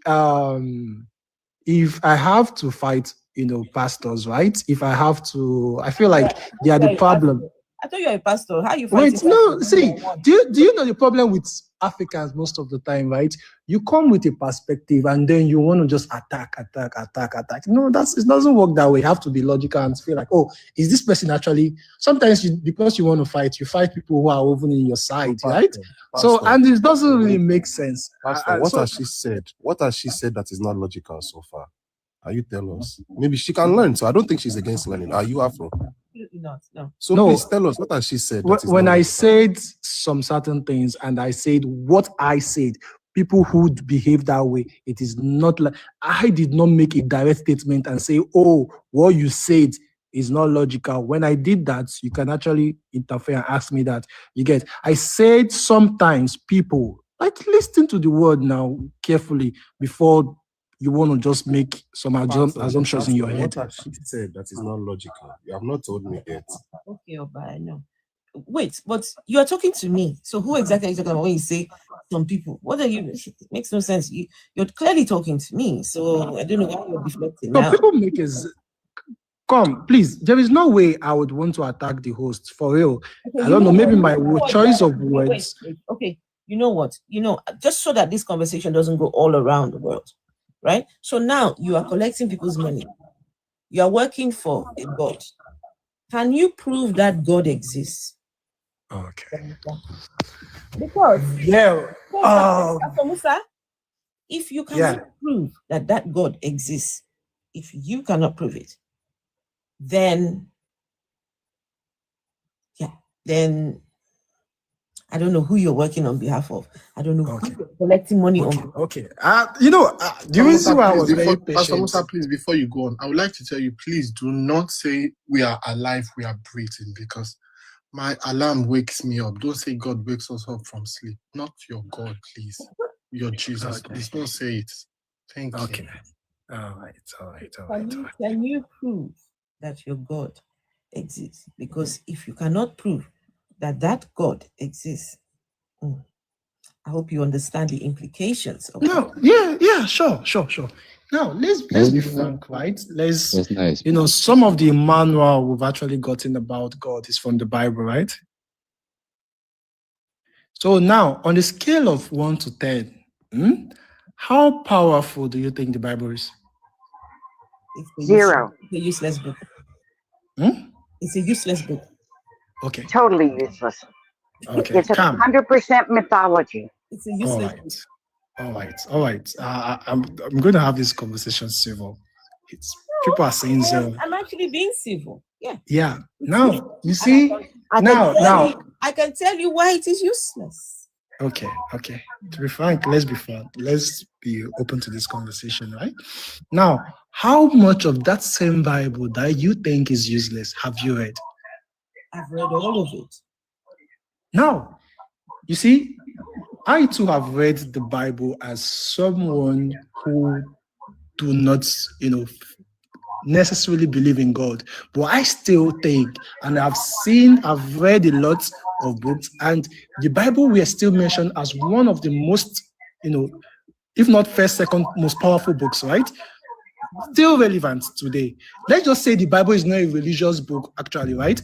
if I have to fight, pastors, right? If I have to, I feel like they are the problem. I thought you were a pastor. How are you fighting? Wait, no, see, do you know the problem with Africans most of the time, right? You come with a perspective and then you want to just attack. No, it doesn't work that way. You have to be logical and feel like, oh, is this person actually, sometimes because you want to fight, you fight people who are even in your side, right? So, and it doesn't really make sense. Pastor, what has she said? What has she said that is not logical so far? You tell us? Maybe she can learn. So I don't think she's against learning. Are you, Afro? No. So no, please tell us, what has she said? When I said some certain things and I said what I said, people who behave that way, it is not like I did not make a direct statement and say, oh, what you said is not logical. When I did that, you can actually interfere and ask me that. You get, I said sometimes people, like, listen to the word now carefully before you want to just make some assumptions in your head. What has she said that is not logical? You have not told me yet. Okay, Oba, I know. Wait, but you are talking to me. So who exactly are you talking about when you say some people? What are you? It makes no sense. You're clearly talking to me. So I don't know why you're deflecting now. People make us come, please. There is no way I would want to attack the host for real. Okay, I don't know. Maybe my choice of words. Wait. Okay, you know what? Just so that this conversation doesn't go all around the world. Right? So now you are collecting people's money. You are working for a God. Can you prove that God exists? Okay. Because Musa, if you cannot prove that God exists, if you cannot prove it, then I don't know who you're working on behalf of. I don't know who you're collecting money on. Okay. The reason why I was very patient. Pastor Musa, please, before you go on, I would like to tell you, please do not say we are alive, we are breathing, because my alarm wakes me up. Don't say God wakes us up from sleep. Not your God, please. Your Jesus. Okay. Please don't say it. Thank you. Okay. All right. Can you prove that your God exists? Because if you cannot prove that God exists, I hope you understand the implications of Sure. Now let's be frank, right? That's nice. Some of the manual we've actually gotten about God is from the Bible, right? So now, on the scale of 1 to 10, how powerful do you think the Bible is? Zero. It's a useless book. It's a useless book. Okay. Totally useless. Okay. It's 100% mythology. It's a useless book. All right. I'm going to have this conversation civil. People are saying zero. I'm actually being civil. Yeah. Yeah. Now you see. I can tell you why it is useless. Okay. To be frank, let's be frank. Let's be open to this conversation, right? Now, how much of that same Bible that you think is useless have you read? I've read all of it. Now, you see, I too have read the Bible as someone who do not, necessarily believe in God, but I still think, and I've read a lot of books, and the Bible we are still mentioned as one of the most, if not first, second most powerful books, right? Still relevant today. Let's just say the Bible is not a religious book, actually, right?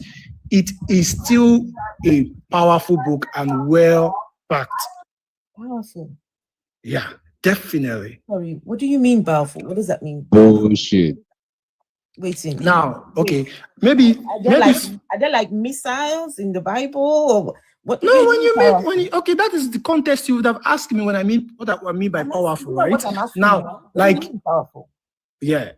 It is still a powerful book and well-packed. Powerful. Yeah, definitely. Sorry, what do you mean powerful? What does that mean? Bullshit. Waiting. Now, okay, maybe are there like missiles in the Bible or what? No, okay, that is the context you would have asked me what I mean by powerful, right? Now, like powerful. Yeah.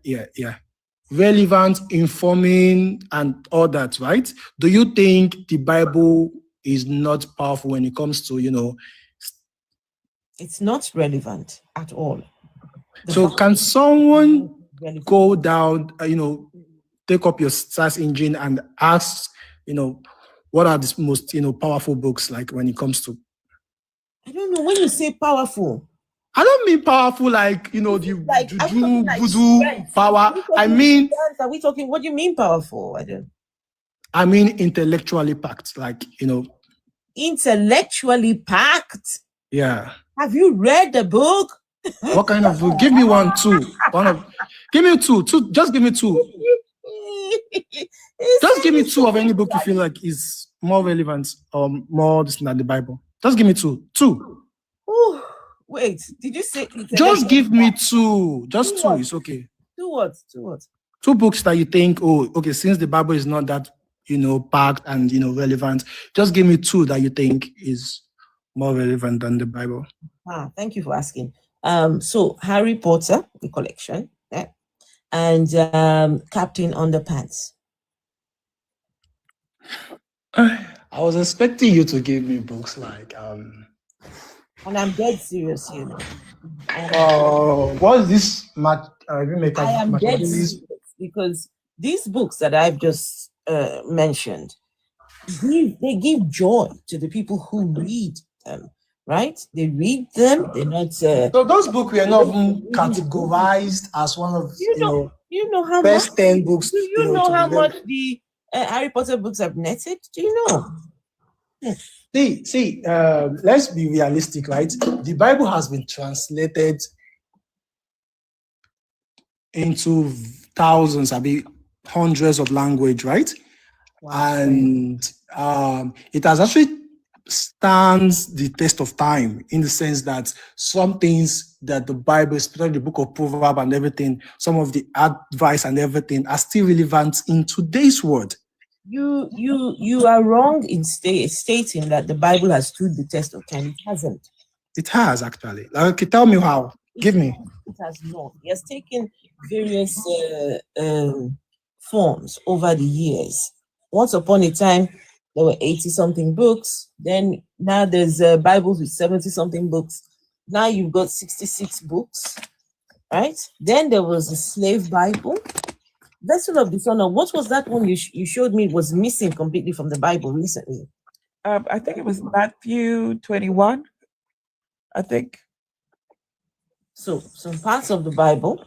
Relevant, informing, and all that, right? Do you think the Bible is not powerful when it comes to, It's not relevant at all. So can someone go down, take up your search engine and ask, what are the most, powerful books like when it comes to? I don't know. When you say powerful, I don't mean powerful like, the juju, voodoo power. I mean, are we talking? What do you mean powerful? I mean intellectually packed, like, Intellectually packed? Yeah. Have you read the book? What kind of book? Give me one, two. Give me two. Just give me two. Just give me two of any book you feel like is more relevant or more than the Bible. Just give me two. Ooh, wait, did you say? Just give me two. Just two. It's okay. Two what? Two books that you think, okay, since the Bible is not that, packed and, relevant, just give me two that you think is more relevant than the Bible. Thank you for asking. So Harry Potter, the collection, and Captain Underpants. I was expecting you to give me books like and I'm dead serious here. What is this match? I am dead serious because these books that I've just mentioned, they give joy to the people who read them. Right? They read them. They're not. So those books were not even categorized as one of you know how best much 10 books. Do you know how much the Harry Potter books have netted? Do you know? See, let's be realistic, right? The Bible has been translated into thousands, hundreds of language, right? Wow. And it has actually stands the test of time in the sense that some things that the Bible, especially the book of Proverbs and everything, some of the advice and everything are still relevant in today's world. You are wrong in stating that the Bible has stood the test of time. It hasn't. It has actually. Okay, tell me how. Give me. It has not. It has taken various forms over the years. Once upon a time, there were 80-something books. Then now there's Bibles with 70-something books. Now you've got 66 books, right? Then there was the slave Bible. Vessel of Dishonor. What was that one you showed me was missing completely from the Bible recently? I think it was Matthew 21. I think. So some parts of the Bible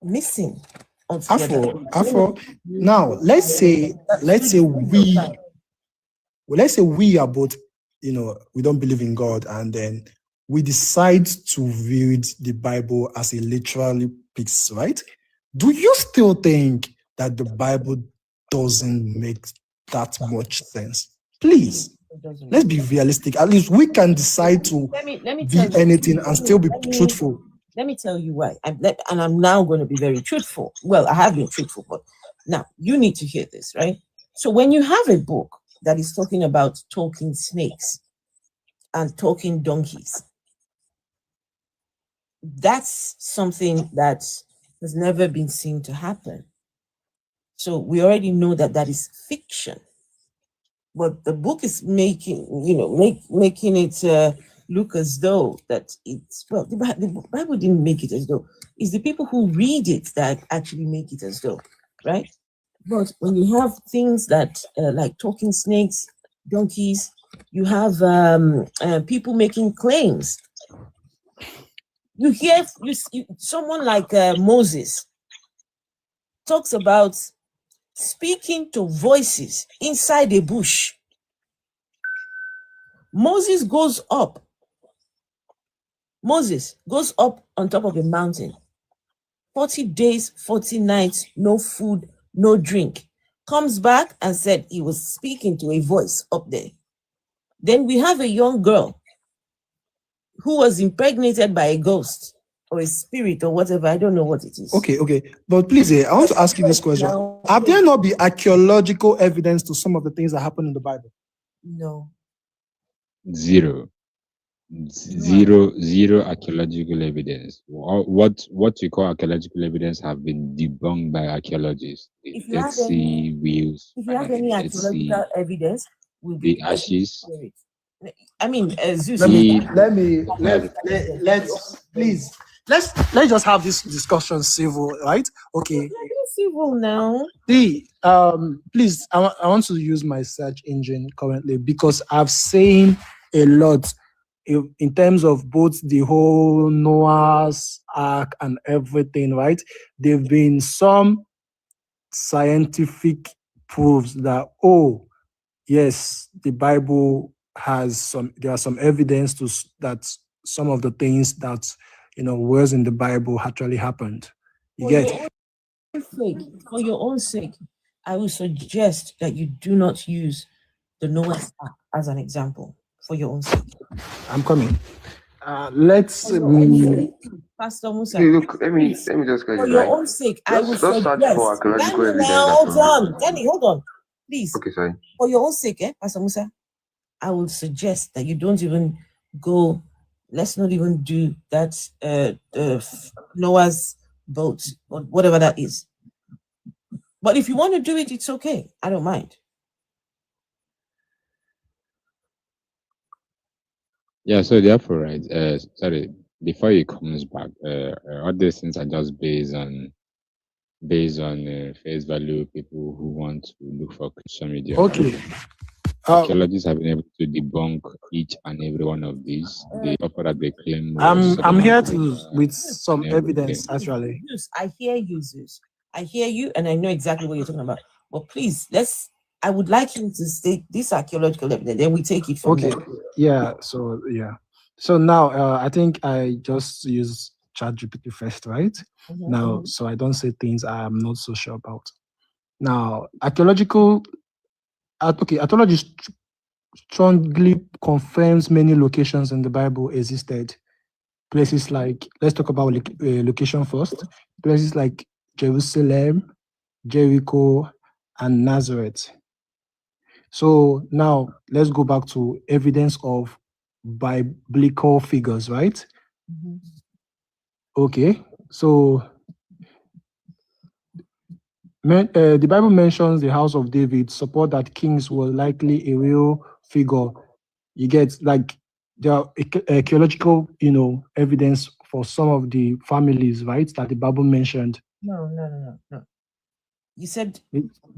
missing. Afro. Now let's say we are both, we don't believe in God, and then we decide to read the Bible as a literally piece, right? Do you still think that the Bible doesn't make that much sense? Please, let's be realistic. At least we can decide to be anything and still be truthful. Let me tell you why. And I'm now going to be very truthful. Well, I have been truthful, but now you need to hear this, right? So when you have a book that is talking about talking snakes and talking donkeys, that's something that has never been seen to happen. So we already know that that is fiction. But the book is making, making it look as though that it's, well, the Bible didn't make it as though. It's the people who read it that actually make it as though, right? But when you have things that like talking snakes, donkeys, you have people making claims. You hear someone like Moses talks about speaking to voices inside a bush. Moses goes up on top of a mountain, 40 days, 40 nights, no food, no drink. Comes back and said he was speaking to a voice up there. Then we have a young girl who was impregnated by a ghost or a spirit or whatever. I don't know what it is. Okay. But please, I want to ask you this question. Have there not been archaeological evidence to some of the things that happen in the Bible? No. Zero archaeological evidence. What you call archaeological evidence have been debunked by archaeologists. The Dead Sea wheels. If you have any archaeological evidence, the ashes. I mean, Zeus. Let's just have this discussion civil, right? Okay. Civil now. Please, I want to use my search engine currently because I've seen a lot in terms of both the whole Noah's Ark and everything, right? There've been some scientific proofs that, yes, the Bible there are some evidence that some of the things that, was in the Bible actually happened. For your own sake, I would suggest that you do not use the Noah's Ark as an example for your own sake. I'm coming. Let's Pastor Musa. Hey, look, let me just get for it your right. own sake, I would Just search suggest. for archaeological evidence. Hold on, please. Okay, sorry. For your own sake, Pastor Musa, I would suggest that you don't even go. Let's not even do that. Noah's boat or whatever that is. But if you want to do it, it's okay. I don't mind. Yeah, so therefore, right, before he comes back, all these things are just based on face value, people who want to look for Christian media. Okay. Archaeologists have been able to debunk each and every one of these. The offer that they claim. I'm here with some evidence, actually. I hear you, Zeus. I hear you, and I know exactly what you're talking about. But please, I would like him to state this archaeological evidence, then we take it from there. Yeah. So now I think I just use ChatGPT first, right? Mm-hmm. Now, so I don't say things I'm not so sure about. Now, archaeology strongly confirms many locations in the Bible existed. Places like, let's talk about location first. Places like Jerusalem, Jericho, and Nazareth. So now let's go back to evidence of biblical figures, right? Mm-hmm. Okay, so the Bible mentions the house of David, support that kings were likely a real figure. You get, like, there are archaeological, evidence for some of the families, right, that the Bible mentioned. No. You said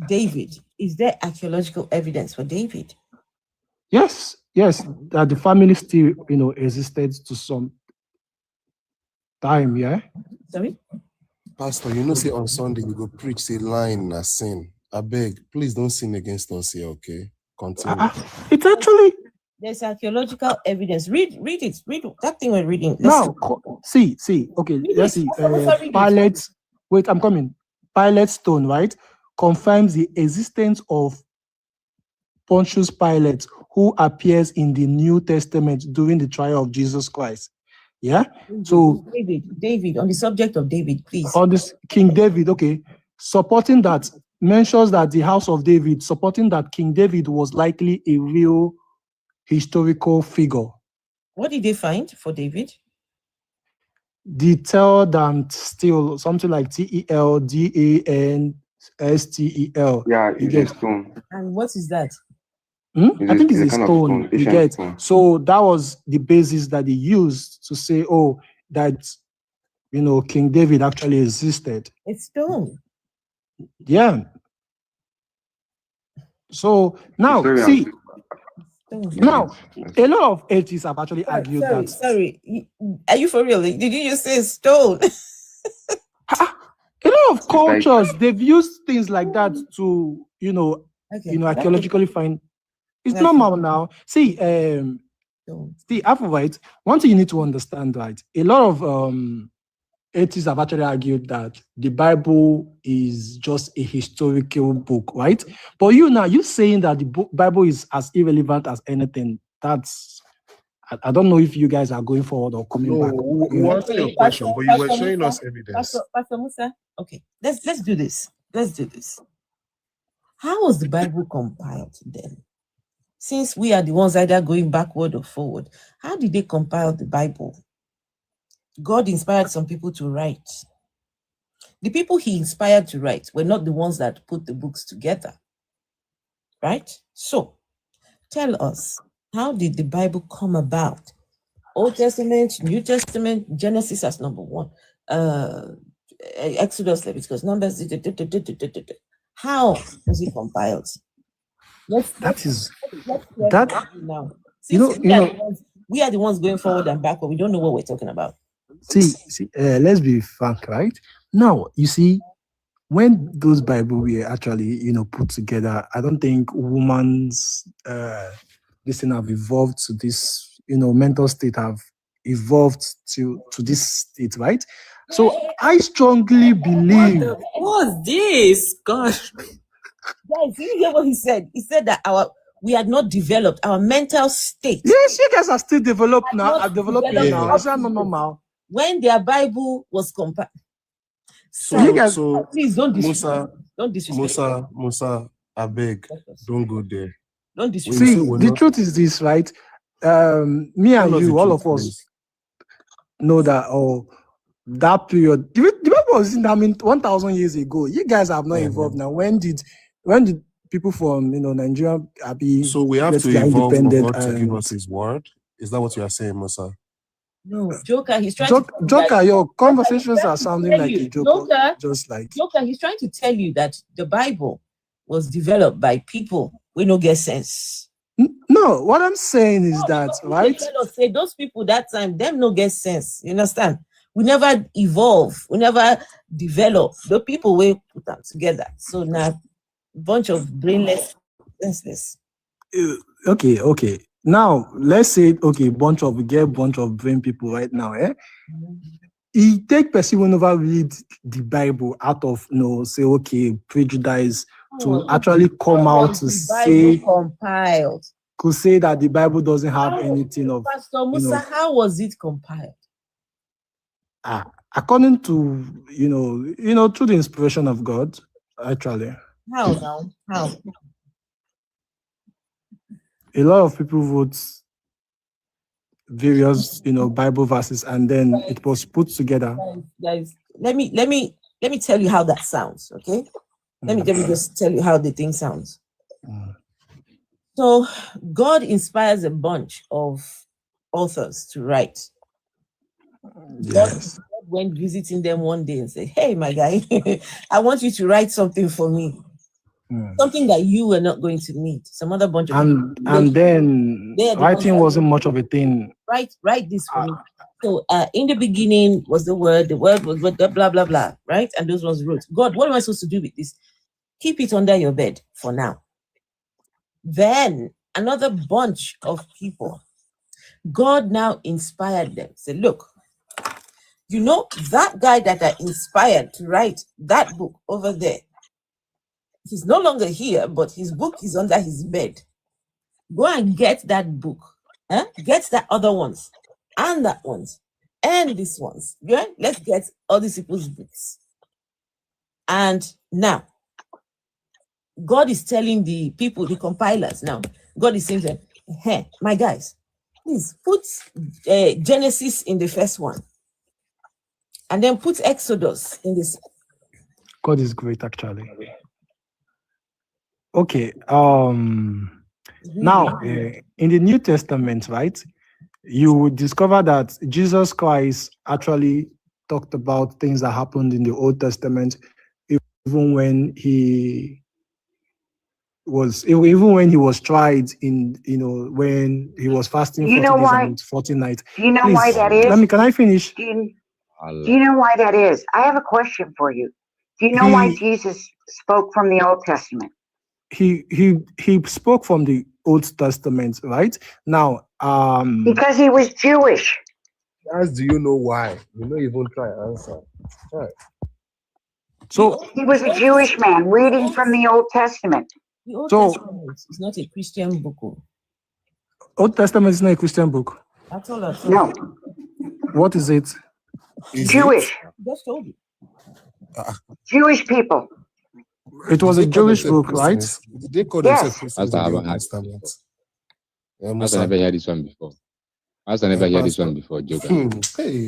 David. Is there archaeological evidence for David? Yes, that the family still, existed to some time, yeah? Sorry? Pastor, say on Sunday we go preach, say lying na sin. I beg, please don't sin against us here, okay? Continue. It's actually... There's archaeological evidence. Read it. Read that thing we're reading. Now, see. Okay, let's see. Pilate, wait, I'm coming. Pilate's stone, right, confirms the existence of Pontius Pilate, who appears in the New Testament during the trial of Jesus Christ. Yeah. So David, on the subject of David, please. On this King David, okay, supporting that mentions that the house of David, supporting that King David was likely a real historical figure. What did they find for David? Detailed and still something like TELDANSTEL. Yeah, it's a stone. And what is that? I think it's a kind of stone. You get stone. So that was the basis that they used to say, oh, that King David actually existed. It's stone. Yeah. So now, see, now a lot of atheists have actually argued that. Sorry, are you for real? Did you just say stone? A lot of cultures, they've used things like that to, archaeologically find. It's normal now. See, Afro, one thing you need to understand, right? A lot of atheists have actually argued that the Bible is just a historical book, right? But you're saying that the Bible is as irrelevant as anything. I don't know if you guys are going forward or coming back. We answered your question, but you were showing us evidence. Pastor Musa, okay, let's do this. How was the Bible compiled then? Since we are the ones either going backward or forward, how did they compile the Bible? God inspired some people to write. The people he inspired to write were not the ones that put the books together, right? So, tell us, how did the Bible come about? Old Testament, New Testament, Genesis as number one, Exodus, Leviticus, Numbers. How was it compiled? We are the ones going forward and backward. We don't know what we're talking about. See, let's be frank, right? Now, you see, when those Bible were actually, put together, I don't think women's this thing have evolved to this, mental state have evolved to this state, right? So I strongly believe. What was this? Gosh. Guys, did you hear what he said? He said that we had not developed our mental state. Yes, you guys are still developed now. Are developing now. Is that not normal? When their Bible was compiled. So you guys, please don't disrespect. Musa, I beg, don't go there. Don't disrespect. See, the truth is this, right? Me and you, all of us, know that. That period, the Bible was in 1,000 years ago. You guys have not evolved now. When did people from Nigeria be? So we have to evolve for God to give us His word. Is that what you are saying, Musa? No, Joker. He's trying. Joker, your conversations are sounding like a Joker. Joker. He's trying to tell you that the Bible was developed by people with no get sense. No, what I'm saying is that, right? Say those people that time, them no get sense. You understand? We never evolve. We never develop. The people we put them together. So now, bunch of brainless, senseless. Okay. Now let's say we get a bunch of brain people right now. It take person who never read the Bible out of say prejudice to actually come out to say compiled. Could say that the Bible doesn't have anything of. Pastor Musa, how was it compiled? According to through the inspiration of God, actually. How now? How? A lot of people wrote various Bible verses, and then it was put together. Guys, let me tell you how that sounds. Okay, let me just tell you how the thing sounds. So God inspires a bunch of authors to write. Yes. God went visiting them one day and said, "Hey, my guy, I want you to write something for me. Something that you were not going to need. Some other bunch of people." And then writing wasn't much of a thing. Write this for me. So in the beginning was the word was blah blah blah, right? And those ones wrote. God, what am I supposed to do with this? Keep it under your bed for now. Then another bunch of people, God now inspired them. Say, look, that guy that I inspired to write that book over there, he's no longer here, but his book is under his bed. Go and get that book. Get the other ones and that ones. and these ones. Yeah? Let's get all these people's books. And now, God is telling the people, the compilers now, God is saying to them, hey, my guys, please put Genesis in the first one. And then put Exodus in this. God is great, actually. Okay. Now, in the New Testament, right, you would discover that Jesus Christ actually talked about things that happened in the Old Testament, even when he was tried in, when he was fasting 40 days and 40 nights. Do you know Please, why that is? can I finish? Do you know why that is? I have a question for you. Do you know why Jesus spoke from the Old Testament? He spoke from the Old Testament, right? Now, because he was Jewish. As do you know why? You don't even try to answer. Try. So he was a Jewish man reading from the Old Testament. The Old Testament is not a Christian book. Old Testament is not a Christian book. That's all I No. What is it? Jewish. Just told you. Jewish people. It was a Jewish book, right? They call themselves Christians in the Old Testament. I've never heard this one before. I've never heard this one before, Joker.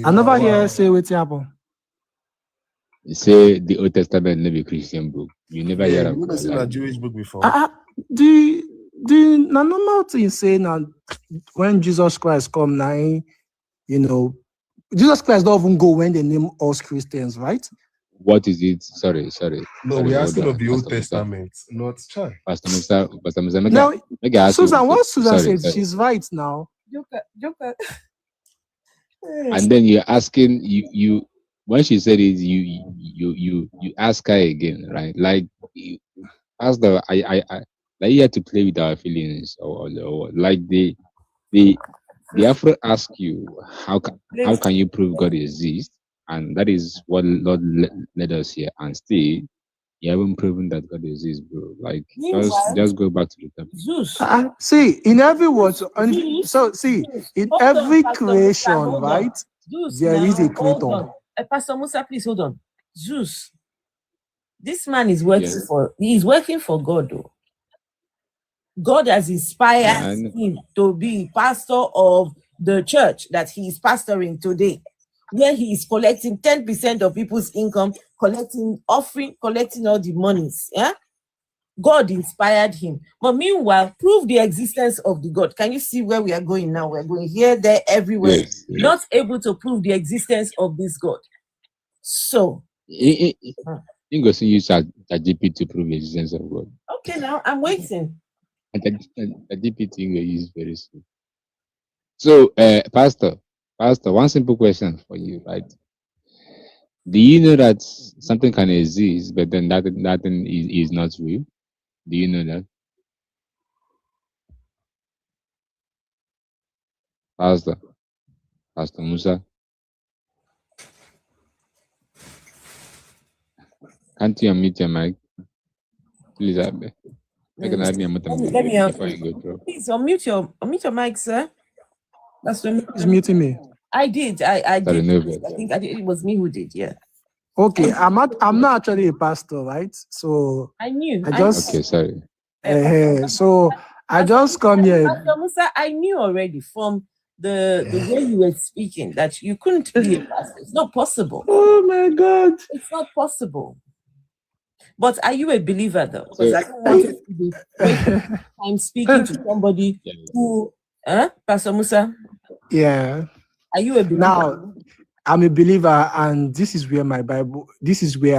I never hear say what happened. Say the Old Testament never Christian book. You never hear you never seen a Jewish book before. The normal thing saying that when Jesus Christ come now, Jesus Christ don't even go when they name us Christians, right? What is it? Sorry. No, we are asking of the Old Testament, not Chai. Pastor Musa. Now, Susan, what Susan said, she's right now. Joker. And then you're asking you when she said it, you ask her again, right? Like, Pastor, I like you have to play with our feelings, or like the Afro ask you how can you prove God exists, and that is what Lord led us here, and still you haven't proven that God exists, bro. Like, just go back to the topic. Zeus. See, in every word, in every creation, right? Zeus, there is a creator. Pastor Musa, please hold on. Zeus. This man is working he's working for God, though. God has inspired him to be pastor of the church that he is pastoring today, where he is collecting 10% of people's income, collecting offering, collecting all the monies. Yeah, God inspired him. But meanwhile, prove the existence of the God. Can you see where we are going now? We're going here, there, everywhere. Yes. Not able to prove the existence of this God. So you go see use ChatGPT to prove the existence of God. Okay, now I'm waiting. ChatGPT is very soon. So, Pastor, one simple question for you, right? Do you know that something can exist, but then that thing is not real? Do you know that? Pastor Musa? Can't you unmute your mic? Please, I can add me Let me help you. Please unmute your mic, sir. He's muting me. I did. I did. I think it was me who did. Yeah. Okay, I'm not actually a pastor, right? So okay, sorry. So I just come here. Pastor Musa, I knew already from the way you were speaking that you couldn't be a pastor. It's not possible. Oh my God! It's not possible. But are you a believer though? Because I don't want to be I'm speaking to somebody who, Pastor Musa? Yeah. Are you a believer? Now, I'm a believer, and this is where I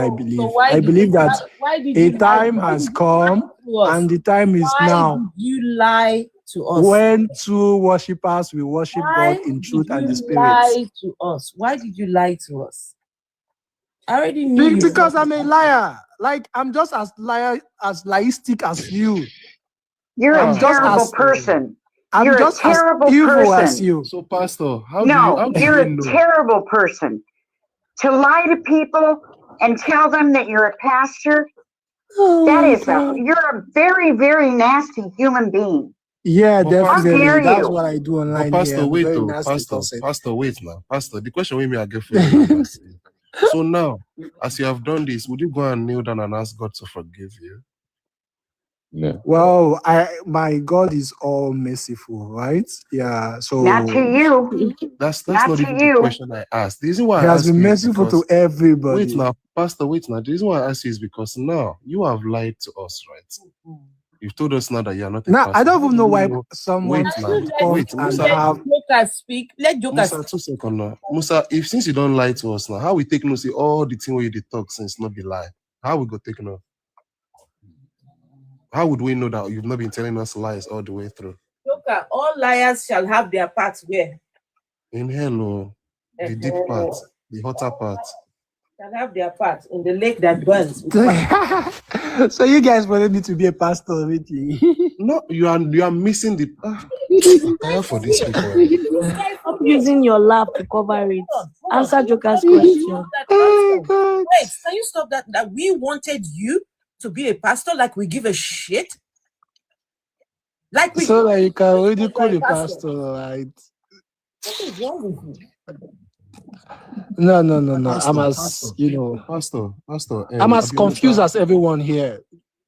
believe. So I believe that a time has come, and the time is now. Why did you lie to us? When two worshippers will worship God in truth and the Spirit. Lie to us. Why did you lie to us? I already knew because I'm a liar. Like, I'm just as liistic as you. You're a terrible person. I'm just as evil as you. So, Pastor, you're a terrible person. To lie to people and tell them that you're a pastor, you're a very, very nasty human being. Yeah, But definitely. That's what I do online Pastor, here. I'm wait very though. nasty person. Pastor, wait now. Pastor, the question we may get for you now, so now, as you have done this, would you go and kneel down and ask God to forgive you? No. Well, my God is all merciful, right? Yeah. So not to you. That's not not to even you. the question I asked. The reason why He I has asked been you is merciful because to everybody. wait now, Pastor, wait now. The reason why I asked you is because now you have lied to us, right? You've told us now that you are not a Now, pastor. I don't even know why Wait someone now. Wait, Let Musa. Jokers speak. Let Jokers Musa, 2 seconds now. Musa, if since you don't lie to us now, how we take no see all the thing where you did talk since not be lie? How we go take no? How would we know that you've not been telling us lies all the way through? Joker, all liars shall have their parts where? In hell, the deep part, the hotter part. Shall have their parts in the lake that burns. So you guys wanted me to be a pastor, really? No, you are missing the. Tire for these people. Stop using your lap to cover it. Answer Joker's question. Wait, can you stop that? That we wanted you to be a pastor, like we give a shit? Like we. So like you can already call a pastor, right? What is wrong with you? No. Pastor, I'm as pastor, you know. Pastor. I'm as confused as everyone here.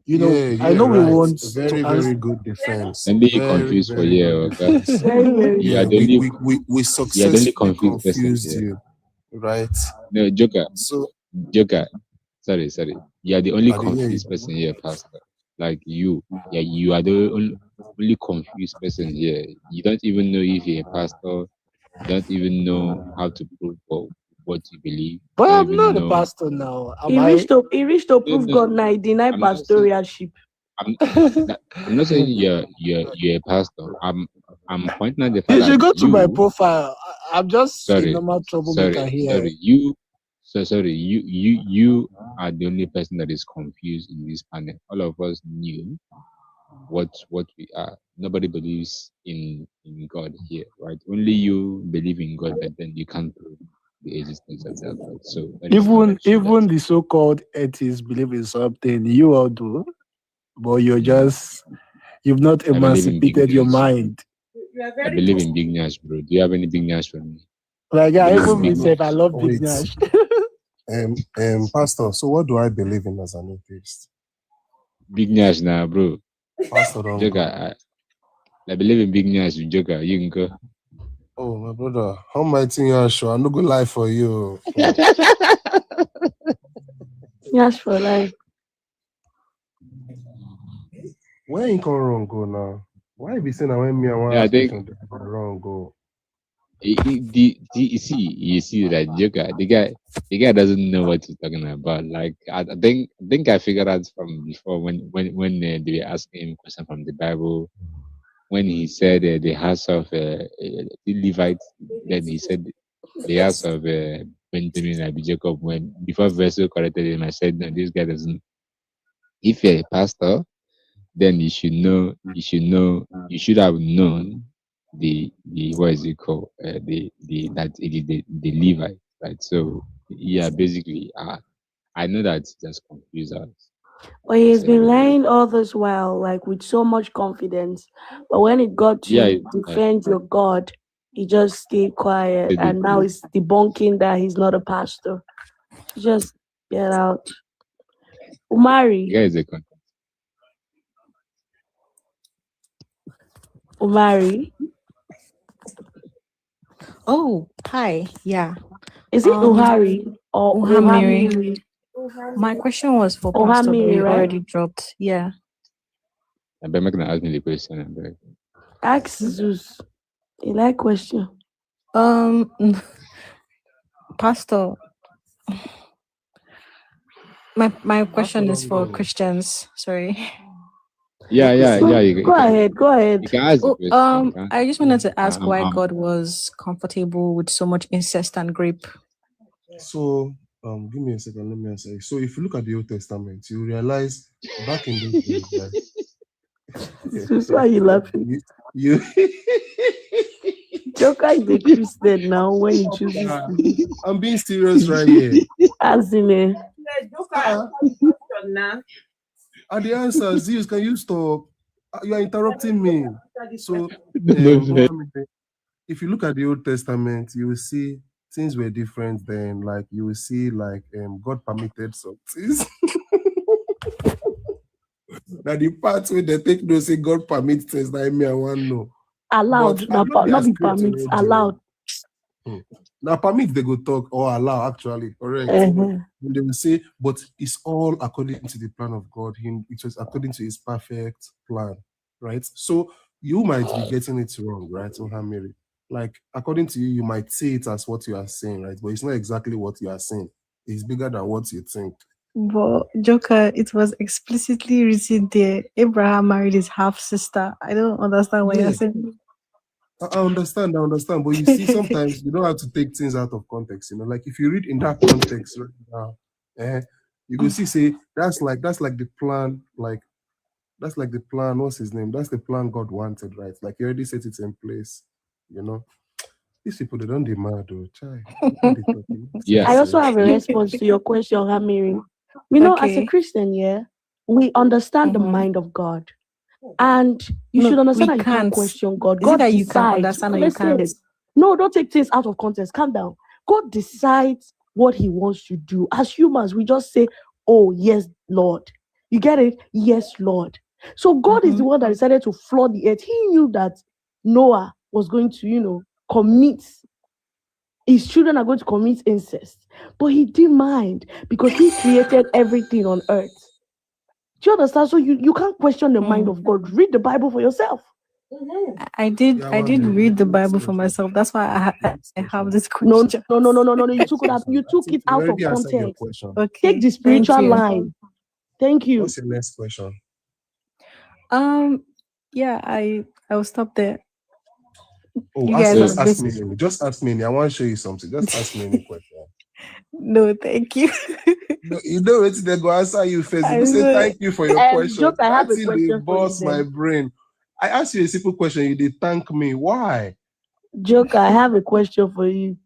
You know, I know we want very, to answer. very good defense. And then you confused for you, okay? Yeah, we successfully confused confused you, right? No, Joker. So, Joker. Sorry. You are the only I didn't hear confused you. person here, Pastor. Like you. Yeah, you are the only confused person here. You don't even know if you're a pastor. You don't even know how to prove what you believe. But You don't I'm even not a know. pastor now. He reached to prove God now. He denied I'm not saying- pastoralship. I'm not saying you're a pastor. I'm pointing out the fact You should that go to my profile. I'm just a normal troublemaker here. You are the only person that is confused in this panel. All of us knew what we are. Nobody believes in God here, right? Only you believe in God, but then you can't prove the existence of that God. So that is Even the so-called atheists believe in something. You all do, but you've not I believe in big emancipated your nash. mind. I believe in big nash, bro. Do you have any big nash for me? Like I I believe in even big myself, I nash. love big nash. Pastor, so what do I believe in as an atheist? Big nash now, bro. Pastor, don't Joker, I believe in big nash, Joker. You can go. Oh, my brother, how mighty you sure? I'm not gonna lie for you. Yes, for life. Where you come wrong go now? Why you be saying that when me and one Yeah, I ask think question wrong go? you see that Joker, the guy doesn't know what he's talking about. Like I think I figured out from before when they were asking him question from the Bible, when he said the house of the Levites, then he said the house of Benjamin and Jacob. When before Vessel corrected him, I said no, this guy doesn't. If you're a pastor, then you should know. You should have known the what is it called? The Levite, right? So yeah, basically, I know that just confused us. But he's been lying all this while, like with so much confidence. But when it got to defend your God, he just stayed quiet, and now he's debunking that he's not a pastor. Just get out. Umari. Yeah, is a Umari. Oh, hi. Yeah. Is it Uhari or Uhamiri? My question was for Pastor, but you right? already dropped. Yeah. I'm not gonna ask me the question. Ask Zeus. You like question? Pastor, my question is for Christians. Sorry. Yeah. Go ahead. You can ask the question. I just wanted to ask why God was comfortable with so much incest and rape. So, give me a second. Let me answer. So, if you look at the Old Testament, you realize back in those days, Zeus, why are you laughing? You Joker is a Christian now when he chooses to be. I'm being serious right here. As in And the answer, Zeus, can you stop? You are interrupting me. So, if you look at the Old Testament, you will see things were different then. Like you will see, like God permitted some things. Now the part where they take no say God permits things that me I want to know. Allowed, not be permits, allowed. Now permit they go talk or allow actually, correct. And they will say, but it's all according to the plan of God. It was according to his perfect plan, right? So you might be getting it wrong, right? Mary. Like according to you, you might say it as what you are saying, right? But it's not exactly what you are saying. It's bigger than what you think. But Joker, it was explicitly written there. Abraham married his half sister. I don't understand what you're saying. I understand, but you see, sometimes you don't have to take things out of context. Like if you read in that context right now, you will see that's like the plan, that's like the plan. What's his name? That's the plan God wanted, right? Like he already set it in place. These people they don't demand though. I also have a response to your question, Hamiri. As a Christian, we understand the mind of God. And you should understand that you can't question God. God decides. You can understand or you can't? No, don't take things out of context. Calm down. God decides what he wants to do. As humans, we just say, oh, yes, Lord. You get it? Yes, Lord. So God is the one that decided to flood the earth. He knew that Noah was going to, commit. His children are going to commit incest. But he didn't mind because he created everything on earth. Do you understand? So you can't question the mind of God. Read the Bible for yourself. I did read the Bible for myself. That's why I have this question. No. You took it out of context. Okay. Take the spiritual line. Thank you. What's your next question? Yeah, I will stop there. Just ask me. I want to show you something. Just ask me any question. No, thank you. No, you know what they go answer you first. You say thank you for your question. Joke, I have a question for you. My brain. I asked you a simple question. You did thank me. Why? Joke, I have a question for you.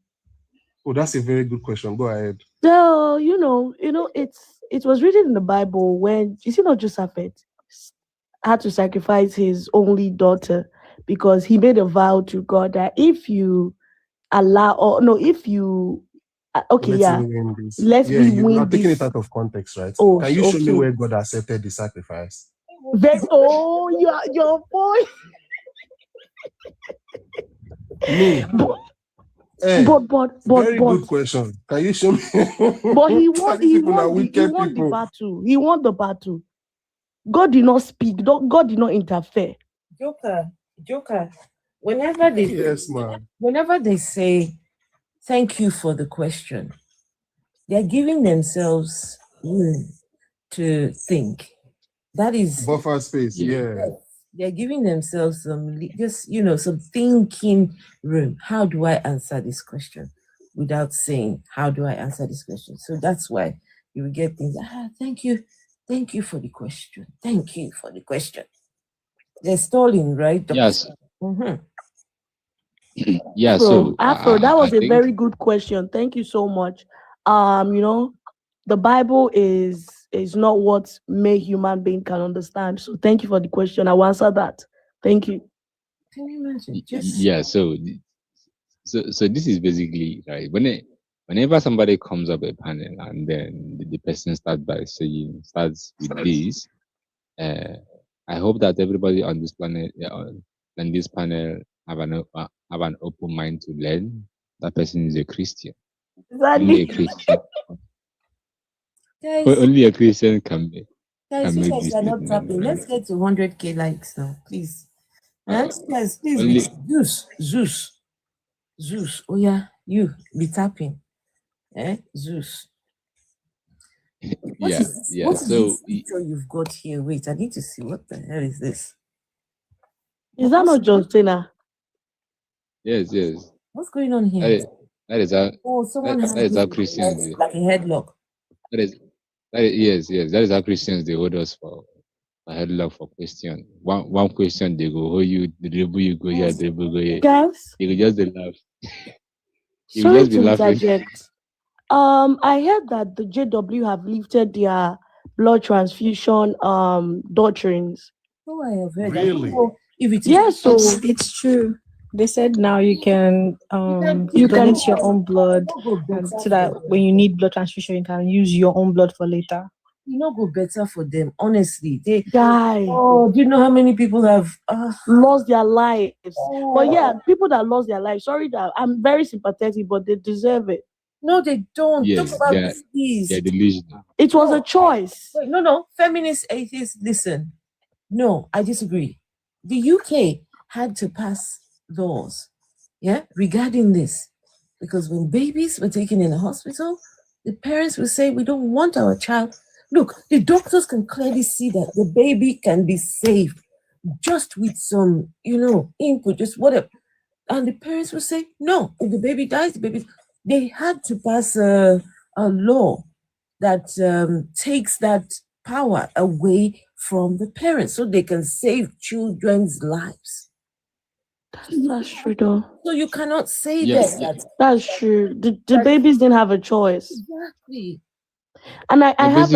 Oh, that's a very good question. Go ahead. So it was written in the Bible when Joseph had to sacrifice his only daughter because he made a vow to God that if you allow let's me win you're taking it out of context, right? Can you show me where God accepted the sacrifice? Your boy. Me. But very good question. Can you show me? But he won the battle. He won the battle. God did not speak. God did not interfere. Joker. Whenever they say thank you for the question, they're giving themselves room to think. That is buffer space. Yeah. They're giving themselves some thinking room. How do I answer this question without saying, how do I answer this question? So that's why you will get things. Thank you. Thank you for the question. Thank you for the question. They're stalling, right? Yes. Yeah. Afro, that was a very good question. Thank you so much. The Bible is not what mere human being can understand. So thank you for the question. I will answer that. Thank you. Can you imagine? Yeah. So this is basically right. Whenever somebody comes up a panel and then the person starts with this, I hope that everybody on this planet, on this panel, have an open mind to learn. That person is a Christian. Only a Christian. Guys, only a Christian can make. Guys, you guys are not tapping. Let's get to 100k likes now, please. Guys, please. Zeus. Oh yeah, you be tapping. Zeus. What is this picture you've got here? Wait, I need to see. What the hell is this? Is that not John Cena? Yes. What's going on here? That is how Christians like a headlock. Yes. That is how Christians they hold us for a headlock for question. One question they go, you dribble, you go here, dribble, go here. Guys, you just laugh. You sorry just be to laughing. interject. I heard that the JW have lifted their blood transfusion doctrines. I have heard. Really? I don't know if it is. Yes, so It's true. They said now you can you can donate your own blood, and so that when you need blood transfusion, you can use your own blood for later. You know, go better for them. Honestly, they die. Oh, do you know how many people have lost their lives? But yeah, people that lost their lives. Sorry, that I'm very sympathetic, but they deserve it. No, they don't. Yes, Talk about they're this. delusional. It was a choice. Wait, no. Feminist atheists, listen. No, I disagree. The UK had to pass laws, regarding this. Because when babies were taken in the hospital, the parents would say, we don't want our child. Look, the doctors can clearly see that the baby can be saved just with some, input, just whatever. And the parents would say, no, if the baby dies, they had to pass a law that takes that power away from the parents so they can save children's lives. That's true, though. So you cannot say Yes, that. that's true. The babies didn't have a choice. Exactly. And I have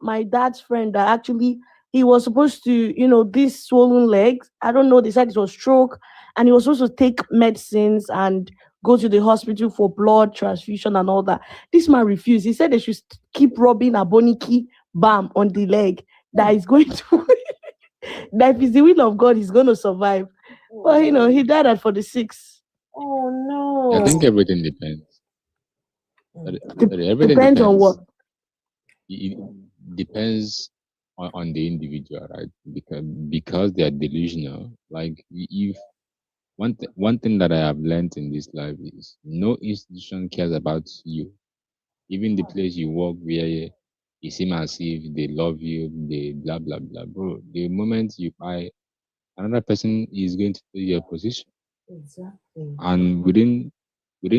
my dad's friend that actually he was supposed to, these swollen legs. I don't know. They said it was stroke, and he was supposed to take medicines and go to the hospital for blood transfusion and all that. This man refused. He said they should keep rubbing a boniki balm on the leg that is going to that if it's the will of God, he's going to survive. But he died at 46. Oh no! I think everything depends. Everything Depends on what? It depends on the individual, right? Because they are delusional. Like if one thing that I have learned in this life is no institution cares about you. Even the place you work where it seems as if they love you, they blah blah blah. Bro, the moment you buy, another person is going to fill your position. Exactly. And within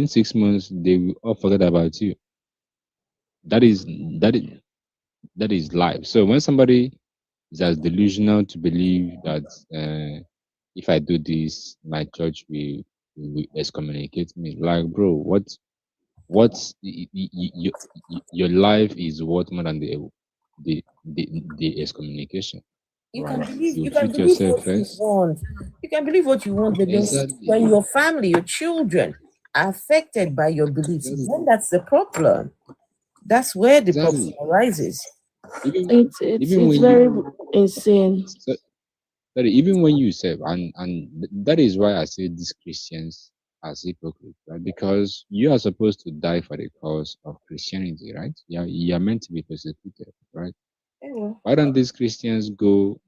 6 months, they will all forget about you. That is life. So when somebody is as delusional to believe that if I do this, my church will excommunicate me, like, bro, what's your life is worth more than the excommunication. You Right? can believe. You You can treat believe yourself what you first. want. You can believe what you want, but then Exactly. when your family, your children are affected by your beliefs, then that's the problem. That's where the problem arises. It's very insane. Even when you serve, and that is why I say these Christians are hypocrites, right? Because you are supposed to die for the cause of Christianity, right? You are meant to be persecuted, right? Why don't these Christians go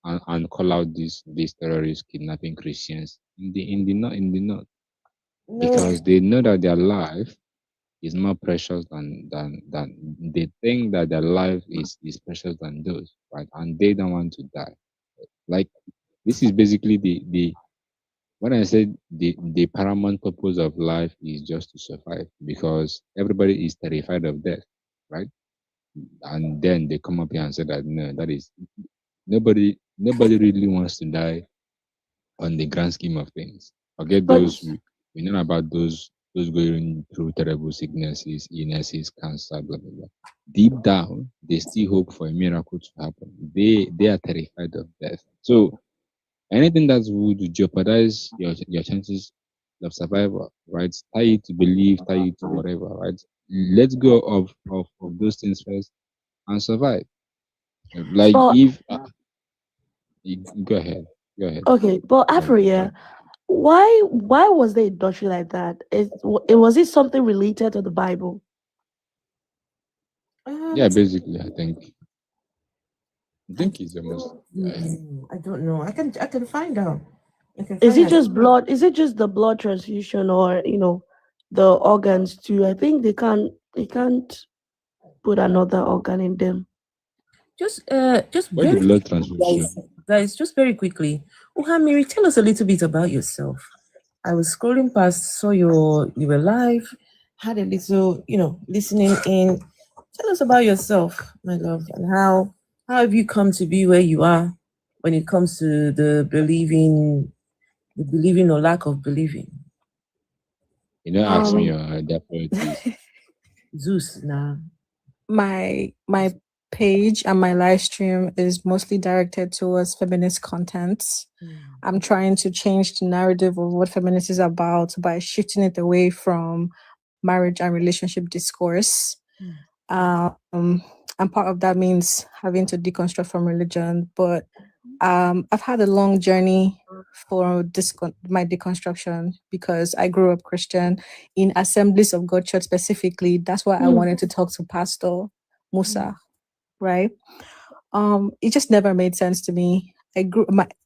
and call out these terrorists kidnapping Christians in the north? Because they know that their life is more precious than they think that their life is precious than those, right? And they don't want to die. Like, this is basically the when I say the paramount purpose of life is just to survive, because everybody is terrified of death, right? And then they come up here and say that no, that is nobody really wants to die on the grand scheme of things. Forget those we know about those going through terrible sicknesses, illnesses, cancer, blah blah blah. Deep down, they still hope for a miracle to happen. They are terrified of death. So anything that would jeopardize your chances of survival, right? Tie you to belief, tie you to whatever, right? Let's go of those things first and survive. Like, if go ahead. Okay, but Afria, why was there a doctrine like that? Was it something related to the Bible? Yeah, basically, I think it's almost. I don't know. I can find out. Is it just blood? Is it just the blood transfusion, or the organs too? I think they can't put another organ in them. Just Why the blood transfusion? Guys, just very quickly. Uhamiri, tell us a little bit about yourself. I was scrolling past, saw you were live, had a little, listening in. Tell us about yourself, my love, and how have you come to be where you are when it comes to the believing or lack of believing? Ask me their priorities. Zeus, nah. My page and my live stream is mostly directed towards feminist content. I'm trying to change the narrative of what feminist is about by shifting it away from marriage and relationship discourse. And part of that means having to deconstruct from religion. But I've had a long journey for my deconstruction because I grew up Christian in Assemblies of God Church specifically. That's why I wanted to talk to Pastor Musa, right? It just never made sense to me.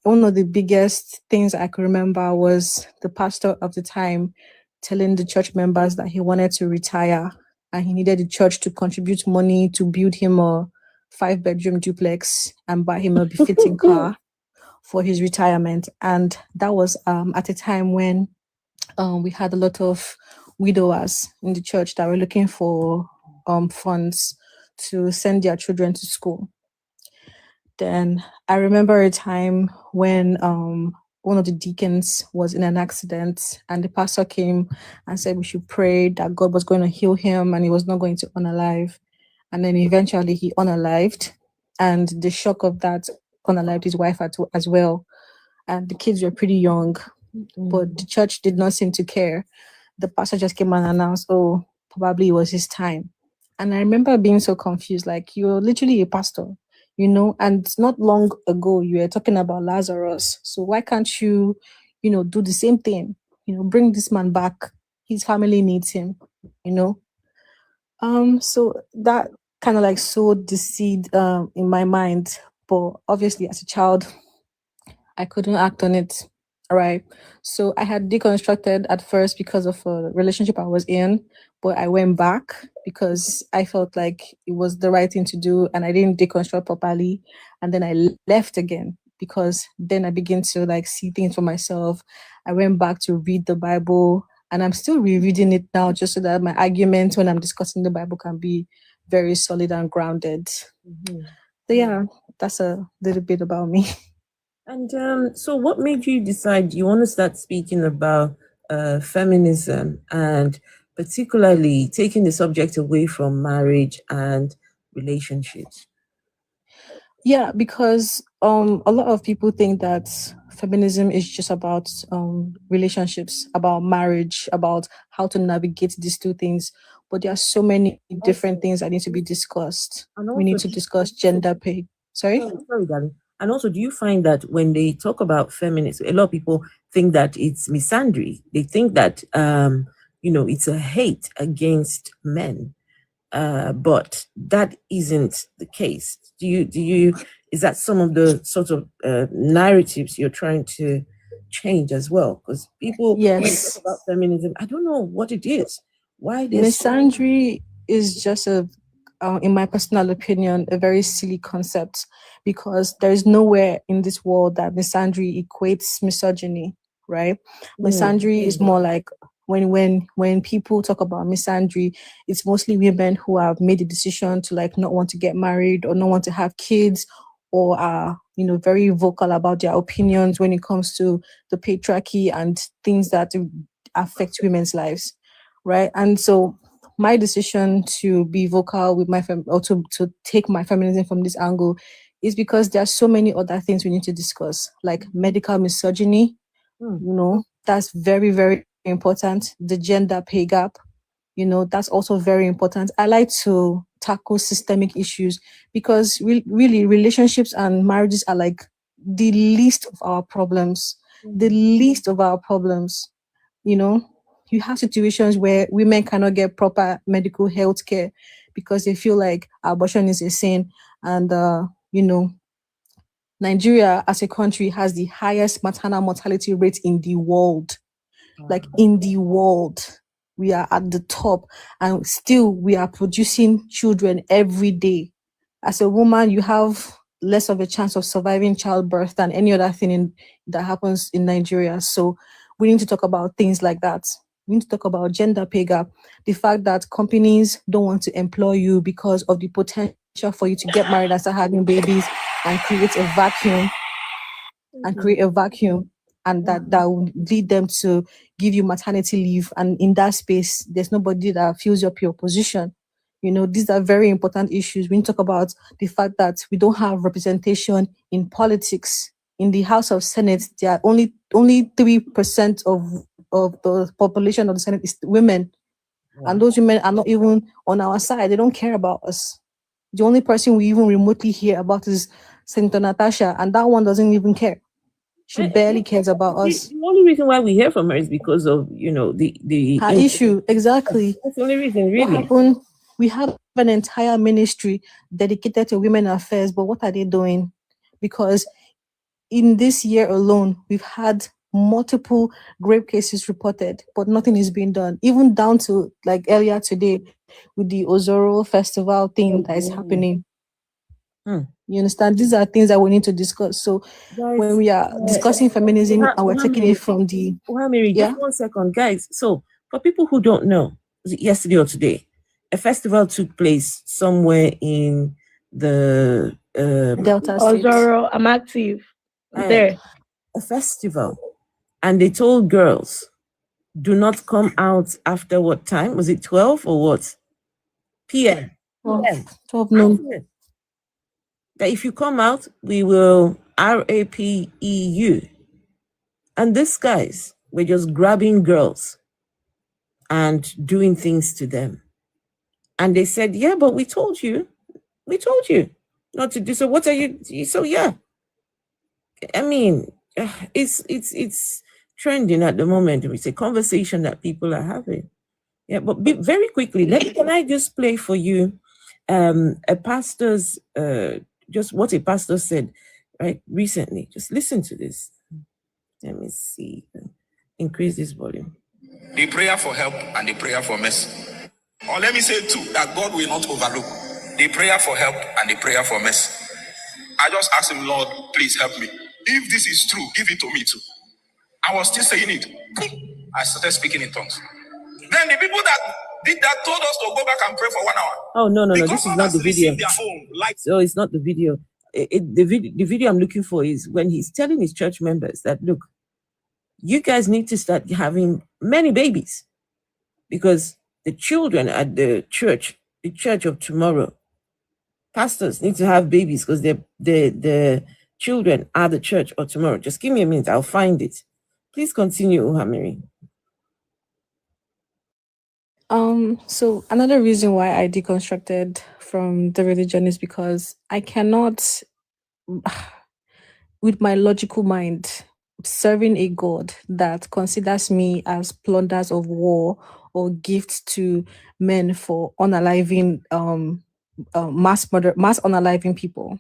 One of the biggest things I could remember was the pastor of the time telling the church members that he wanted to retire and he needed the church to contribute money to build him a 5-bedroom duplex and buy him a befitting car for his retirement. And that was at a time when we had a lot of widowers in the church that were looking for funds to send their children to school. Then I remember a time when one of the deacons was in an accident and the pastor came and said we should pray that God was going to heal him and he was not going to unalive. And then eventually he unalived, and the shock of that unalived his wife as well. And the kids were pretty young, but the church did not seem to care. The pastor just came and announced, oh, probably it was his time. And I remember being so confused, like, you're literally a pastor, and not long ago you were talking about Lazarus. So why can't you, do the same thing? Bring this man back. His family needs him, So that kind of like sowed the seed in my mind. But obviously as a child, I couldn't act on it. Right. So I had deconstructed at first because of a relationship I was in, but I went back because I felt like it was the right thing to do and I didn't deconstruct properly. And then I left again because then I began to like see things for myself. I went back to read the Bible and I'm still rereading it now just so that my arguments when I'm discussing the Bible can be very solid and grounded. So yeah, that's a little bit about me. And so what made you decide you want to start speaking about feminism and particularly taking the subject away from marriage and relationships? Yeah, because a lot of people think that feminism is just about relationships, about marriage, about how to navigate these two things. But there are so many different things that need to be discussed. We need to discuss gender pay. Sorry, darling. And also, do you find that when they talk about feminism, a lot of people think that it's misandry? They think that it's a hate against men. But that isn't the case. Is that some of the sort of narratives you're trying to change as well? Because people when they talk about feminism, I don't know what it is. Why misandry is just in my personal opinion, a very silly concept because there is nowhere in this world that misandry equates misogyny, right? Misandry is more like when people talk about misandry, it's mostly women who have made the decision to like not want to get married or not want to have kids or are very vocal about their opinions when it comes to the patriarchy and things that affect women's lives, right? And so my decision to be vocal with my or to take my feminism from this angle is because there are so many other things we need to discuss, like medical misogyny. That's very, very important. The gender pay gap, that's also very important. I like to tackle systemic issues because really relationships and marriages are like the least of our problems. The least of our problems, You have situations where women cannot get proper medical health care because they feel like abortion is a sin. And, Nigeria as a country has the highest maternal mortality rate in the world. Like in the world, we are at the top and still we are producing children every day. As a woman, you have less of a chance of surviving childbirth than any other thing that happens in Nigeria. So we need to talk about things like that. We need to talk about gender pay gap, the fact that companies don't want to employ you because of the potential for you to get married and start having babies and create a vacuum and that will lead them to give you maternity leave. And in that space, there's nobody that fills up your position. You know, these are very important issues. We talk about the fact that we don't have representation in politics. In the House of Senate, there are only 3% of the population of the Senate is women. Wow. And those women are not even on our side. They don't care about us. The only person we even remotely hear about is Senator Natasha, and that one doesn't even care. She barely cares about us. The only reason why we hear from her is because of, you know, the her issue. Exactly. That's the only reason, really. What happened? We have an entire ministry dedicated to women affairs, but what are they doing? Because in this year alone, we've had multiple rape cases reported, but nothing is being done. Even down to like earlier today with the Ozoro festival thing that is happening. You understand? These are things that we need to discuss. So Guys, when we are discussing feminism and we're taking it from the Mary, just 1 second, guys. So for people who don't know, was it yesterday or today? A festival took place somewhere in the Delta State. Ozoro, I'm active. There. A festival. And they told girls, do not come out after what time? Was it 12 or what? PM. 12 noon. That if you come out, we will RAPE you. And these guys were just grabbing girls and doing things to them. And they said, yeah, but we told you not to do so. What are you? So yeah. I mean, it's trending at the moment. It's a conversation that people are having. Yeah, but very quickly, can I just play for you a pastor's just what a pastor said right recently. Just listen to this. Let me see. Increase this volume. The prayer for help and the prayer for mercy. Or let me say two, that God will not overlook. The prayer for help and the prayer for mercy. I just asked him, Lord, please help me. If this is true, give it to me too. I was still saying it. I started speaking in tongues. Then the people that did that told us to go back and pray for 1 hour. Oh, no. This is not the video. So it's not the video. The video I'm looking for is when he's telling his church members that, look, you guys need to start having many babies because the children at the church of tomorrow, pastors need to have babies because the children are the church of tomorrow. Just give me a minute. I'll find it. Please continue, Uhamiri. So another reason why I deconstructed from the religion is because I cannot, with my logical mind, serving a God that considers me as plunders of war or gifts to men for unaliving, mass unaliving people.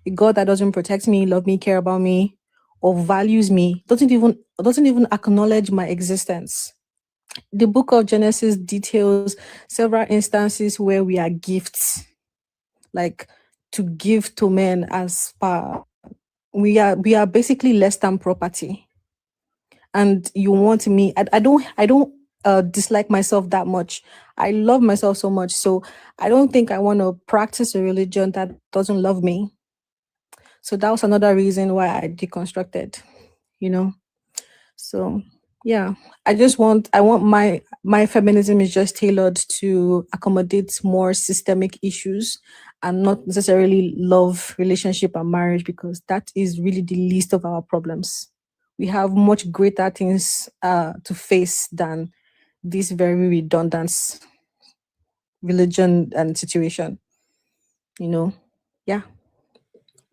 A God that doesn't protect me, love me, care about me, or values me, doesn't even acknowledge my existence. The book of Genesis details several instances where we are gifts, like to give to men as per we are basically less than property. And you want me, I don't dislike myself that much. I love myself so much. So I don't think I want to practice a religion that doesn't love me. So that was another reason why I deconstructed, you know. So yeah, I want my feminism is just tailored to accommodate more systemic issues and not necessarily love, relationship, and marriage, because that is really the least of our problems. We have much greater things to face than this very redundant religion and situation. You know, yeah.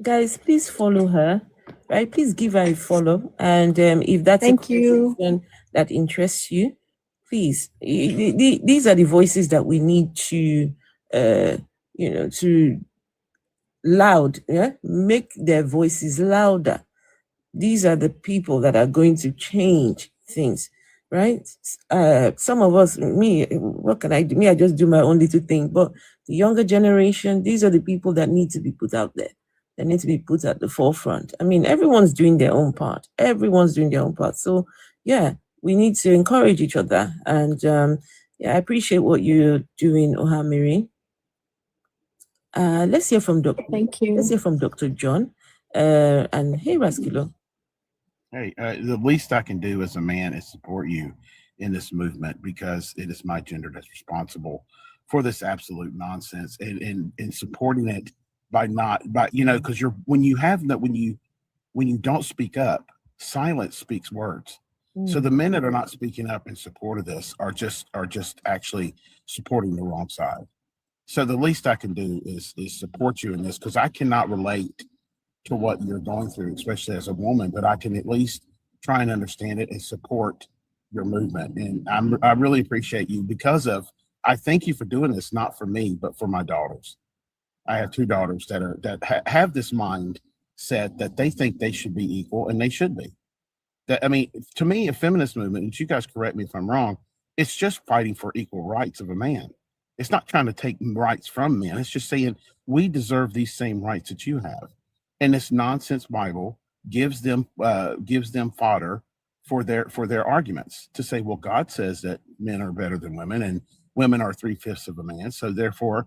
Guys, please follow her. Right, please give her a follow, and if that's Thank you that interests you, please. These are the voices that we need to, to loud, make their voices louder. These are the people that are going to change things, right? Some of us, me, what can I do? Me, I just do my own little thing. But the younger generation, these are the people that need to be put out there. They need to be put at the forefront. I mean, everyone's doing their own part. So, yeah, we need to encourage each other. And I appreciate what you're doing, Ohamiri. Let's hear from Dr. Thank you. Let's hear from Dr. John. And hey, Raskilo. Hey, the least I can do as a man is support you in this movement, because it is my gender that's responsible for this absolute nonsense and supporting it by because when you don't speak up, silence speaks words. So the men that are not speaking up in support of this are just actually supporting the wrong side. So the least I can do is support you in this, because I cannot relate to what you're going through, especially as a woman, but I can at least try and understand it and support your movement. And I really appreciate you I thank you for doing this, not for me, but for my daughters. I have 2 daughters that have this mindset that they think they should be equal, and they should be. To me, a feminist movement, and you guys correct me if I'm wrong, it's just fighting for equal rights of a man. It's not trying to take rights from men. It's just saying we deserve these same rights that you have. And this nonsense Bible gives them fodder for their arguments to say, well, God says that men are better than women and women are 3/5 of a man, so therefore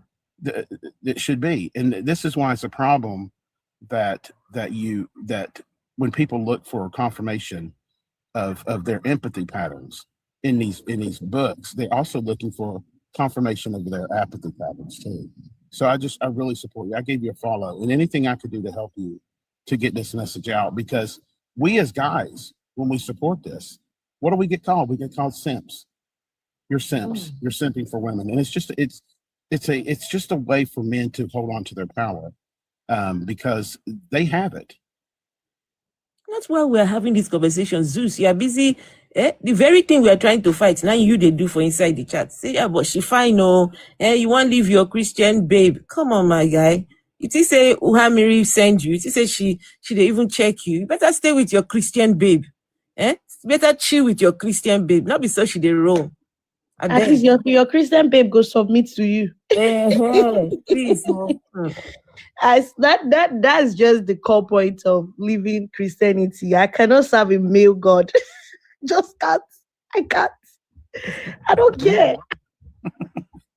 it should be. And this is why it's a problem that when people look for confirmation of their empathy patterns in these books, they're also looking for confirmation of their apathy patterns too. So I really support you. I gave you a follow, and anything I could do to help you to get this message out, because we as guys, when we support this, what do we get called? We get called simps. You're simps. You're simping for women, and it's just a way for men to hold on to their power, because they have it. That's why we're having this conversation. Zeus, you are busy. The very thing we are trying to fight now, they do for inside the chat. Say, yeah, but she fine, no. You want to leave your Christian babe? Come on, my guy. It is say Uhamiri send you. It is say she they even check you. You better stay with your Christian babe. Better chill with your Christian babe. Not be so she they roll. At least your Christian babe go submit to you. Please. As that's just the core point of living Christianity. I cannot serve a male God. Just can't. I can't. I don't care.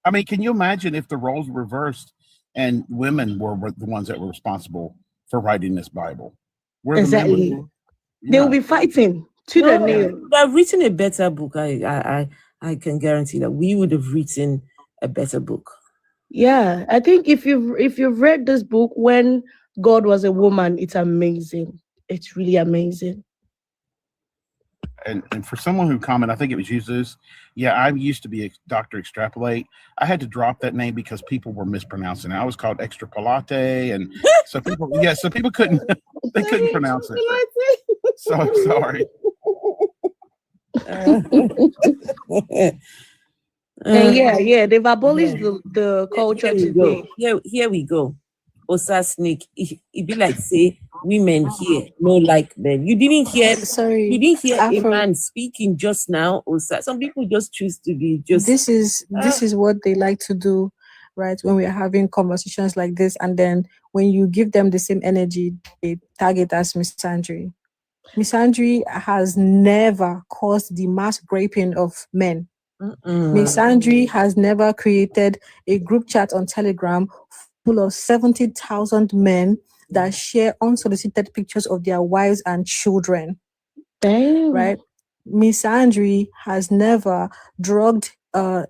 I mean, can you imagine if the roles were reversed and women were the ones that were responsible for writing this Bible? Exactly. They will be fighting to the nail. We have written a better book. I can guarantee that we would have written a better book. Yeah, I think if you've read this book when God was a woman, it's amazing. It's really amazing. And for someone who commented, I think it was Jesus. Yeah, I used to be a Dr. Extrapolate. I had to drop that name because people were mispronouncing it. I was called Extrapolate, and so people couldn't pronounce it. So I'm sorry. And they've abolished the culture today. Here we go. Osa Snake. It be like say women here no like men. You didn't hear a man speaking just now, Osa. Some people just choose to be just. This is what they like to do, right? When we're having conversations like this, and then when you give them the same energy, they tag it as misandry. Misandry has never caused the mass raping of men. Misandry has never created a group chat on Telegram full of 70,000 men that share unsolicited pictures of their wives and children. Damn. Right? Misandry has never drugged. No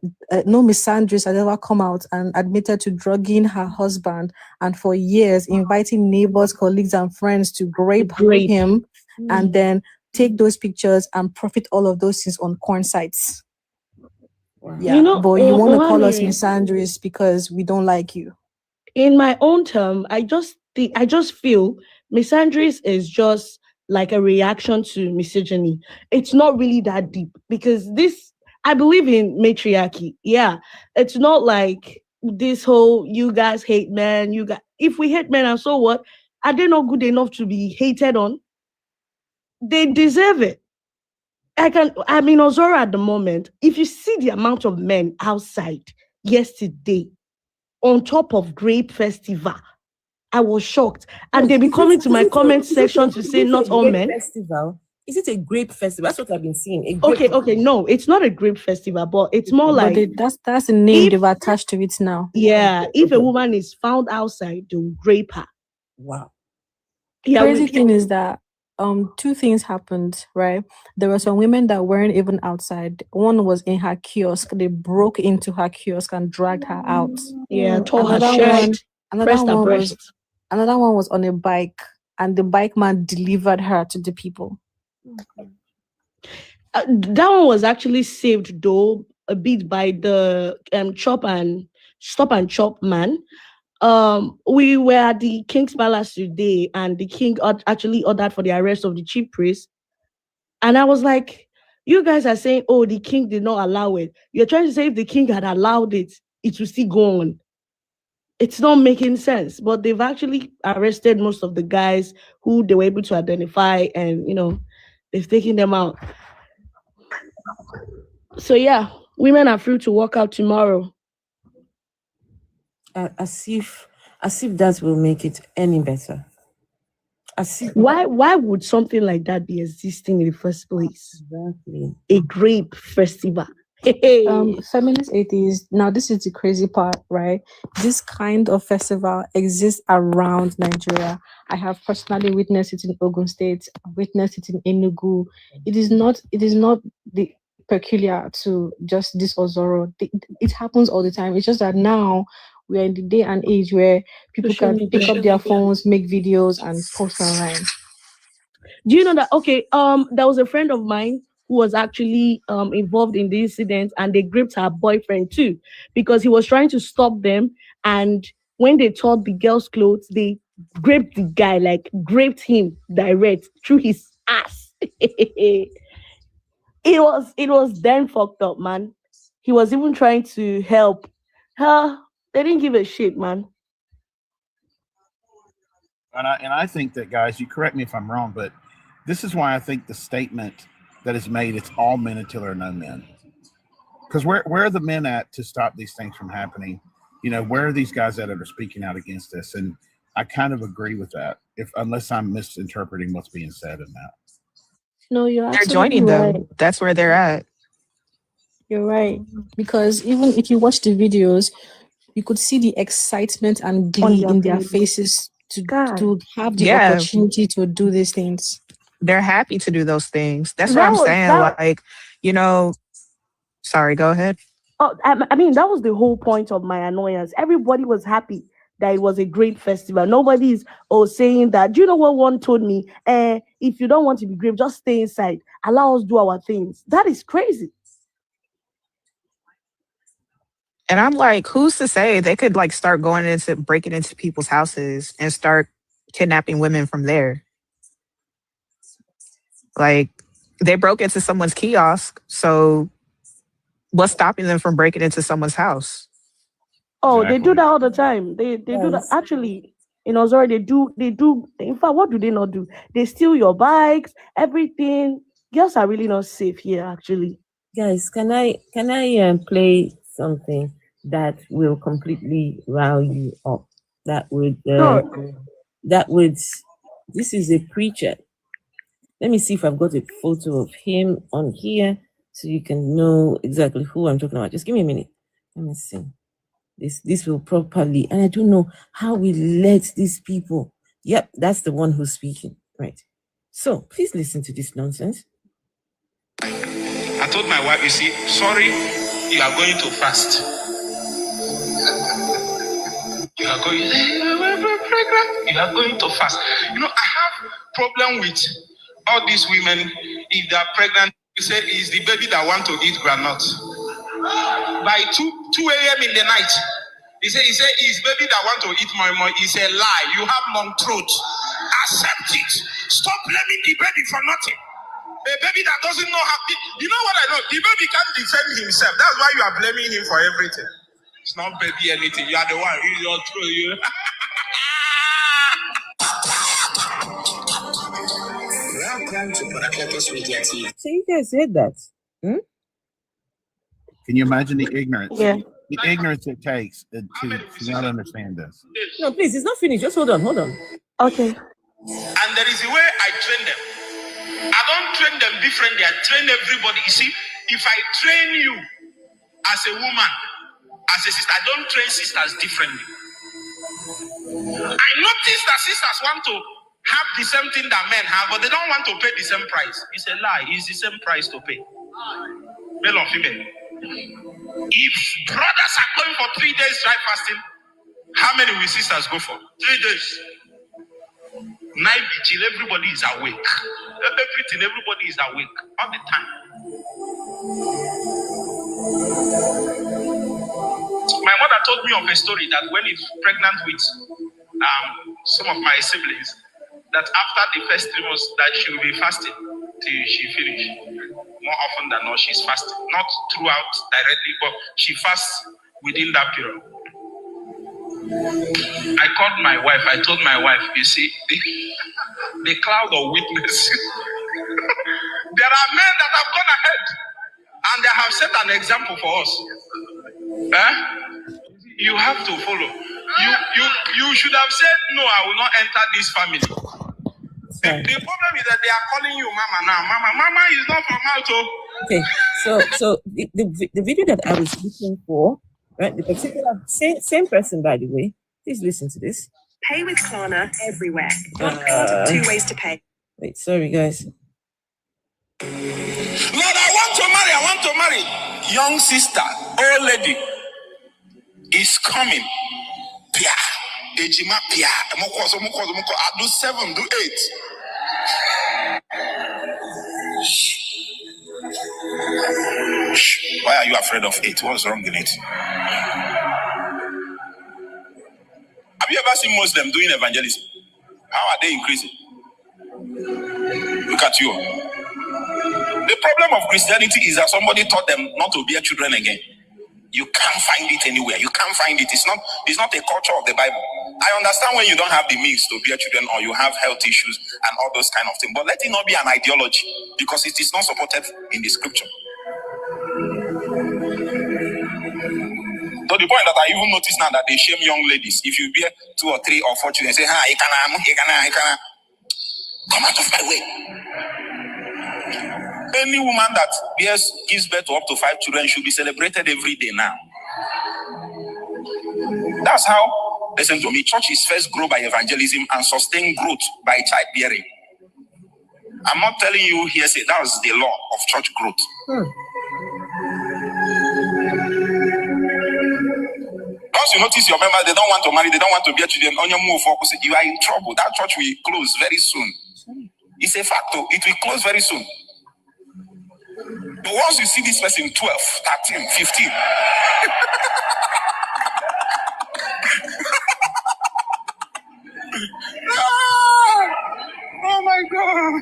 misandrist has ever come out and admitted to drugging her husband, and for years inviting neighbors, colleagues, and friends to rape him, and then take those pictures and profit all of those things on porn sites. Wow. Yeah, but you want to call us misandrists because we don't like you. In my own term, I just feel misandries is just like a reaction to misogyny. It's not really that deep, because I believe in matriarchy. Yeah, it's not like this whole you guys hate men. If we hate men, and so what? Are they not good enough to be hated on? They deserve it. I'm in Ozora at the moment. If you see the amount of men outside yesterday on top of Grape Festival, I was shocked. And they be coming to my comment section to say not all men. Festival? Is it a grape festival? That's what I've been seeing. Okay. No, it's not a grape festival, but it's more like that's the name they've attached to it now. Yeah, if a woman is found outside, they'll rape her. Wow. The crazy thing is that two things happened, right? There were some women that weren't even outside. One was in her kiosk. They broke into her kiosk and dragged her out. Yeah, tore her Another shirt, one, another pressed her one was breast. another one was on a bike, and the bike man delivered her to the people. That one was actually saved though a bit by the stop and chop man. We were at the King's Palace today, and the king actually ordered for the arrest of the chief priest. And I was like, you guys are saying, oh, the king did not allow it. You're trying to say if the king had allowed it, it would still go on. It's not making sense. But they've actually arrested most of the guys who they were able to identify, and they've taken them out. So yeah, women are free to walk out tomorrow. As if that will make it any better. Why would something like that be existing in the first place? Exactly. A grape festival. Feminist atheists. Now, this is the crazy part, right? This kind of festival exists around Nigeria. I have personally witnessed it in Ogun State. I've witnessed it in Enugu. It is not the peculiar to just this Ozoro. It happens all the time. It's just that now we are in the day and age where people Social can media. pick up their phones, make videos, and post online. Do you know that? Okay, there was a friend of mine who was actually involved in the incident, and they gripped her boyfriend too because he was trying to stop them. And when they tore the girl's clothes, they gripped the guy, like gripped him direct through his ass. It was then fucked up, man. He was even trying to help her. They didn't give a shit, man. And I think that, guys, you correct me if I'm wrong, but this is why I think the statement that is made, it's all men until there are no men. Because where are the men at to stop these things from happening? Where are these guys at that are speaking out against this? And I kind of agree with that, unless I'm misinterpreting what's being said in that. No, you're They're absolutely joining right. them. That's where they're at. You're right. Because even if you watch the videos, you could see the excitement and glee in their faces to have the Yeah. opportunity to do these things. They're happy to do those things. That's what I'm saying. Sorry, go ahead. Oh, I mean, that was the whole point of my annoyance. Everybody was happy that it was a great festival. Nobody's saying that. Do you know what one told me? If you don't want to be great, just stay inside. Allow us do our things. That is crazy. And I'm like, who's to say they could start breaking into people's houses and start kidnapping women from there? They broke into someone's kiosk, so what's stopping them from breaking into someone's house? Oh, They do that all the time. They do that. Actually, Ozora, they do. In fact, what do they not do? They steal your bikes, everything. Girls are really not safe here, actually. Guys, can I play something that will completely rile you up? This is a preacher. Let me see if I've got a photo of him on here so you can know exactly who I'm talking about. Just give me a minute. Let me see. This will properly, and I don't know how we let these people. Yep, that's the one who's speaking. Right. So please listen to this nonsense. I told my wife, you see, sorry, you are going to fast. You are going to fast. I have problem with all these women. If they are pregnant, you say it's the baby that want to eat granite. By 2 a.m. in the night, he say it's baby that want to eat more. It's a lie. You have long throat. Accept it. Stop blaming the baby for nothing. A baby that doesn't know how. You know what I know? The baby can't defend himself. That's why you are blaming him for everything. It's not baby anything. You are the one. You. Welcome to Paraketos Media TV. So you guys heard that? Can you imagine the ignorance? Yeah. The ignorance it takes to not understand this. No, please, it's not finished. Just hold on. Okay. And there is a way I train them. I don't train them differently. I train everybody. You see, if I train you as a woman, as a sister, I don't train sisters differently. I notice that sisters want to have the same thing that men have, but they don't want to pay the same price. It's a lie. It's the same price to pay. Male or female. If brothers are going for 3 days dry fasting, how many will sisters go for? 3 days. Night vigil, everybody is awake. Everything, everybody is awake all the time. My mother told me of a story that when he's pregnant with some of my siblings, that after the first 3 months that she will be fasting till she finish. More often than not, she's fasting. Not throughout directly, but she fasts within that period. I called my wife. I told my wife, you see, the cloud of witness. There are men that have gone ahead and they have set an example for us. You have to follow. You should have said, no, I will not enter this family. The problem is that they are calling you mama now. Mama is not from out. Okay, so the video that I was looking for, right? The particular same person, by the way. Please listen to this. Pay with Klarna everywhere. One card, 2 ways to pay. Wait, sorry guys. Lord, I want to marry. Young sister, old lady is coming. Pia, Ejima Pia. I do 7, do 8. Why are you afraid of 8? What's wrong in it? Have you ever seen Muslims doing evangelism? How are they increasing? Look at you. The problem of Christianity is that somebody taught them not to bear children again. You can't find it anywhere. You can't find it. It's not a culture of the Bible. I understand when you don't have the means to bear children or you have health issues and all those kind of things. But let it not be an ideology because it is not supported in the scripture. To the point that I even notice now that they shame young ladies. If you bear 2 or 3 or 4 children, say, he can come out of my way. Any woman that gives birth to up to 5 children should be celebrated every day now. That's how, listen to me, churches first grow by evangelism and sustain growth by childbearing. I'm not telling you here, say that's the law of church growth. Once you notice your members, they don't want to marry, they don't want to bear children, on your move focus, you are in trouble. That church will close very soon. It's a fact, though. It will close very soon. But once you see this person 12, 13, 15, oh my God.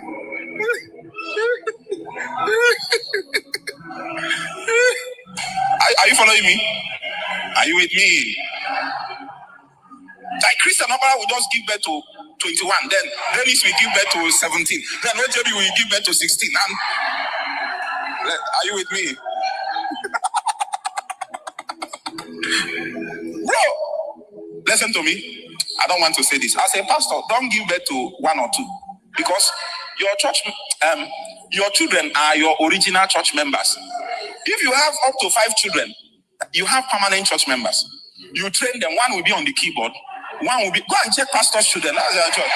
Are you following me? Are you with me? Like Christian Abba will just give birth to 21, then Dennis will give birth to 17, then Oyedepo will give birth to 16. And are you with me? Bro, listen to me. I don't want to say this. As a pastor, don't give birth to 1 or 2 because your church, your children are your original church members. If you have up to 5 children, you have permanent church members. You train them. 1 will be on the keyboard. 1 will be. Go and check pastor's children. That's your church.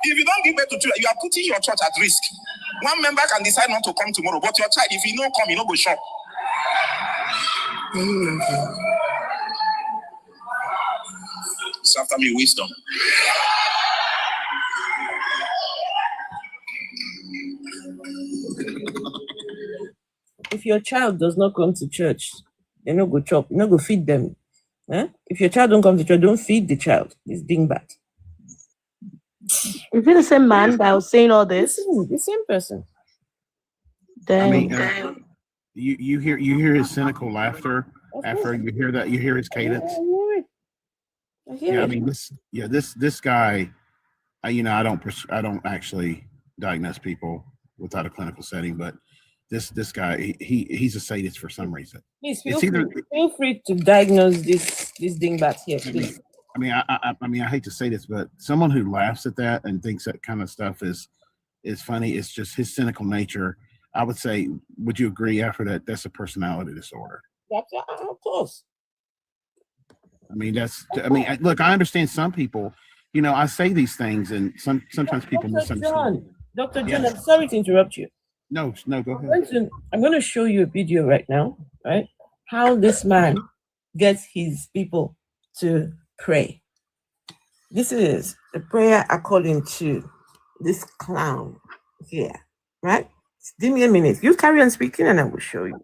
If you don't give birth to children, you are putting your church at risk. 1 member can decide not to come tomorrow, but your child, if he don't come, he don't go shop. So after me, wisdom. If your child does not come to church, you no go chop, you no go feed them. If your child don't come to church, don't feed the child. It's dingbat. Is it the same man that was saying all this? The same person. I mean, you hear his cynical laughter after you hear that. You hear his cadence. Yeah, I mean this guy. I don't actually diagnose people without a clinical setting, but this guy he's a sadist for some reason. Please feel free to diagnose this dingbat here, please. I mean, I hate to say this, but someone who laughs at that and thinks that kind of stuff is funny. It's just his cynical nature. I would say, would you agree after that? That's a personality disorder. Of course. I mean, look, I understand some people, you know, I say these things, and sometimes people misunderstand. Dr. John, Yes. I'm sorry to interrupt you. No, go ahead. I'm going to show you a video right now, right? How this man gets his people to pray. This is the prayer according to this clown here, right? Give me a minute. You carry on speaking and I will show you.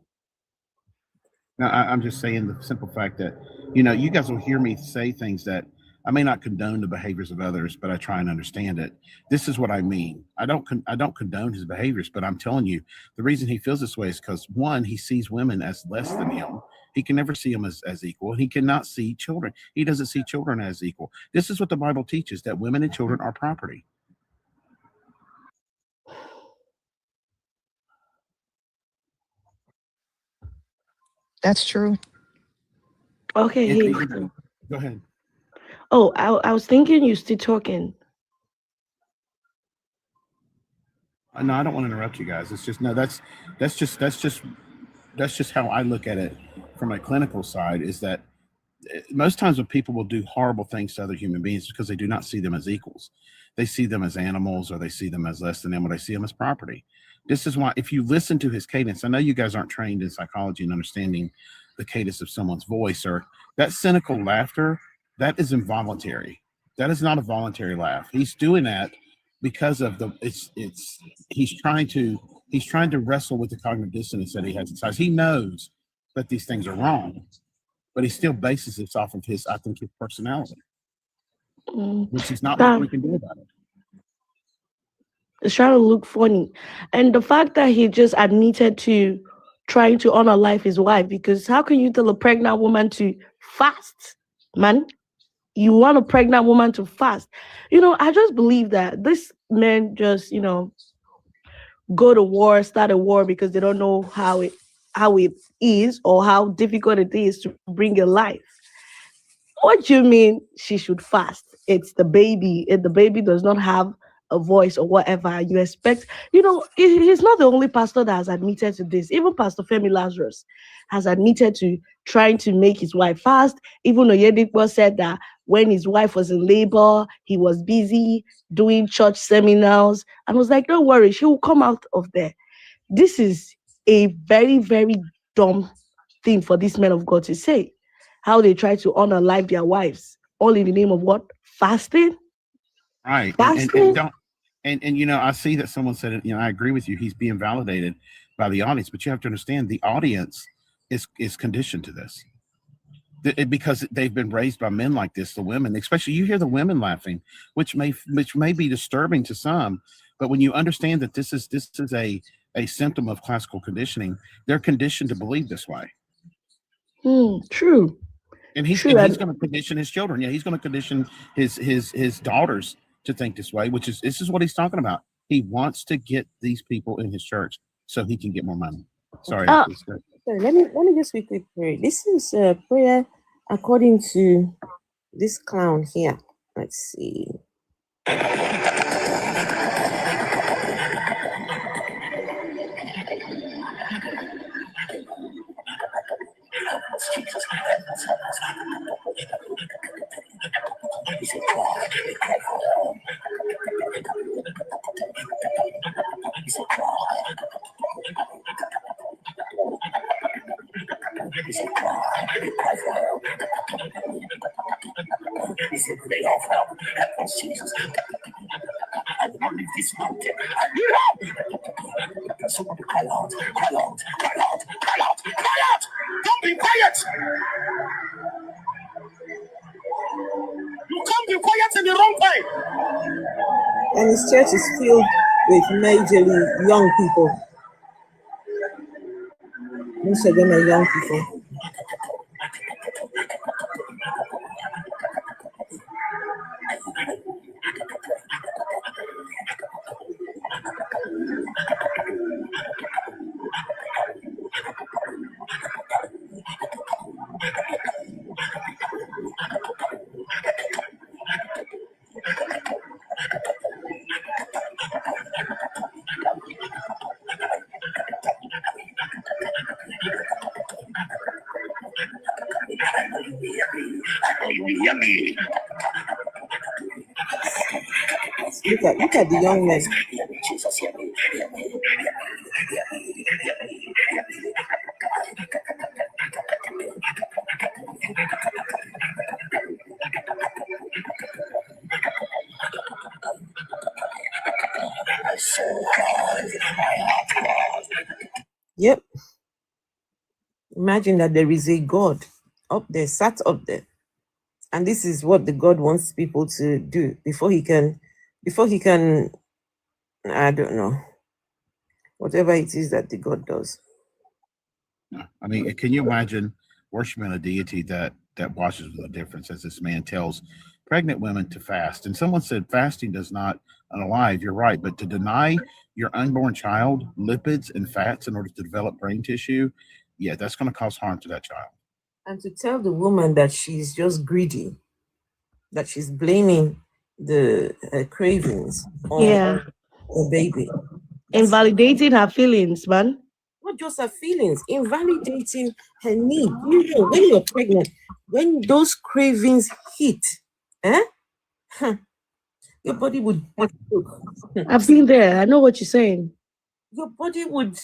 No, I'm just saying the simple fact that, you know, you guys will hear me say things that I may not condone the behaviors of others, but I try and understand it. This is what I mean. I don't condone his behaviors, but I'm telling you, the reason he feels this way is because, one, he sees women as less than him. He can never see them as equal. He cannot see children. He doesn't see children as equal. This is what the Bible teaches, that women and children are property. That's true. Okay. Go ahead. Oh, I was thinking you're still talking. No, I don't want to interrupt you guys. It's just that's just how I look at it from a clinical side. Is that most times when people will do horrible things to other human beings because they do not see them as equals. They see them as animals, or they see them as less than them, or they see them as property. This is why, if you listen to his cadence, I know you guys aren't trained in psychology and understanding the cadence of someone's voice, or that cynical laughter, that is involuntary. That is not a voluntary laugh. He's doing that because of he's trying to wrestle with the cognitive dissonance that he has inside. He knows that these things are wrong, but he still bases this off of his personality, which is not much we can do about it. It's trying to look funny. And the fact that he just admitted to trying to honor life his wife, because how can you tell a pregnant woman to fast, man? You want a pregnant woman to fast. You know, I just believe that this men just, you know, go to war, start a war because they don't know how it is or how difficult it is to bring a life. What do you mean she should fast? It's the baby. If the baby does not have a voice or whatever, you expect, you know, he's not the only pastor that has admitted to this. Even Pastor Femi Lazarus has admitted to trying to make his wife fast. Even Oyedepo said that when his wife was in labor, he was busy doing church seminars and was like, don't worry, she will come out of there. This is a very, very dumb thing for these men of God to say. How they try to honor life their wives, all in the name of what? Fasting? Right. And you know, I see that someone said it, you know, I agree with you. He's being validated by the audience, but you have to understand the audience is conditioned to this. Because they've been raised by men like this, the women, especially you hear the women laughing, which may be disturbing to some, but when you understand that this is a symptom of classical conditioning, they're conditioned to believe this way. True. And he's going to condition his children. Yeah, he's going to condition his daughters to think this way, this is what he's talking about. He wants to get these people in his church so he can get more money. Sorry. Sorry, let me just quickly pray. This is a prayer according to this clown here. Let's see. Don't be quiet. You can't be quiet in the wrong time. And his church is filled with majorly young people. Most of them are young people. look at the young men. Yep. Imagine that there is a God up there, sat up there. And this is what the God wants people to do before he can, I don't know, whatever it is that the God does. I mean, can you imagine worshiping a deity that watches with a difference, as this man tells pregnant women to fast? And someone said fasting does not unalive. You're right, but to deny your unborn child lipids and fats in order to develop brain tissue, yeah, that's going to cause harm to that child. And to tell the woman that she's just greedy, that she's blaming the cravings on the baby. Invalidating her feelings, man. Not just her feelings, invalidating her need. You know, when you're pregnant, when those cravings hit, your body would look. I've been there. I know what you're saying. Your body would.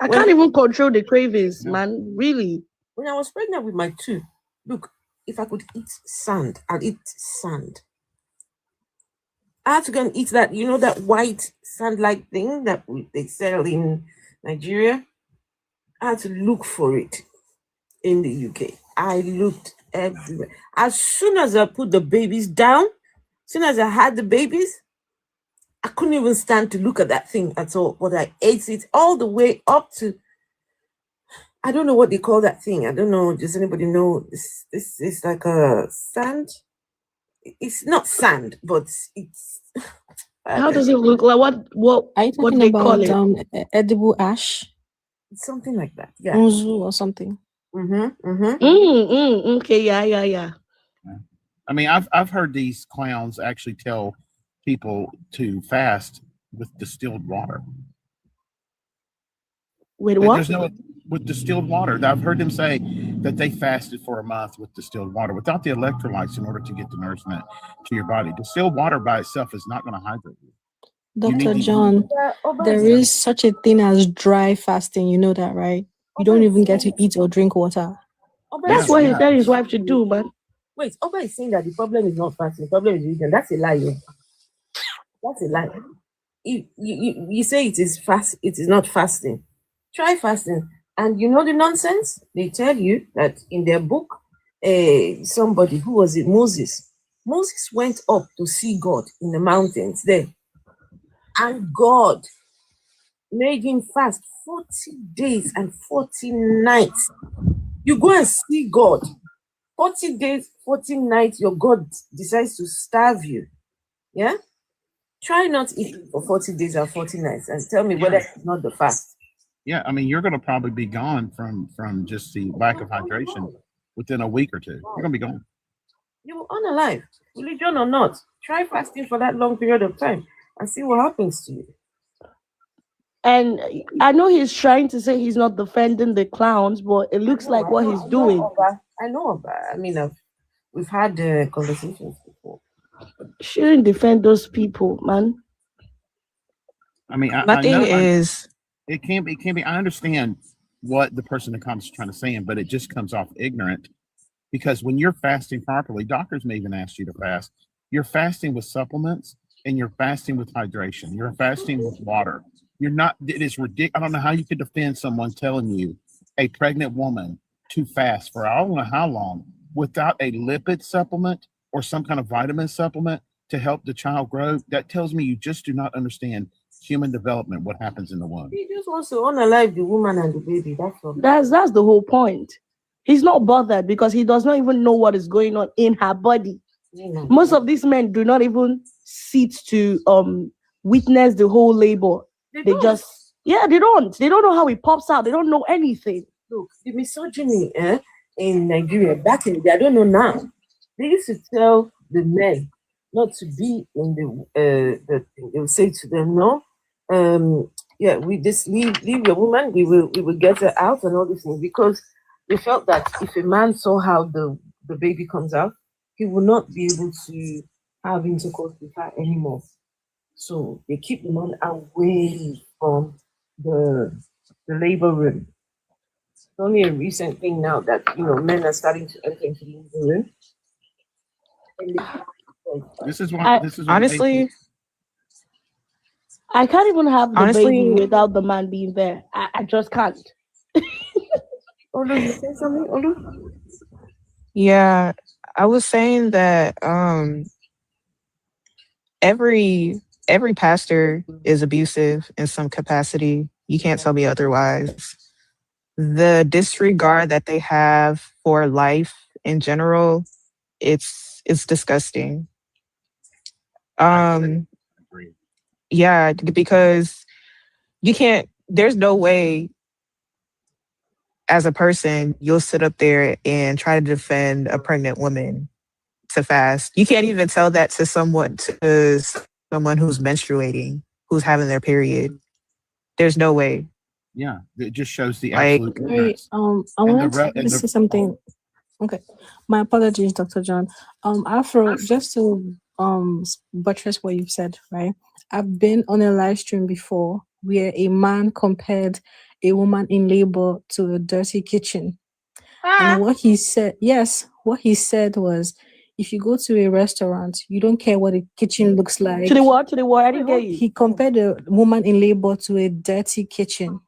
I can't even control the cravings, man. Really. When I was pregnant with my two, look, if I could eat sand, I'd eat sand. I had to go and eat that, you know, that white sand-like thing that they sell in Nigeria. I had to look for it in the UK. I looked everywhere. As soon as I put the babies down, as soon as I had the babies, I couldn't even stand to look at that thing at all. But I ate it all the way up to, I don't know what they call that thing. I don't know. Does anybody know? This is like a sand. It's not sand, but it's. How does it look like? What are you talking they about? Call it? Edible ash, something like that. Yeah. Unzu or something. Okay. Yeah. I mean, I've heard these clowns actually tell people to fast with distilled water. With what? With distilled water. I've heard them say that they fasted for a month with distilled water without the electrolytes in order to get the nourishment to your body. Distilled water by itself is not going to hydrate you. Dr. John, there is such a thing as dry fasting. You know that, right? You don't even get to eat or drink water. That's what he tell his wife to do, but wait, Oba is saying that the problem is not fasting, the problem is eating. That's a lie. That's a lie. You say it is fast, it is not fasting. Try fasting. And you know the nonsense? They tell you that in their book, somebody, who was it? Moses went up to see God in the mountains there. And God made him fast 40 days and 40 nights. You go and see God. 40 days, 40 nights, your God decides to starve you. Yeah? Try not eating for 40 days and 40 nights and tell me whether it's not the fast. Yeah, I mean, you're going to probably be gone from just the lack of hydration within a week or two. You're going to be gone. You will unalive, religion or not. Try fasting for that long period of time and see what happens to you. And I know he's trying to say he's not defending the clowns, but it looks like what he's doing. I know. I mean, we've had conversations before. Shouldn't defend those people, man. I mean, My thing is, it can't be. I understand what the person in the comments is trying to say, but it just comes off ignorant. Because when you're fasting properly, doctors may even ask you to fast. You're fasting with supplements and you're fasting with hydration. You're fasting with water. You're not, it is ridiculous. I don't know how you could defend someone telling you, a pregnant woman, to fast for I don't know how long without a lipid supplement or some kind of vitamin supplement to help the child grow. That tells me you just do not understand human development, what happens in the womb. He just wants to unalive the woman and the baby. That's all. That's the whole point. He's not bothered because he does not even know what is going on in her body. Most of these men do not even sit to witness the whole labor. They just they don't know how it pops out. They don't know anything. Look, the misogyny in Nigeria back in the day, I don't know now. They used to tell the men not to be in the they would say to them, no, we just leave your woman, we will get her out and all these things, because they felt that if a man saw how the baby comes out, he will not be able to have intercourse with her anymore. So they keep the man away from the labor room. It's only a recent thing now that men are starting to enter into the labor room. This is what honestly. I can't even have the Honestly, baby without the man being there. I just can't. Olu, you say something, Olu? Yeah, I was saying that every pastor is abusive in some capacity. You can't tell me otherwise. The disregard that they have for life in general, it's disgusting. Yeah, because you can't, there's no way as a person you'll sit up there and try to defend a pregnant woman to fast. You can't even tell that to someone who's menstruating, who's having their period. There's no way. Yeah, it just shows the Like, absolute Wait, ignorance. I And wanted to say something. Okay, my apologies, Dr. John. Afro, just to buttress what you've said, right? I've been on a live stream before where a man compared a woman in labor to a dirty kitchen. And what he said was, if you go to a restaurant, you don't care what the kitchen looks like. To the what? I didn't get you. He compared a woman in labor to a dirty kitchen.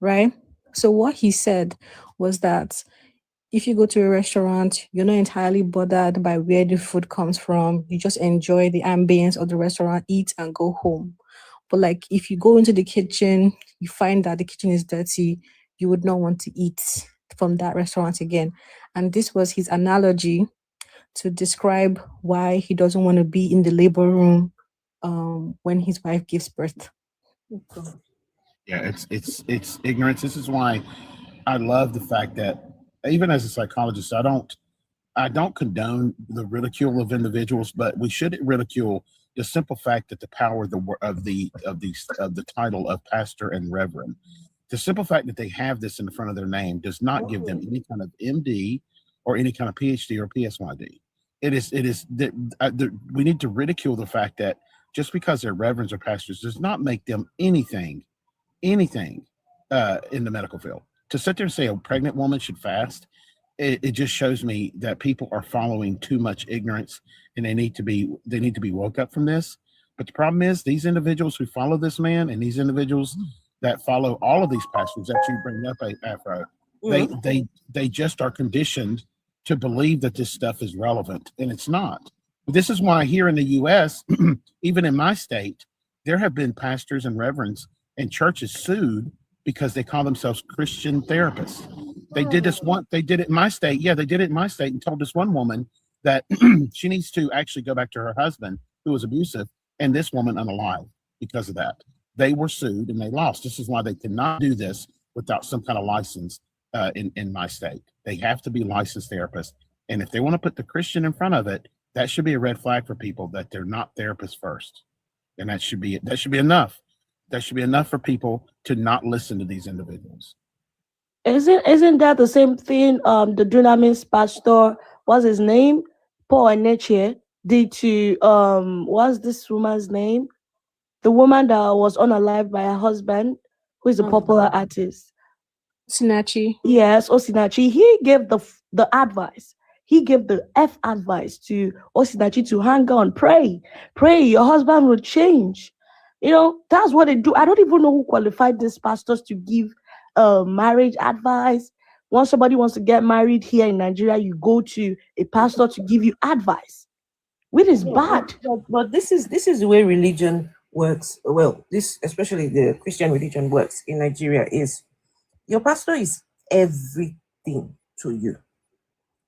Right? So what he said was that if you go to a restaurant, you're not entirely bothered by where the food comes from. You just enjoy the ambience of the restaurant, eat and go home. But like if you go into the kitchen, you find that the kitchen is dirty, you would not want to eat from that restaurant again. And this was his analogy to describe why he doesn't want to be in the labor room when his wife gives birth. Yeah, it's ignorance. This is why I love the fact that even as a psychologist, I don't condone the ridicule of individuals, but we should ridicule the simple fact that the power of the title of pastor and reverend, the simple fact that they have this in the front of their name does not give them any kind of MD or any kind of PhD or PsyD. It is that we need to ridicule the fact that just because they're reverends or pastors does not make them anything in the medical field. To sit there and say a pregnant woman should fast, it just shows me that people are following too much ignorance, and they need to be woke up from this. But the problem is these individuals who follow this man and these individuals that follow all of these pastors that you bring up, Afro, they just are conditioned to believe that this stuff is relevant, and it's not. This is why here in the U.S., even in my state, there have been pastors and reverends and churches sued because they call themselves Christian therapists. They did it in my state. Yeah, they did it in my state and told this one woman that she needs to actually go back to her husband who was abusive, and this woman unalive because of that. They were sued and they lost. This is why they cannot do this without some kind of license in my state. They have to be licensed therapists. And if they want to put the Christian in front of it, that should be a red flag for people that they're not therapists first. And that should be enough. That should be enough for people to not listen to these individuals. Isn't that the same thing the Dunamis pastor, what's his name? Paul Eneche did to what's this woman's name? The woman that was unalived by her husband, who is a popular artist. Osinachi. Yes, Osinachi. He gave the advice. He gave the advice to Osinachi to hang on, pray, your husband will change. That's what they do. I don't even know who qualified these pastors to give marriage advice. Once somebody wants to get married here in Nigeria, you go to a pastor to give you advice, which is bad. But this is the way religion works. Well, this especially the Christian religion works in Nigeria is your pastor is everything to you.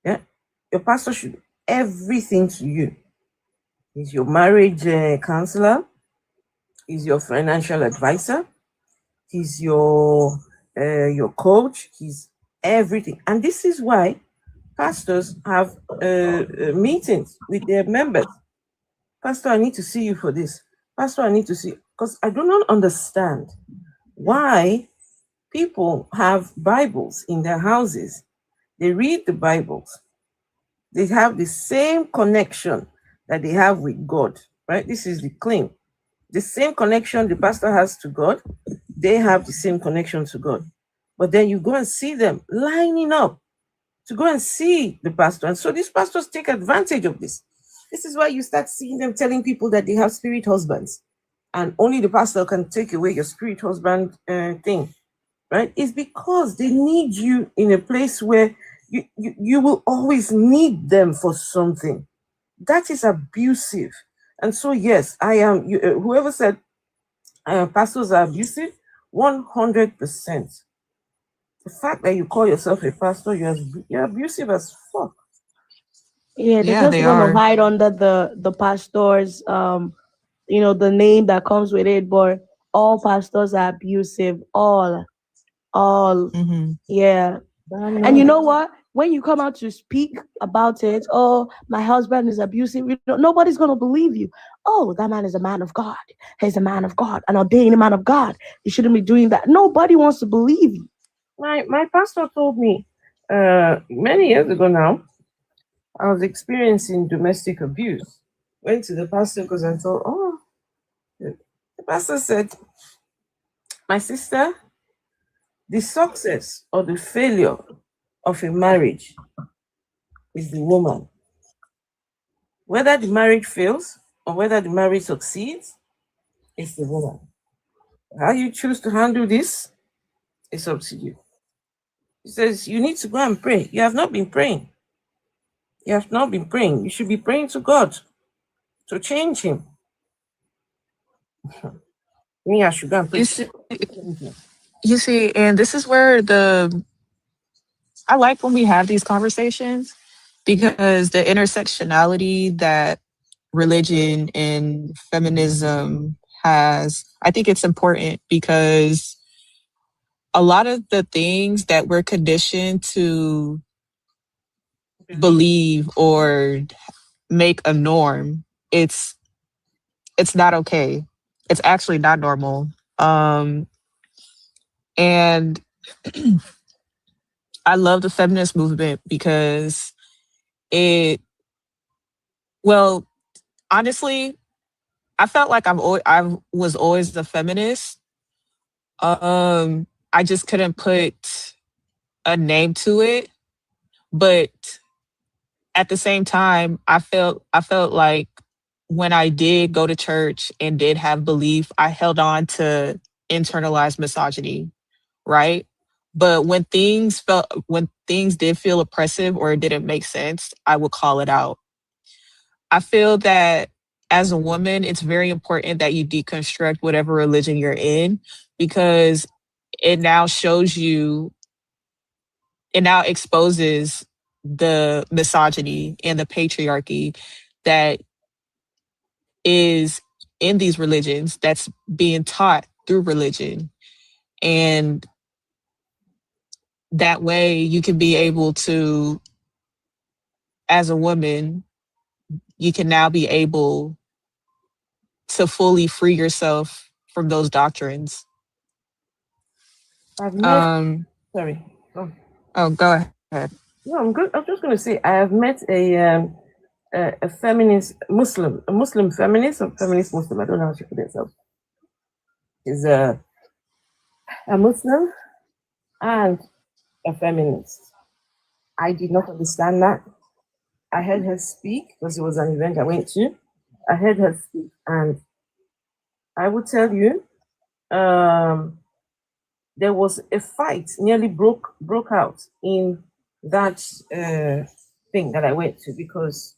Yeah, your pastor should be everything to you. He's your marriage counselor. He's your financial advisor. He's your coach. He's everything. And this is why pastors have meetings with their members. Pastor, I need to see you for this. Pastor, I need to see, because I do not understand why people have Bibles in their houses. They read the Bibles. They have the same connection that they have with God, right? This is the claim. The same connection the pastor has to God, they have the same connection to God. But then you go and see them lining up to go and see the pastor. And so these pastors take advantage of this. This is why you start seeing them telling people that they have spirit husbands. And only the pastor can take away your spirit husband thing, right? It's because they need you in a place where you will always need them for something. That is abusive. And so, yes, I am, whoever said pastors are abusive, 100%. The fact that you call yourself a pastor, you're abusive as fuck. Yeah, they just want to hide under the pastors, the name that comes with it. But all pastors are abusive. All. Yeah. And you know what? When you come out to speak about it, oh, my husband is abusive, nobody's going to believe you. Oh, that man is a man of God. He's a man of God, an ordained man of God. He shouldn't be doing that. Nobody wants to believe you. My pastor told me many years ago now, I was experiencing domestic abuse. Went to the pastor because I thought, oh, the pastor said, my sister, the success or the failure of a marriage is the woman. Whether the marriage fails or whether the marriage succeeds, it's the woman. How you choose to handle this is up to you. He says, you need to go and pray. You have not been praying. You have not been praying. You should be praying to God to change him. Me, I should go and pray. You see, and this is where I like when we have these conversations, because the intersectionality that religion and feminism has, I think it's important, because a lot of the things that we're conditioned to believe or make a norm, it's not okay. It's actually not normal. And I love the feminist movement because honestly, I felt like I was always the feminist. I just couldn't put a name to it, but at the same time, I felt like when I did go to church and did have belief, I held on to internalized misogyny, right? But when things did feel oppressive or it didn't make sense, I would call it out. I feel that as a woman, it's very important that you deconstruct whatever religion you're in, because it now exposes the misogyny and the patriarchy that is in these religions, that's being taught through religion. And that way you can be able to, as a woman, you can now be able to fully free yourself from those doctrines. I've met, sorry. Oh, go ahead. No, I'm good. I'm just going to say I have met a feminist Muslim, a Muslim feminist, or feminist Muslim. I don't know how she put it herself. Is a Muslim and a feminist. I did not understand that. I heard her speak because it was an event I went to. I heard her speak, and I would tell you, there was a fight nearly broke out in that thing that I went to, because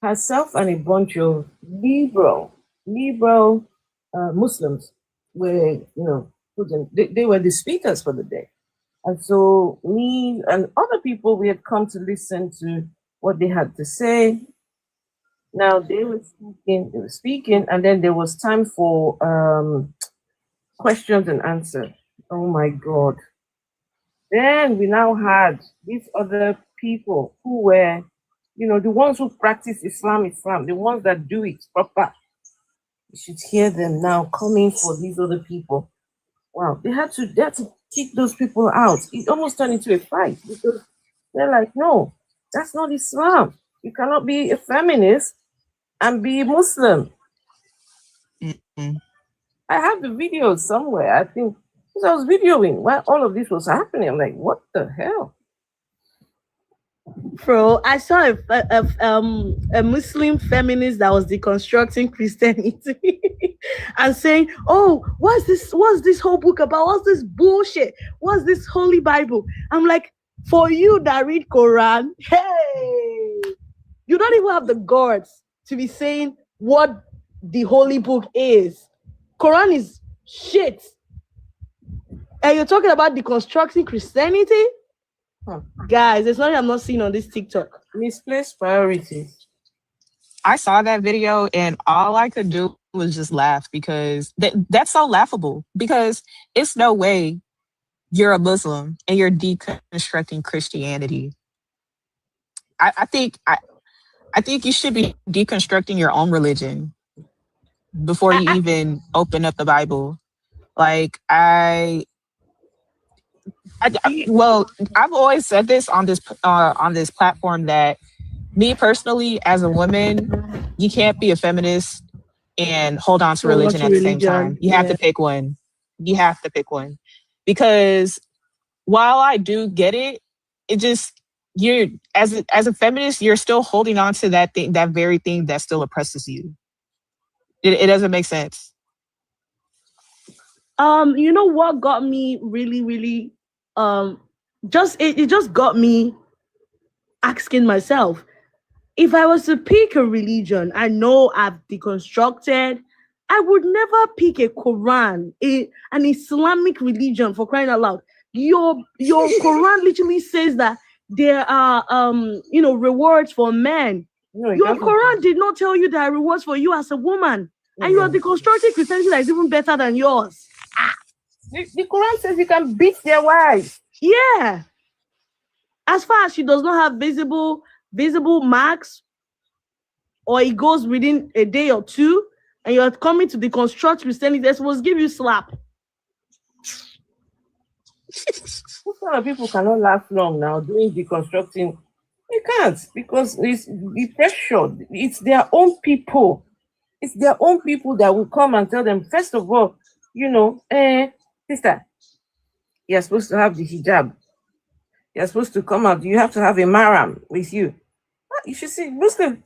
herself and a bunch of liberal Muslims were, they were the speakers for the day. And so me and other people, we had come to listen to what they had to say. Now they were speaking, and then there was time for questions and answers. Oh my God. Then we now had these other people who were, the ones who practice Islam, the ones that do it proper. You should hear them now coming for these other people. Wow, they had to kick those people out. It almost turned into a fight, because they're like, no, that's not Islam. You cannot be a feminist and be Muslim. Mm-hmm. I have the video somewhere. I think because I was videoing while all of this was happening. I'm like, what the hell? Bro, I saw a Muslim feminist that was deconstructing Christianity and saying, "Oh, what's this? What's this whole book about? What's this bullshit? What's this Holy Bible?" I'm like, for you that read Quran, hey, you don't even have the guts to be saying what the Holy Book is. Quran is shit, and you're talking about deconstructing Christianity. Guys, there's nothing I'm not seeing on this TikTok. Misplaced priorities. I saw that video and all I could do was just laugh because that's so laughable because it's no way you're a Muslim and you're deconstructing Christianity. I think you should be deconstructing your own religion before you even open up the Bible. Like well, I've always said this on this platform that me personally, as a woman, you can't be a feminist and hold on to religion at the same time. You have to pick one. You have to pick one. Because while I do get it, it just you're as a feminist, you're still holding on to that thing, that very thing that still oppresses you. It doesn't make sense. You know what got me really it just got me asking myself, if I was to pick a religion I know I've deconstructed, I would never pick a Quran, an Islamic religion, for crying out loud. Your Quran literally says that there are rewards for men. No, your Quran did not tell you there are rewards for you as a woman. And you are deconstructing Christianity that is even better than yours. The Quran says you can beat their wives. Yeah. As far as she does not have visible marks, or it goes within a day or two, and you're coming to deconstruct Christianity, they're supposed to give you slap. What kind of people cannot last long now doing deconstructing? They can't, because it's the pressure. It's their own people. It's their own people that will come and tell them, first of all, sister, you're supposed to have the hijab. You're supposed to come out. You have to have a maram with you. You should see Muslims.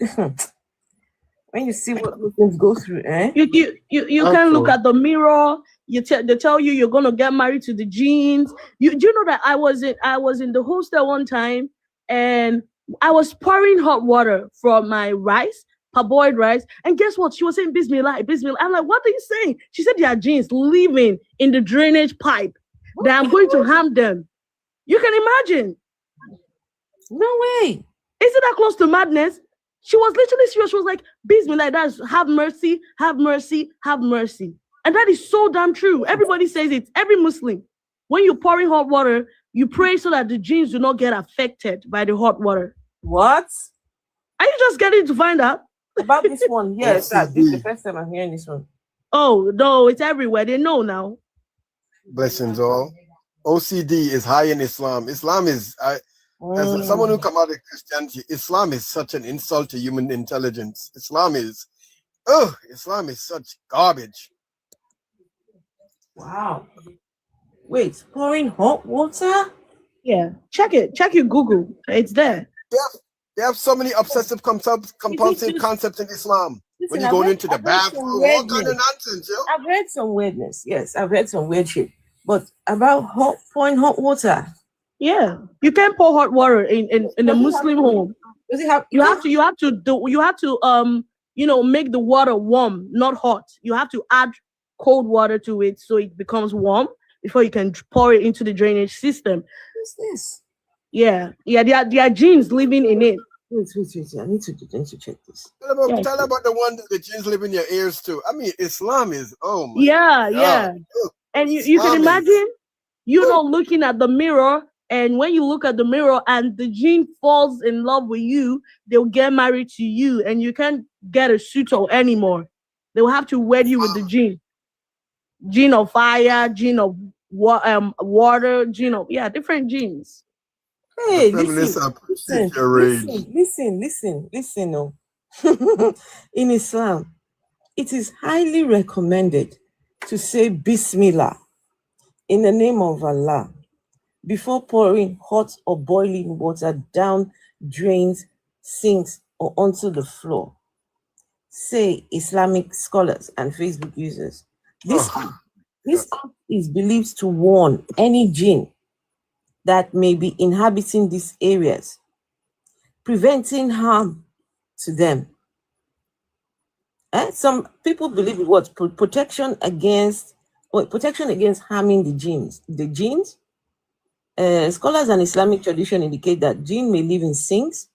When you see what Muslims go through, You can look at the mirror. They tell you you're gonna get married to the jeans. Do you know that I was in the hostel one time, and I was pouring hot water from my rice, parboiled rice, and guess what? She was saying Bismillah, Bismillah. I'm like, what are you saying? She said there are jeans living in the drainage pipe that I'm going to harm them. You can imagine. No way. Isn't that close to madness? She was literally serious. She was like, Bismillah, that's have mercy, have mercy, have mercy. And that is so damn true. Everybody says it. Every Muslim. When you're pouring hot water, you pray so that the genes do not get affected by the hot water. What? Are you just getting to find out? About this one? Yes, this is the first time I'm hearing this one. Oh, no, it's everywhere. They know now. Blessings all. OCD is high in Islam. Islam is, as someone who come out of Christianity, Islam is such an insult to human intelligence. Islam is such garbage. Wow. Wait, pouring hot water? Yeah, check it. Check your Google. It's there. They have so many obsessive compulsive concepts in Islam. When you go into the bathroom, all kind of nonsense, yo. I've read some weirdness. Yes, I've read some weird shit. But about pouring hot water. Yeah, you can't pour hot water in a Muslim home. Does it have? You have to make the water warm, not hot. You have to add cold water to it so it becomes warm before you can pour it into the drainage system. What's this? Yeah. There are genes living in it. Wait. I need to check this. Tell about the one that the genes live in your ears too. I mean, Islam is yeah. And you can imagine, looking at the mirror, and when you look at the mirror and the gene falls in love with you, they'll get married to you, and you can't get a suitor anymore. They will have to wed you with the gene. Gene of fire, gene of water, gene of different genes. Hey, listen. Listen. No. In Islam, it is highly recommended to say Bismillah in the name of Allah before pouring hot or boiling water down drains, sinks, or onto the floor. Say Islamic scholars and Facebook users. This act is believed to warn any jinn that may be inhabiting these areas, preventing harm to them. Some people believe it was protection against harming the jinns. The jinns, scholars and Islamic tradition indicate that jinn may live in sinks,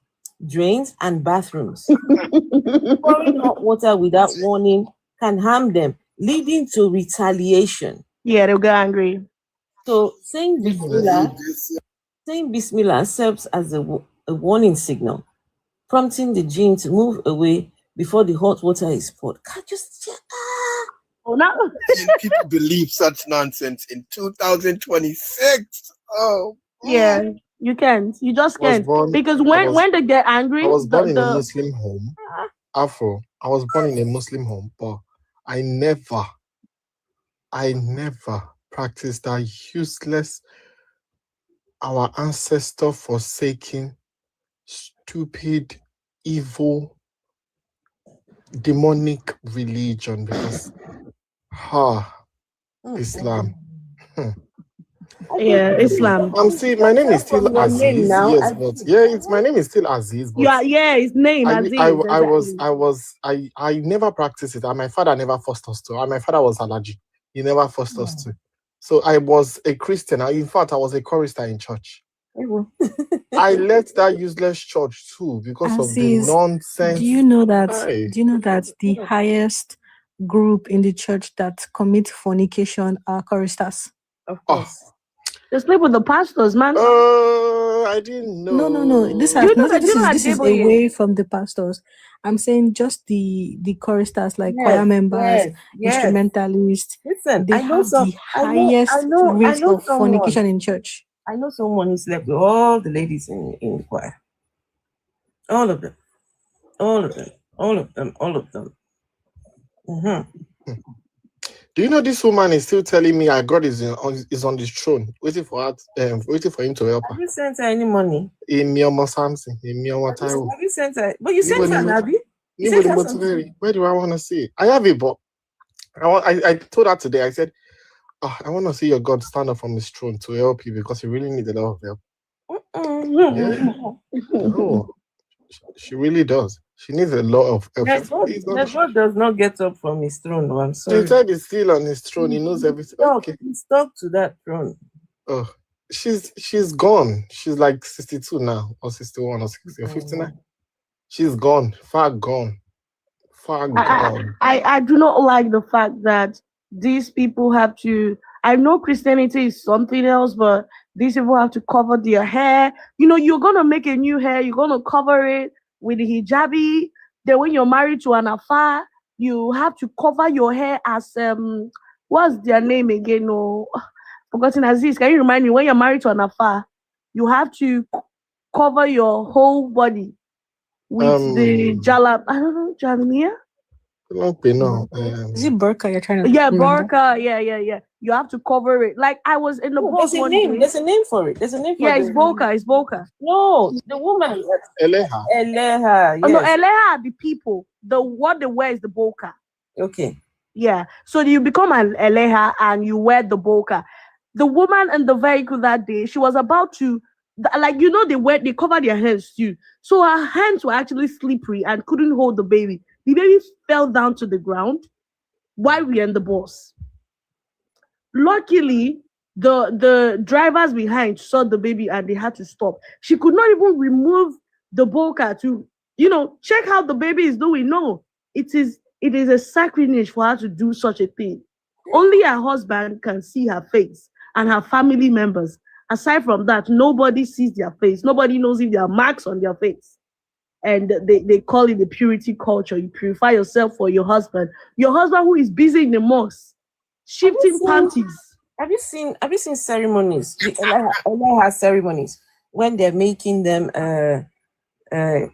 drains, and bathrooms. Pouring hot water without warning can harm them, leading to retaliation. Yeah, they'll get angry. So saying Bismillah serves as a warning signal, prompting the jinn to move away before the hot water is poured. Oh, no. People believe such nonsense in 2026. Oh, yeah, you can't. You just can't. Because when they get angry, I was born in a Muslim home. Afro. I was born in a Muslim home, but I never practiced that useless, our ancestor forsaking, stupid, evil, demonic religion because Islam. Yeah, Islam. My name is still Aziz. Yes, but my name is still Aziz. But his name Aziz. I never practiced it, and my father never forced us to. And my father was allergic. He never forced us to. So I was a Christian. In fact, I was a chorister in church. I left that useless church too because of the nonsense. Do you know that? Do you know that the highest group in the church that commit fornication are choristers? Of course. They sleep with the pastors, man. I didn't know. No. This is away from the pastors. I'm saying just the choristers, like choir members, instrumentalists. Listen, they have the highest rate of fornication in church. I know someone who slept with all the ladies in the choir. All of them. Mm-hmm. Do you know this woman is still telling me our God is on this throne, waiting for him to help her? Have you sent her any money? In Myanmar something, in Myanmar Taiwan. Have you sent her? But you sent her, have you? Where do I want to see it? I have it, but I told her today, I said, I want to see your God stand up from his throne to help you because he really needs a lot of help. No, she really does. She needs a lot of help. God does not get up from his throne. No, I'm sorry. He said he's still on his throne. He knows everything. He's stuck to that throne. Oh, she's gone. She's like 62 now, or 61, or 60, or 59. She's gone. Far gone. I do not like the fact that these people have to. I know Christianity is something else, but these people have to cover their hair. You're gonna make a new hair. You're gonna cover it with the hijabi. Then when you're married to an afar, you have to cover your hair as what's their name again? No, forgotten Aziz. Can you remind me? When you're married to an afar, you have to cover your whole body with the jalab. I don't know, jalmia. Is it burqa you're trying to? Yeah, burqa. Yeah. You have to cover it. Like I was in the bus one day. There's a name for it. It's burqa. It's burqa. No, the woman. Eleha. Yes. Oh, no, Eleha are the people. What they wear is the burqa. Okay. Yeah. So you become an Eleha and you wear the burqa. The woman in the vehicle that day, she was about to, they cover their hands too. So her hands were actually slippery and couldn't hold the baby. The baby fell down to the ground while we were in the bus. Luckily, the drivers behind saw the baby and they had to stop. She could not even remove the burqa to, check how the baby is doing. No, it is a sacrilege for her to do such a thing. Only her husband can see her face and her family members. Aside from that, nobody sees their face. Nobody knows if there are marks on their face. And they call it the purity culture. You purify yourself for your husband. Your husband who is busy in the mosque, shifting panties. Have you seen ceremonies? Allah has ceremonies when they're making them,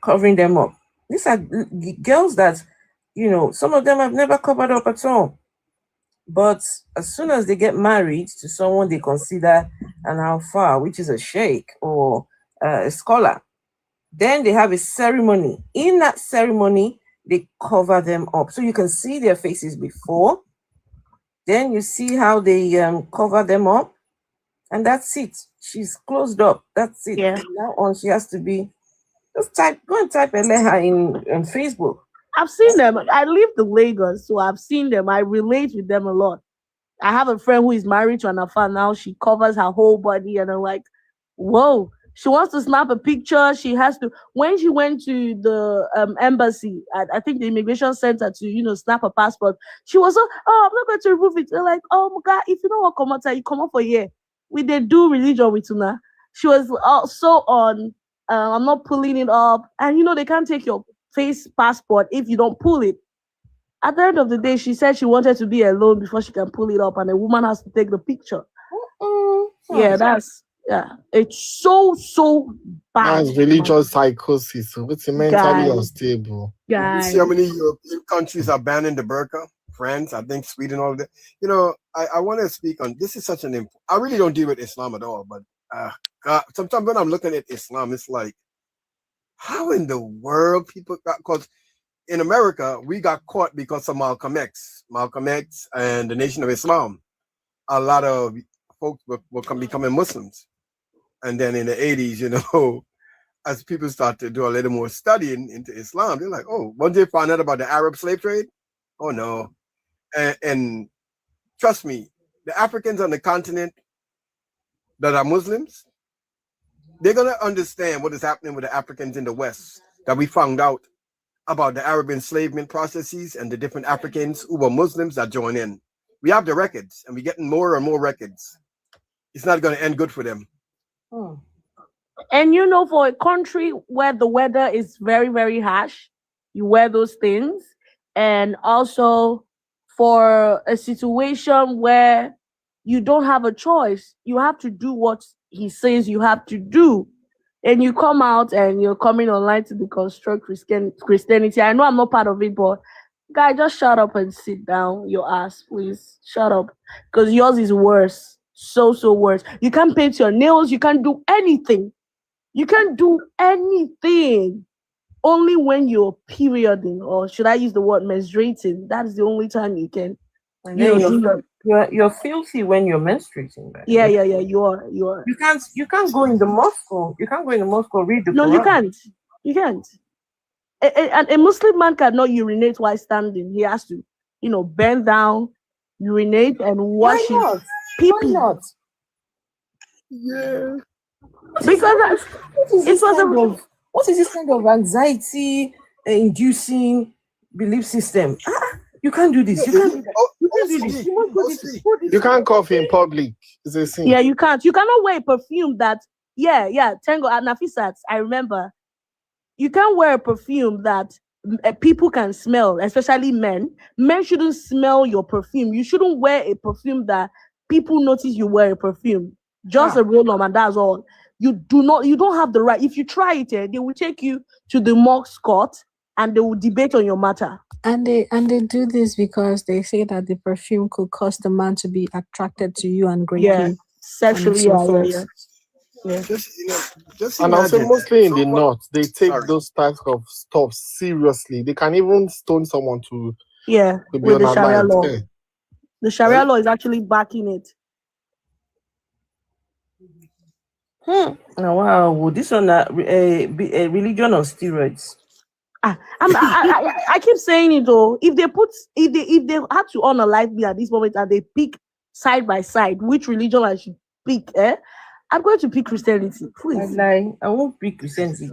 covering them up. These are girls that, you know, some of them have never covered up at all. But as soon as they get married to someone they consider an alpha, which is a sheikh or a scholar, then they have a ceremony. In that ceremony, they cover them up. So you can see their faces before. Then you see how they cover them up. And that's it. She's closed up. That's it. Yeah. From now on, she has to be, just go and type Eleha in Facebook. I've seen them. I live in Lagos, so I've seen them. I relate with them a lot. I have a friend who is married to an Afa now. She covers her whole body, and I'm like, whoa. She wants to snap a picture. She has to. When she went to the embassy, I think the immigration center to snap a passport, she was I'm not going to remove it. They're like, oh my God, if you don't want to come out, you come out for a year. We did do religion with Tuna. She was so on. I'm not pulling it up, and they can't take your face passport if you don't pull it. At the end of the day, she said she wanted to be alone before she can pull it up, and the woman has to take the picture. Yeah, it's so bad. That's religious psychosis. It's mentally unstable. You see how many European countries are banning the burqa? France, I think Sweden, all of that. I want to speak on this. Is such an I really don't deal with Islam at all, but God, sometimes when I'm looking at Islam, it's like, how in the world people got caught? In America, we got caught because of Malcolm X and the Nation of Islam. A lot of folks were becoming Muslims. And then in the 80s, as people start to do a little more studying into Islam, they're like, oh, once they found out about the Arab slave trade, oh no. And trust me, the Africans on the continent that are Muslims, they're going to understand what is happening with the Africans in the West that we found out about the Arab enslavement processes and the different Africans who were Muslims that join in. We have the records, and we're getting more and more records. It's not going to end good for them. And for a country where the weather is very, very harsh, you wear those things. And also for a situation where you don't have a choice, you have to do what he says you have to do. And you come out and you're coming online to deconstruct Christianity. I know I'm not part of it, but guy, just shut up and sit down your ass, please. Shut up. Because yours is worse. So worse. You can't paint your nails. You can't do anything. You can't do anything. Only when you're perioding, or should I use the word menstruating? That is the only time you can. And then you're filthy when you're menstruating. Yeah. You are. You can't go in the mosque. You can't go in the mosque or read the Quran. No, you can't. You can't. A Muslim man cannot urinate while standing. He has to, bend down, urinate, and wash his pee-pee. Why not? Yeah. Because what is this kind of anxiety inducing belief system? You can't do this. You can't do that. You can't do this. You must go this. You can't cough in public. It's a sin. Yeah, you can't. You cannot wear a perfume that. Tango and Nafisat. I remember. You can't wear a perfume that people can smell, especially men. Men shouldn't smell your perfume. You shouldn't wear a perfume that people notice you wear a perfume. Just a roll-on, and that's all. You don't have the right. If you try it, they will take you to the mosque court and they will debate on your matter. And they do this because they say that the perfume could cause the man to be attracted to you and greet you. Sexually, yeah. Just and also mostly in the north, they take those types of stuff seriously. They can even stone someone to be with the Sharia law. Yeah. The Sharia law is actually backing it. Oh, wow, this one a religion on steroids. I keep saying it though. If they had to honor life me at this moment and they pick side by side which religion I should pick, I'm going to pick Christianity. Please. I won't pick Christianity.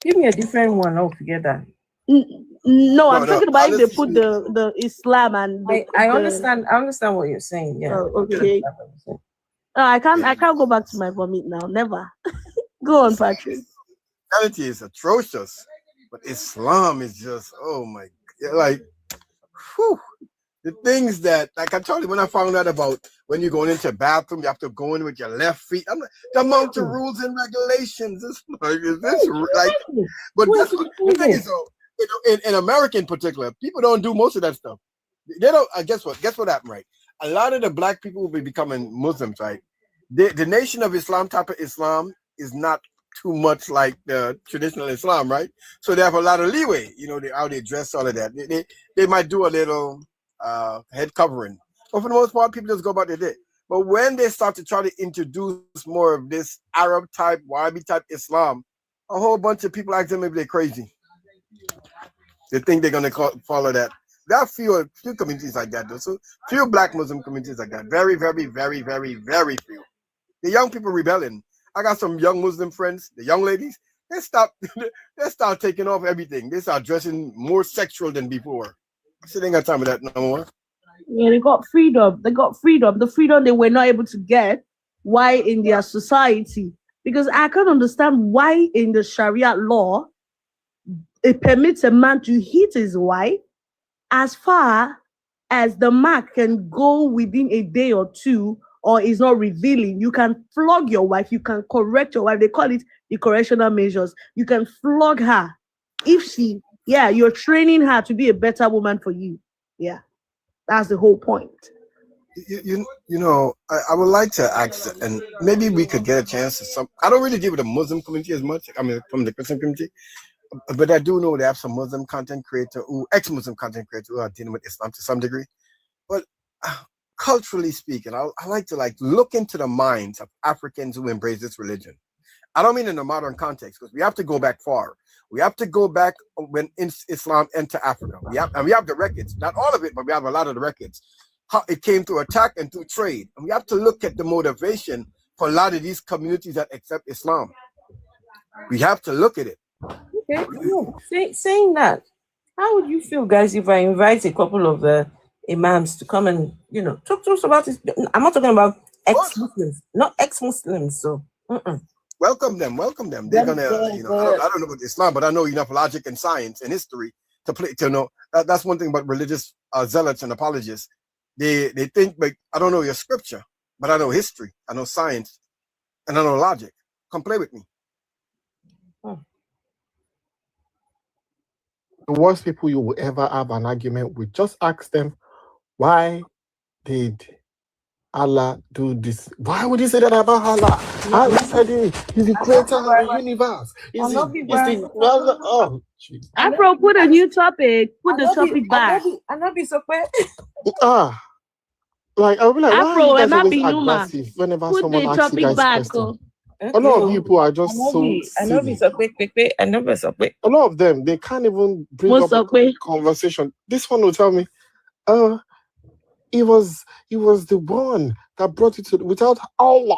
Give me a different one altogether. No, I'm talking about if they put the Islam and I understand what you're saying. Yeah. Oh, okay. I can't go back to my vomit now. Never. Go on, Patrick. Christianity is atrocious, but Islam is just, oh my God, like, whew, the things that, like I told you, when I found out about when you're going into a bathroom, you have to go in with your left feet. The amount of rules and regulations. It's like, is this like? But the thing is, though, in America in particular, people don't do most of that stuff. They don't. Guess what? Guess what happened, right? A lot of the black people will be becoming Muslims, right? The Nation of Islam type of Islam is not too much like the traditional Islam, right? So they have a lot of leeway. You know, how they dress, all of that. They might do a little head covering, but for the most part, people just go about their day. But when they start to try to introduce more of this Arab type, Wahhabi type Islam, a whole bunch of people ask them if they're crazy. They think they're gonna follow that. There are few communities like that, though. So few black Muslim communities like that. Very, very, very, very, very few. The young people rebelling. I got some young Muslim friends. The young ladies, they start taking off everything. They start dressing more sexual than before. So they ain't got time for that no more. Yeah, they got freedom. They got freedom. The freedom they were not able to get. Why in their society? Because I can't understand why in the Sharia law it permits a man to hit his wife as far as the mark can go within a day or two, or is not revealing. You can flog your wife. You can correct your wife. They call it the correctional measures. You can flog her if you're training her to be a better woman for you. Yeah. That's the whole point. You know, I would like to ask, and maybe we could get a chance to I don't really deal with the Muslim community as much. I mean, from the Christian community, but I do know they have some Muslim content creator, ex-Muslim content creators who are dealing with Islam to some degree. But culturally speaking, I like to look into the minds of Africans who embrace this religion. I don't mean in the modern context, because we have to go back far. We have to go back when Islam entered Africa. We have the records, not all of it, but we have a lot of the records. How it came through attack and through trade. And we have to look at the motivation for a lot of these communities that accept Islam. We have to look at it. Okay, saying that, how would you feel, guys, if I invite a couple of imams to come and, talk to us about this? I'm not talking about ex-Muslims, not ex-Muslims, so. Welcome them. They're gonna, I don't know about Islam, but I know enough logic and science and history to know. That's one thing about religious zealots and apologists. They think, but I don't know your scripture, but I know history, I know science, and I know logic. Come play with me. The worst people you will ever have an argument with, just ask them, why did Allah do this? Why would you say that about Allah? Allah said he's the creator of the universe. Afro, put a new topic. Put the topic back. Like I'll be like, Afro, why are you guys always Numa. aggressive whenever Put someone the asks you topic guys back. questions? A lot of people are just so silly. A lot of them, they can't even bring up a conversation. This one will tell me, it was the one that brought it to without Allah.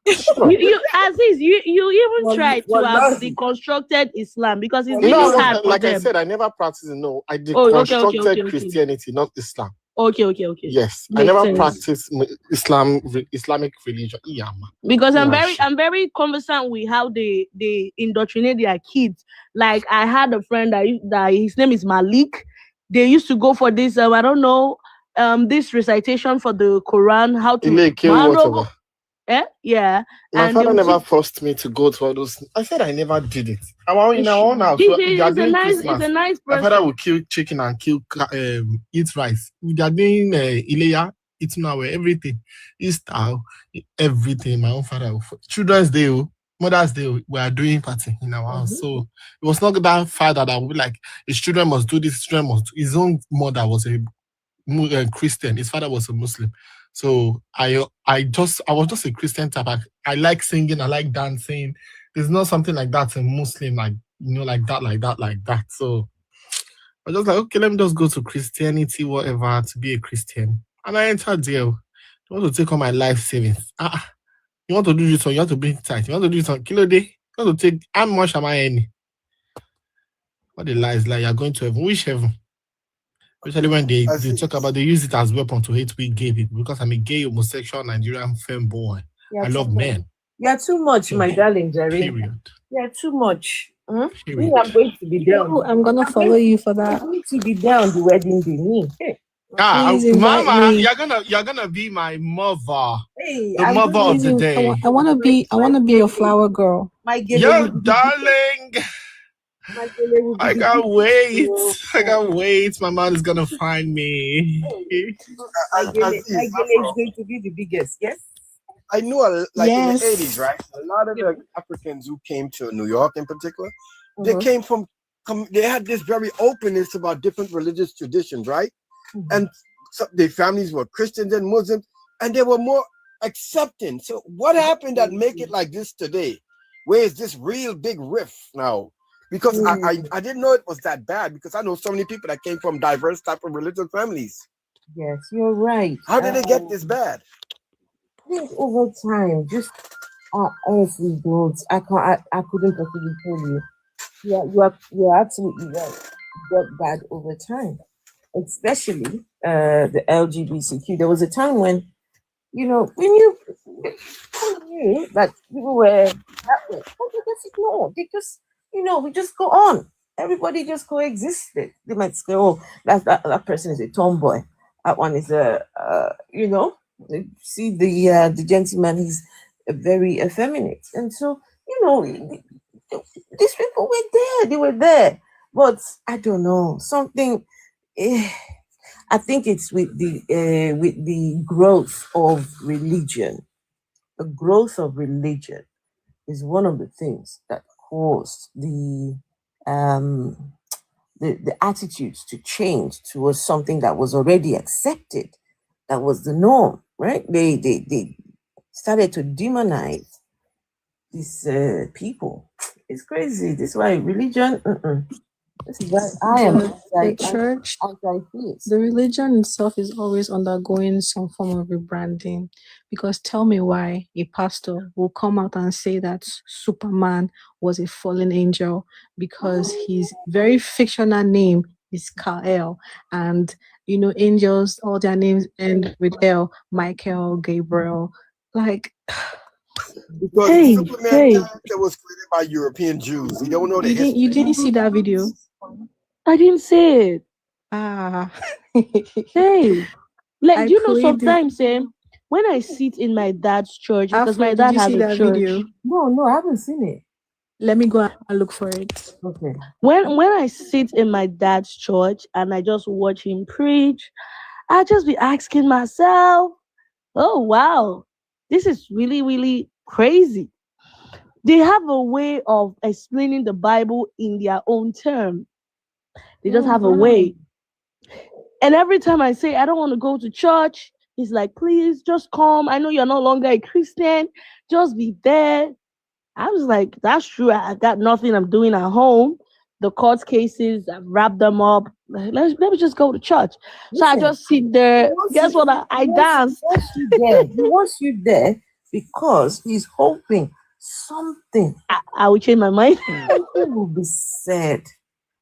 Aziz, you even tried to have deconstructed Islam because it's really hard for like them. I said, I never practiced. No, I deconstructed Christianity, not Islam. Okay. Yes, Makes I never sense. practiced Islamic religion. Because I'm very conversant with how they indoctrinate their kids. Like I had a friend that his name is Malik. They used to go for this. I don't know. This recitation for the Quran. How to yeah. My father never forced me to go to all those. I said I never did it. I want in our own house. It's a nice person. My father will kill chicken and eat rice. They are doing Ileya, eating our everything. Easter, everything. My own father will. Children's Day, Mother's Day, we are doing party in our house. So it was not that father that would be like his children must do this, his children must do. His own mother was a Christian. His father was a Muslim. So I was just a Christian type. I like singing, I like dancing. There's not something like that in Muslim, like like that. So I was just like, okay, let me just go to Christianity, whatever, to be a Christian. And I entered there. I want to take all my life savings. You want to do this one, you want to bring it tight. You want to do this on Kilo Day, you want to take how much am I earning? What the lies like you're going to heaven. Which heaven? Especially when they talk about, they use it as weapon to hate we gay people because I'm a gay, homosexual, Nigerian femboy. I love men. You're too much, my darling, Jerry. Period. You're too much. I'm going to be there. I'm gonna follow you for that. I'm going to be there on the wedding day. Mama, you're gonna be my mother. Hey, the mother of the day. I want to be your flower girl. My gele Yo, will be darling. my gele will be I the can't wait. biggest. I can't wait. My man is gonna find me. My gele Aziz, is going to be the biggest. Yes. I knew, like in the Yes. 80s, right? A lot of the Africans who came to New York in particular, they came from, they had this very openness about different religious traditions, right? And so their families were Christians and Muslims, and they were more accepting. So what happened that make it like this today? Where is this real big rift now? Because I didn't know it was that bad, because I know so many people that came from diverse type of religious families. Yes, you're right. How did it get this bad? I think over time, just honestly, don't. I couldn't possibly tell you. Yeah, you're absolutely right. It got bad over time, especially the LGBTQ. There was a time when, we knew that people were that way, but they just ignore. They just, we just go on. Everybody just coexisted. They might say, "Oh, that person is a tomboy. That one is they see the gentleman, he's very effeminate," and so these people were there. They were there, but I don't know something. I think it's with the growth of religion. The growth of religion is one of the things that caused the attitudes to change towards something that was already accepted, that was the norm, right? They started to demonize these people. It's crazy. This is why religion. This is why I am The church, anti-theist. the religion itself is always undergoing some form of rebranding. Because tell me why a pastor will come out and say that Superman was a fallen angel because his very fictional name is Kal-El, and angels, all their names end with L. Michael, Gabriel, like. Because Superman character was created by European Jews. You don't know the history. You didn't see that video? I didn't say it. Ah. Hey, I do you know played it. sometimes when I sit in my dad's church, because Afro, my did dad you has see a that church. video? No, I haven't seen it. Let me go and look for it. Okay. When I sit in my dad's church and I just watch him preach, I just be asking myself, oh wow, this is really, really crazy. They have a way of explaining the Bible in their own term. They just have a way. And every time I say I don't want to go to church, he's like, please just come. I know you're no longer a Christian. Just be there. I was like, that's true. I got nothing I'm doing at home. The court cases, I've wrapped them up. Let me just go to church. So I just sit there. Guess what? I dance. He wants you there because he's hoping something. I will change my mind. Something will be said.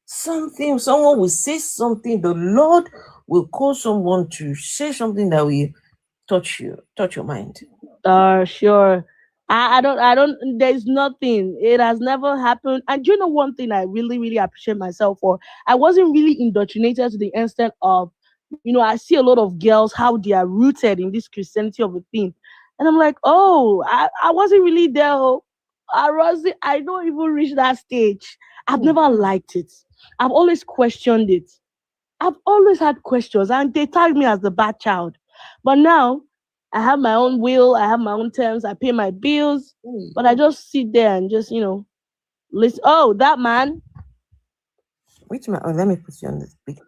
Someone will say something. The Lord will cause someone to say something that will touch your mind. Sure. I don't, there's nothing. It has never happened. And do you know one thing I really, really appreciate myself for? I wasn't really indoctrinated to the extent of, I see a lot of girls, how they are rooted in this Christianity of a thing. And I'm like, oh, I wasn't really there. I don't even reach that stage. I've never liked it. I've always questioned it. I've always had questions, and they tagged me as the bad child. But now, I have my own will, I have my own terms, I pay my bills, but I just sit there and just, listen. Oh, that man. Wait a minute. Oh, let me put you on this big.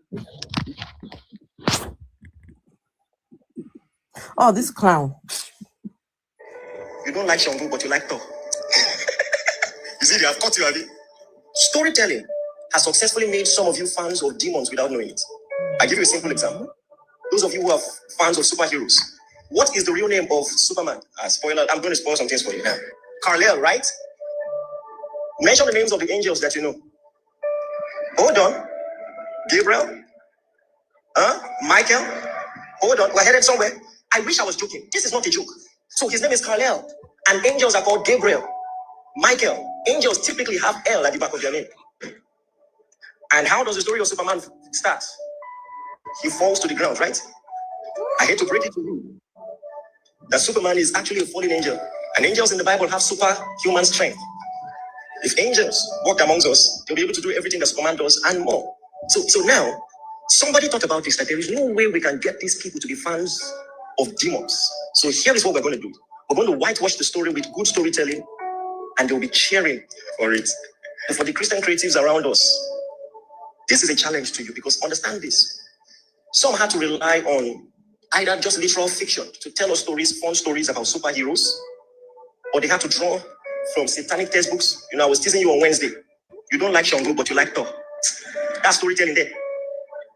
Oh, this clown. You don't like Shango, but you like Thor. You see, they have caught you, Abi. Storytelling has successfully made some of you fans of demons without knowing it. I give you a simple example. Those of you who are fans of superheroes, what is the real name of Superman? Spoiler, I'm going to spoil some things for you now. Kal-El, right? Mention the names of the angels that you know. Hold on. Gabriel? Michael? Hold on. We're headed somewhere. I wish I was joking. This is not a joke. So his name is Kal-El. And angels are called Gabriel, Michael. Angels typically have L at the back of their name. And how does the story of Superman start? He falls to the ground, right? I hate to break it to you. that Superman is actually a fallen angel. And angels in the Bible have superhuman strength. If angels walked amongst us, they'll be able to do everything that Superman does and more. So now, somebody thought about this, that there is no way we can get these people to be fans of demons. So here is what we're going to do. We're going to whitewash the story with good storytelling, and they'll be cheering for it. And for the Christian creatives around us, this is a challenge to you, because understand this. Some had to rely on either just literal fiction to tell us stories, fun stories about superheroes, or they had to draw from satanic textbooks. I was teasing you on Wednesday. You don't like Shango, but you like Thor. That's storytelling there.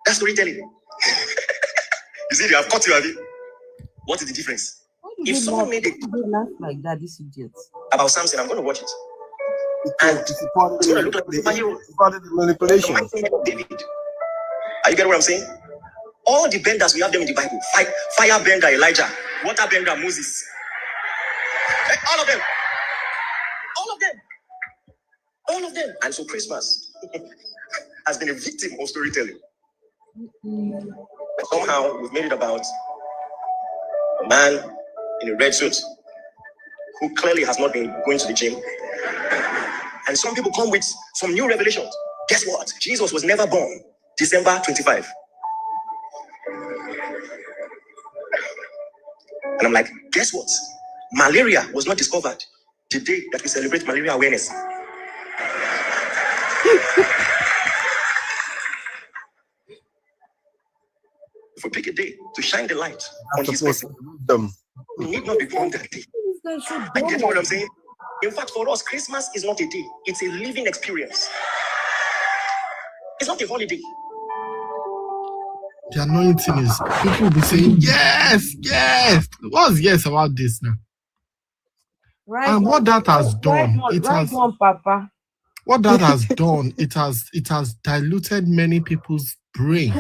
That's storytelling. You see, they have caught you, have you? What is the difference? If someone made it laugh like that, this idiot. about Samson, I'm going to watch it. And it's part of the manipulation. David. Are you getting what I'm saying? All the benders, we have them in the Bible. Fire bender, Elijah. Water bender, Moses. All of them. All of them. All of them. And so Christmas has been a victim of storytelling. But somehow we've made it about a man in a red suit who clearly has not been going to the gym. And some people come with some new revelations. Guess what? Jesus was never born December 25. And I'm like, guess what? Malaria was not discovered the day that we celebrate malaria awareness. If we pick a day to shine the light on his person, we need not be born that day. I get what I'm saying? In fact, for us, Christmas is not a day. It's a living experience. It's not a holiday. The anointing is people will be saying, yes, yes. What's yes about this now? Right. And what that has done, Papa. What that has done, it has diluted many people's brain.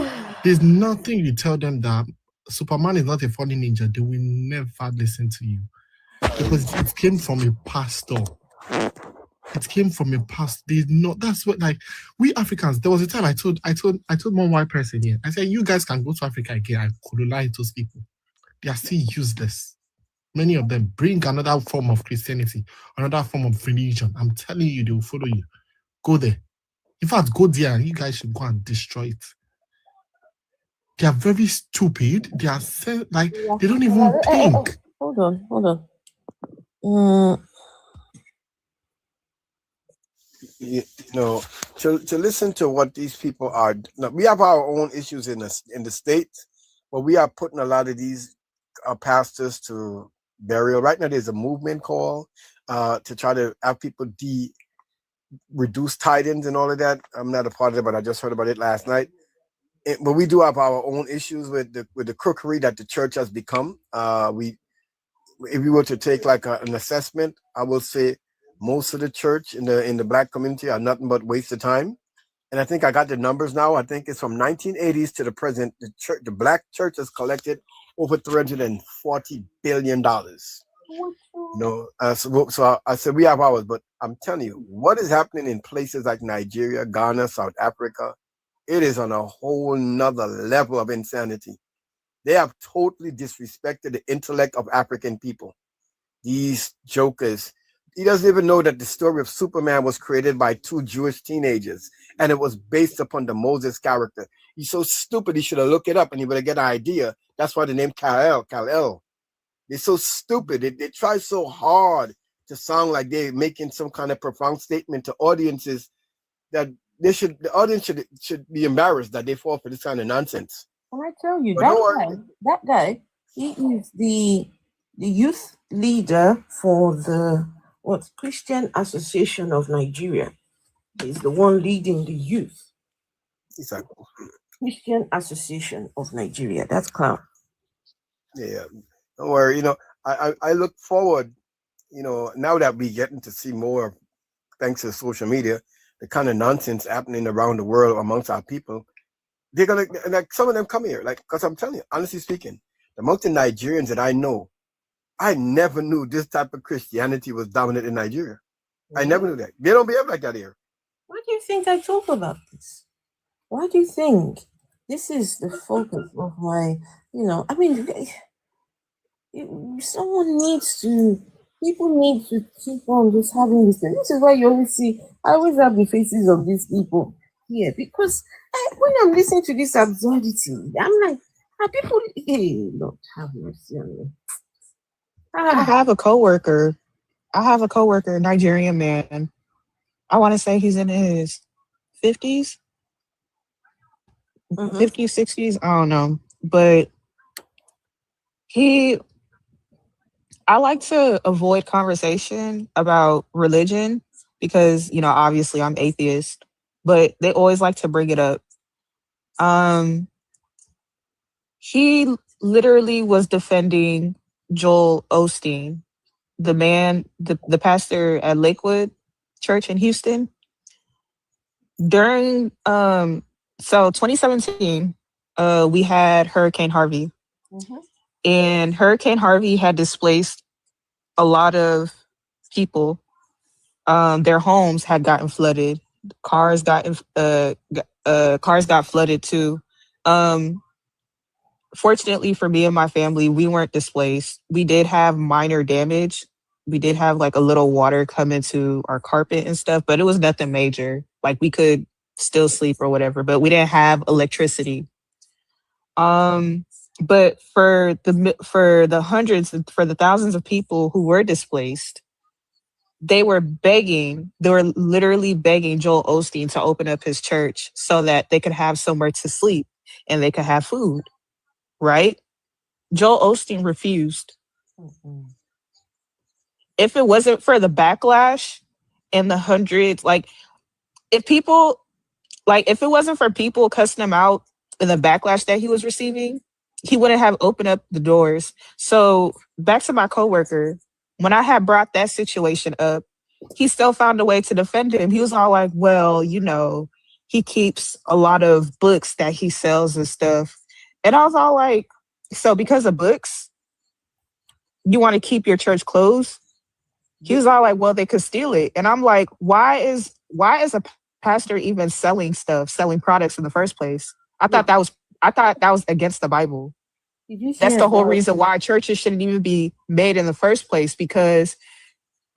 There's nothing you tell them that Superman is not a fallen ninja, they will never listen to you. Because it came from a pastor. It came from a past. That's what, like, we Africans, there was a time I told one white person here, I said, you guys can go to Africa again and colonize those people. They are still useless. Many of them bring another form of Christianity, another form of religion. I'm telling you, they will follow you. Go there. In fact, go there and you guys should go and destroy it. They are very stupid. They are like, they don't even think. Hold on. To listen to what these people are. Now, we have our own issues in the States, but we are putting a lot of these pastors to burial. Right now, there's a movement call to try to have people reduce tithings and all of that. I'm not a part of it, but I just heard about it last night. But we do have our own issues with the crookery that the church has become. If we were to take like an assessment, I will say most of the church in the Black community are nothing but waste of time. And I think I got the numbers now. I think it's from 1980s to the present. The Black church has collected over $340 billion. So I said we have ours, but I'm telling you, what is happening in places like Nigeria, Ghana, South Africa, it is on a whole nother level of insanity. They have totally disrespected the intellect of African people. These jokers. He doesn't even know that the story of Superman was created by two Jewish teenagers, and it was based upon the Moses character. He's so stupid, he should have looked it up and he would have get an idea. That's why the name Kal-El. They're so stupid. They try so hard to sound like they're making some kind of profound statement to audiences that the audience should be embarrassed that they fall for this kind of nonsense. Can I tell you, But that guy, he is the youth leader for the Christian Association of Nigeria. He's the one leading the youth. Exactly. Christian Association of Nigeria. That's clown. Yeah. Don't worry. I look forward, now that we're getting to see more, thanks to social media, the kind of nonsense happening around the world amongst our people. They're gonna, like, some of them come here, like, because I'm telling you, honestly speaking, amongst the Nigerians that I know, I never knew this type of Christianity was dominant in Nigeria. I never knew that. They don't behave like that here. Why do you think I talk about this? Why do you think this is the focus of my, Someone needs to, people need to keep on just having this thing. This is why you always see, I always have the faces of these people here because when I'm listening to this absurdity, I'm like, are people, hey, Lord, have mercy on me. I have a coworker. Nigerian man. I want to say he's in his 50s, 50s, 60s. I don't know. But I like to avoid conversation about religion because, obviously I'm atheist, but they always like to bring it up. He literally was defending Joel Osteen, the man, the pastor at Lakewood Church in Houston. During so 2017, we had Hurricane Harvey, and Hurricane Harvey had displaced a lot of people. Their homes had gotten flooded. Cars got flooded too. Fortunately for me and my family, we weren't displaced. We did have minor damage. We did have like a little water come into our carpet and stuff, but it was nothing major. Like we could still sleep or whatever, but we didn't have electricity. But for the hundreds, for the thousands of people who were displaced, they were literally begging Joel Osteen to open up his church so that they could have somewhere to sleep and they could have food, right? Joel Osteen refused. If it wasn't for the backlash and the hundreds, if it wasn't for people cussing him out and the backlash that he was receiving, he wouldn't have opened up the doors. So back to my coworker, when I had brought that situation up, he still found a way to defend him. He was all like, well, he keeps a lot of books that he sells and stuff. And I was all like, so because of books, you want to keep your church closed? He was all like, well, they could steal it. And I'm like, why is a pastor even selling products in the first place? I thought that was against the Bible. That's the whole reason why churches shouldn't even be made in the first place, because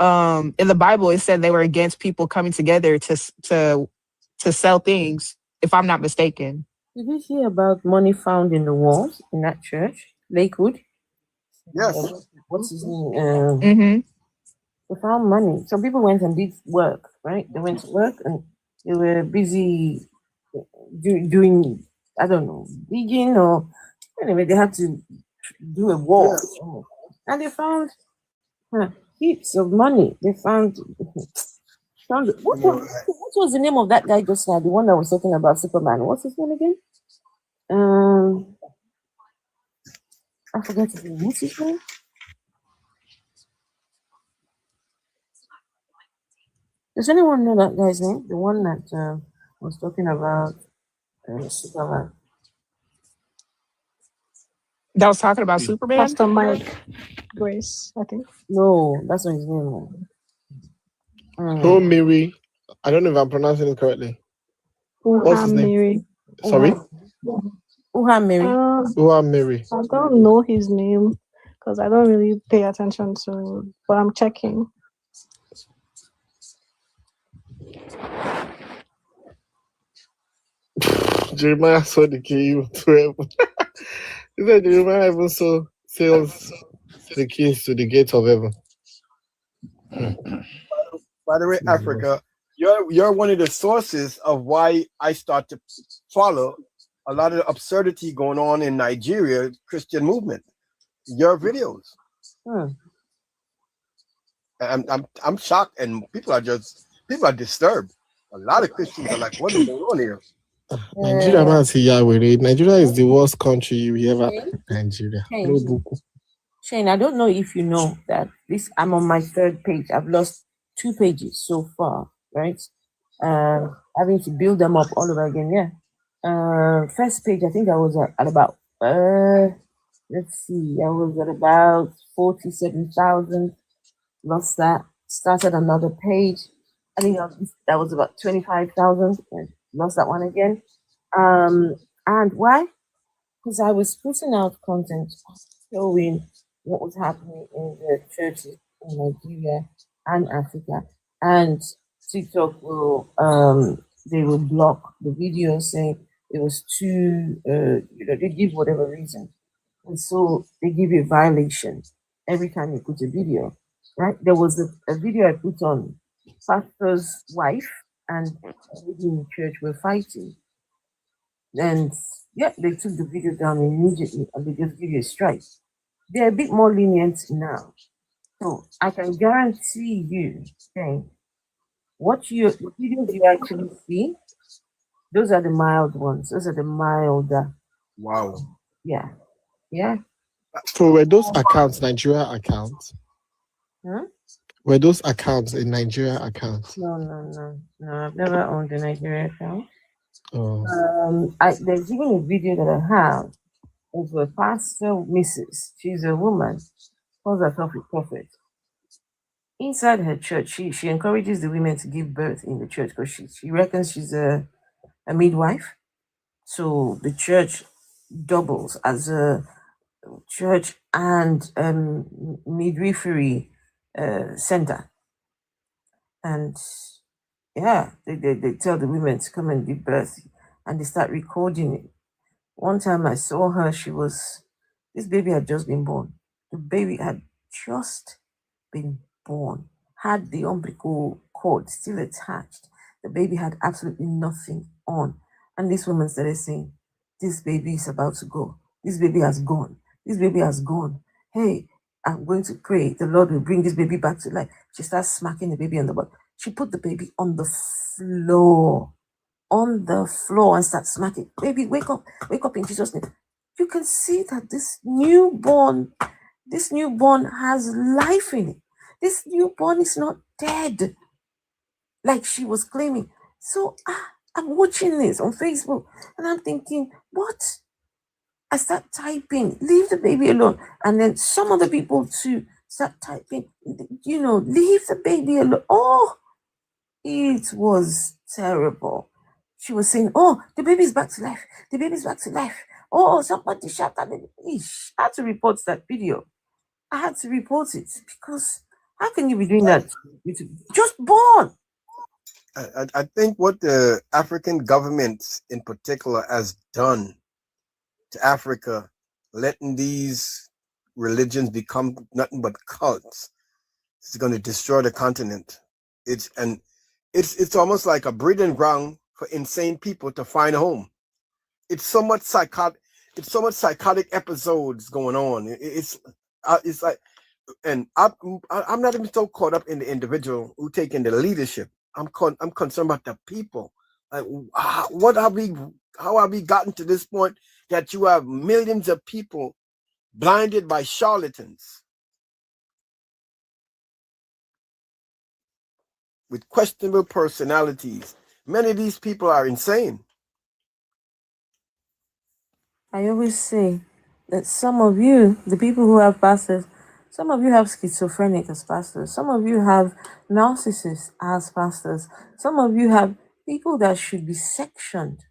in the Bible it said they were against people coming together to sell things, if I'm not mistaken. Did you hear about money found in the walls in that church, Lakewood? Yes. What's his name? They found money. Some people went and did work, right? They went to work and they were busy doing, I don't know, digging or anyway, they had to do a wall. And they found heaps of money. They found what was the name of that guy just now? The one that was talking about Superman. What's his name again? I forget his name. What's his name? Does anyone know that guy's name? The one that was talking about Superman. That was talking about Superman? Pastor Mike Grace, I think. No, that's not his name. Oh, Mary. I don't know if I'm pronouncing it correctly. What's his name? Mary. Sorry? Mary. I don't know his name because I don't really pay attention to, but I'm checking. Jeremiah saw the key to heaven. He said Jeremiah even sells the keys to the gates of heaven. By the way, Africa, you're one of the sources of why I start to follow a lot of the absurdity going on in Nigeria Christian movement. Your videos. I'm shocked, and people are disturbed. A lot of Christians are like, what is going on here? Nigeria is the worst country we ever. Nigeria. Shane, I don't know if you know that I'm on my third page. I've lost 2 pages so far, right? Having to build them up all over again. Yeah. First page, I think I was at about let's see, I was at about 47,000. Lost that. Started another page. I think that was about 25,000. Lost that one again. And why? Because I was putting out content showing what was happening in the churches in Nigeria and Africa, and TikTok will they will block the video saying it was too they give whatever reason, and so they give you a violation every time you put a video. Right? There was a video I put on pastor's wife and a lady in church were fighting, and yeah, they took the video down immediately and they just give you a strike. They're a bit more lenient now. So I can guarantee you, okay, the videos you actually see, those are the mild ones. Those are the milder. Wow. Yeah. Yeah. So were those accounts Nigeria accounts? Huh? Were those accounts in Nigeria accounts? No. I've never owned a Nigeria account. Oh. There's even a video that I have of a pastor, Mrs. She's a woman, calls herself a prophet. Inside her church, she encourages the women to give birth in the church because she reckons she's a midwife. So the church doubles as a church and midwifery center. And yeah, they tell the women to come and give birth and they start recording it. One time I saw her, this baby had just been born. The baby had just been born, had the umbilical cord still attached. The baby had absolutely nothing on. And this woman started saying, this baby is about to go. This baby has gone. This baby has gone. Hey, I'm going to pray. The Lord will bring this baby back to life. She starts smacking the baby on the butt. She put the baby on the floor. And start smacking. Baby, wake up in Jesus' name. You can see that this newborn has life in it. This newborn is not dead like she was claiming. So I'm watching this on Facebook and I'm thinking, what? I start typing, leave the baby alone. And then some other people too start typing, leave the baby alone. Oh, it was terrible. She was saying, oh, the baby's back to life. The baby's back to life. Oh, somebody shot that baby. I had to report that video. I had to report it because how can you be doing that? Just born. I think what the African government in particular has done to Africa, letting these religions become nothing but cults, is going to destroy the continent. It's almost like a breeding ground for insane people to find a home. It's so much psychotic episodes going on. It's like, and I'm not even so caught up in the individual who taking the leadership. I'm concerned about the people. Like, how have we gotten to this point that you have millions of people blinded by charlatans with questionable personalities? Many of these people are insane. I always say that some of you, the people who have pastors, some of you have schizophrenic as pastors. Some of you have narcissists as pastors. Some of you have people that should be sectioned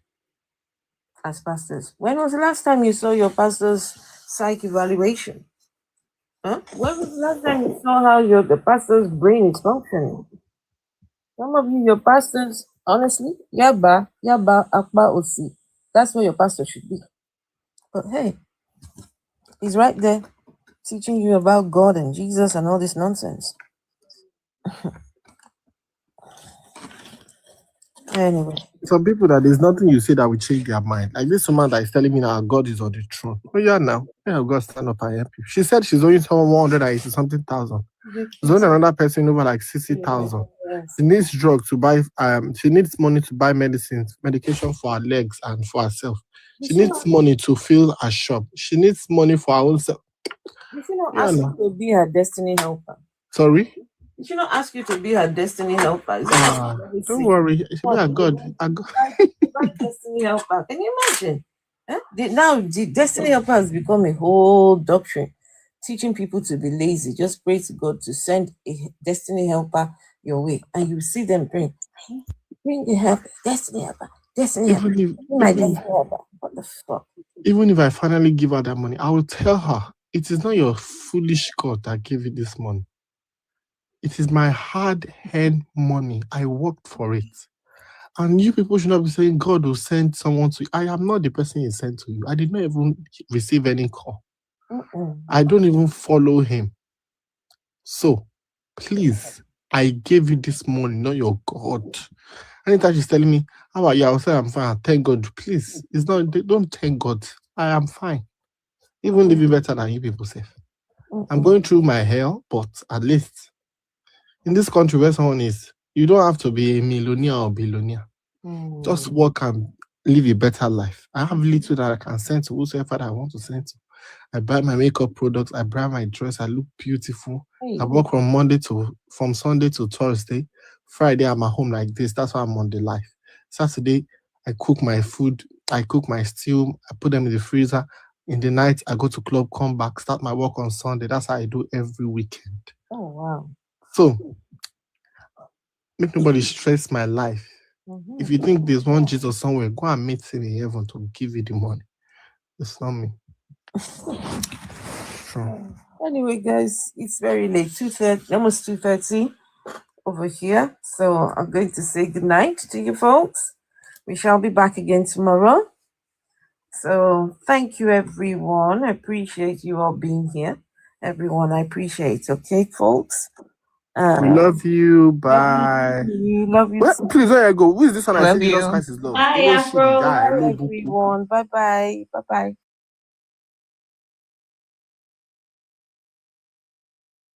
as pastors. When was the last time you saw your pastor's psych evaluation? Huh? When was the last time you saw how the pastor's brain is functioning? Some of you, your pastors, honestly, Yaba, Akba, Osi. That's where your pastor should be. But hey, he's right there teaching you about God and Jesus and all this nonsense. Anyway. Some people that there's nothing you say that will change their mind. Like this woman that is telling me now God is on the throne. Oh yeah, now. Yeah, God stand up and help you. She said she's owing someone 180 something thousand. There's only another person over like 60,000. She needs drugs to buy she needs money to buy medication for her legs and for herself. She needs money to fill her shop. She needs money for her own self. Did she not ask you to be her destiny helper? Sorry? Did she not ask you to be her destiny helper? Don't worry. She be a God. Destiny helper. Can you imagine? Now the destiny helper has become a whole doctrine, teaching people to be lazy. Just pray to God to send a destiny helper your way, and you see them bring the helper, destiny helper, destiny helper. My destiny helper. What the fuck? Even if I finally give her that money, I will tell her it is not your foolish God that gave you this money. It is my hard-earned money. I worked for it. And you people should not be saying God will send someone to you. I am not the person he sent to you. I did not even receive any call. I don't even follow him. So, please, I gave you this money, not your God. Anytime she's telling me, how about you? I'll say I'm fine. Thank God. Please, it's not. Don't thank God. I am fine. Even living better than you people say. I'm going through my hell, but at least in this country where someone is, you don't have to be a millionaire or billionaire. Just work and live a better life. I have little that I can send to whosoever I want to send to. I buy my makeup products, I buy my dress, I look beautiful. I work from Sunday to Thursday. Friday, I'm at home like this. That's why I'm on the life. Saturday, I cook my food, I cook my stew, I put them in the freezer. In the night, I go to club, come back, start my work on Sunday. That's how I do every weekend. Oh, wow. So, make nobody stress my life. If you think there's one Jesus somewhere, go and meet him in heaven to give you the money. It's not me. Sure. Anyway, guys, it's very late. 2:30, almost 2:30 over here. So I'm going to say good night to you folks. We shall be back again tomorrow. So thank you, everyone. I appreciate you all being here. Everyone, I appreciate. Okay, folks. We love you. Bye. Love you. Please, where I go? Who is this one? I Love say Jesus you. Christ is love. Bye, Afro. Bye, everyone. Bye-bye. Bye-bye.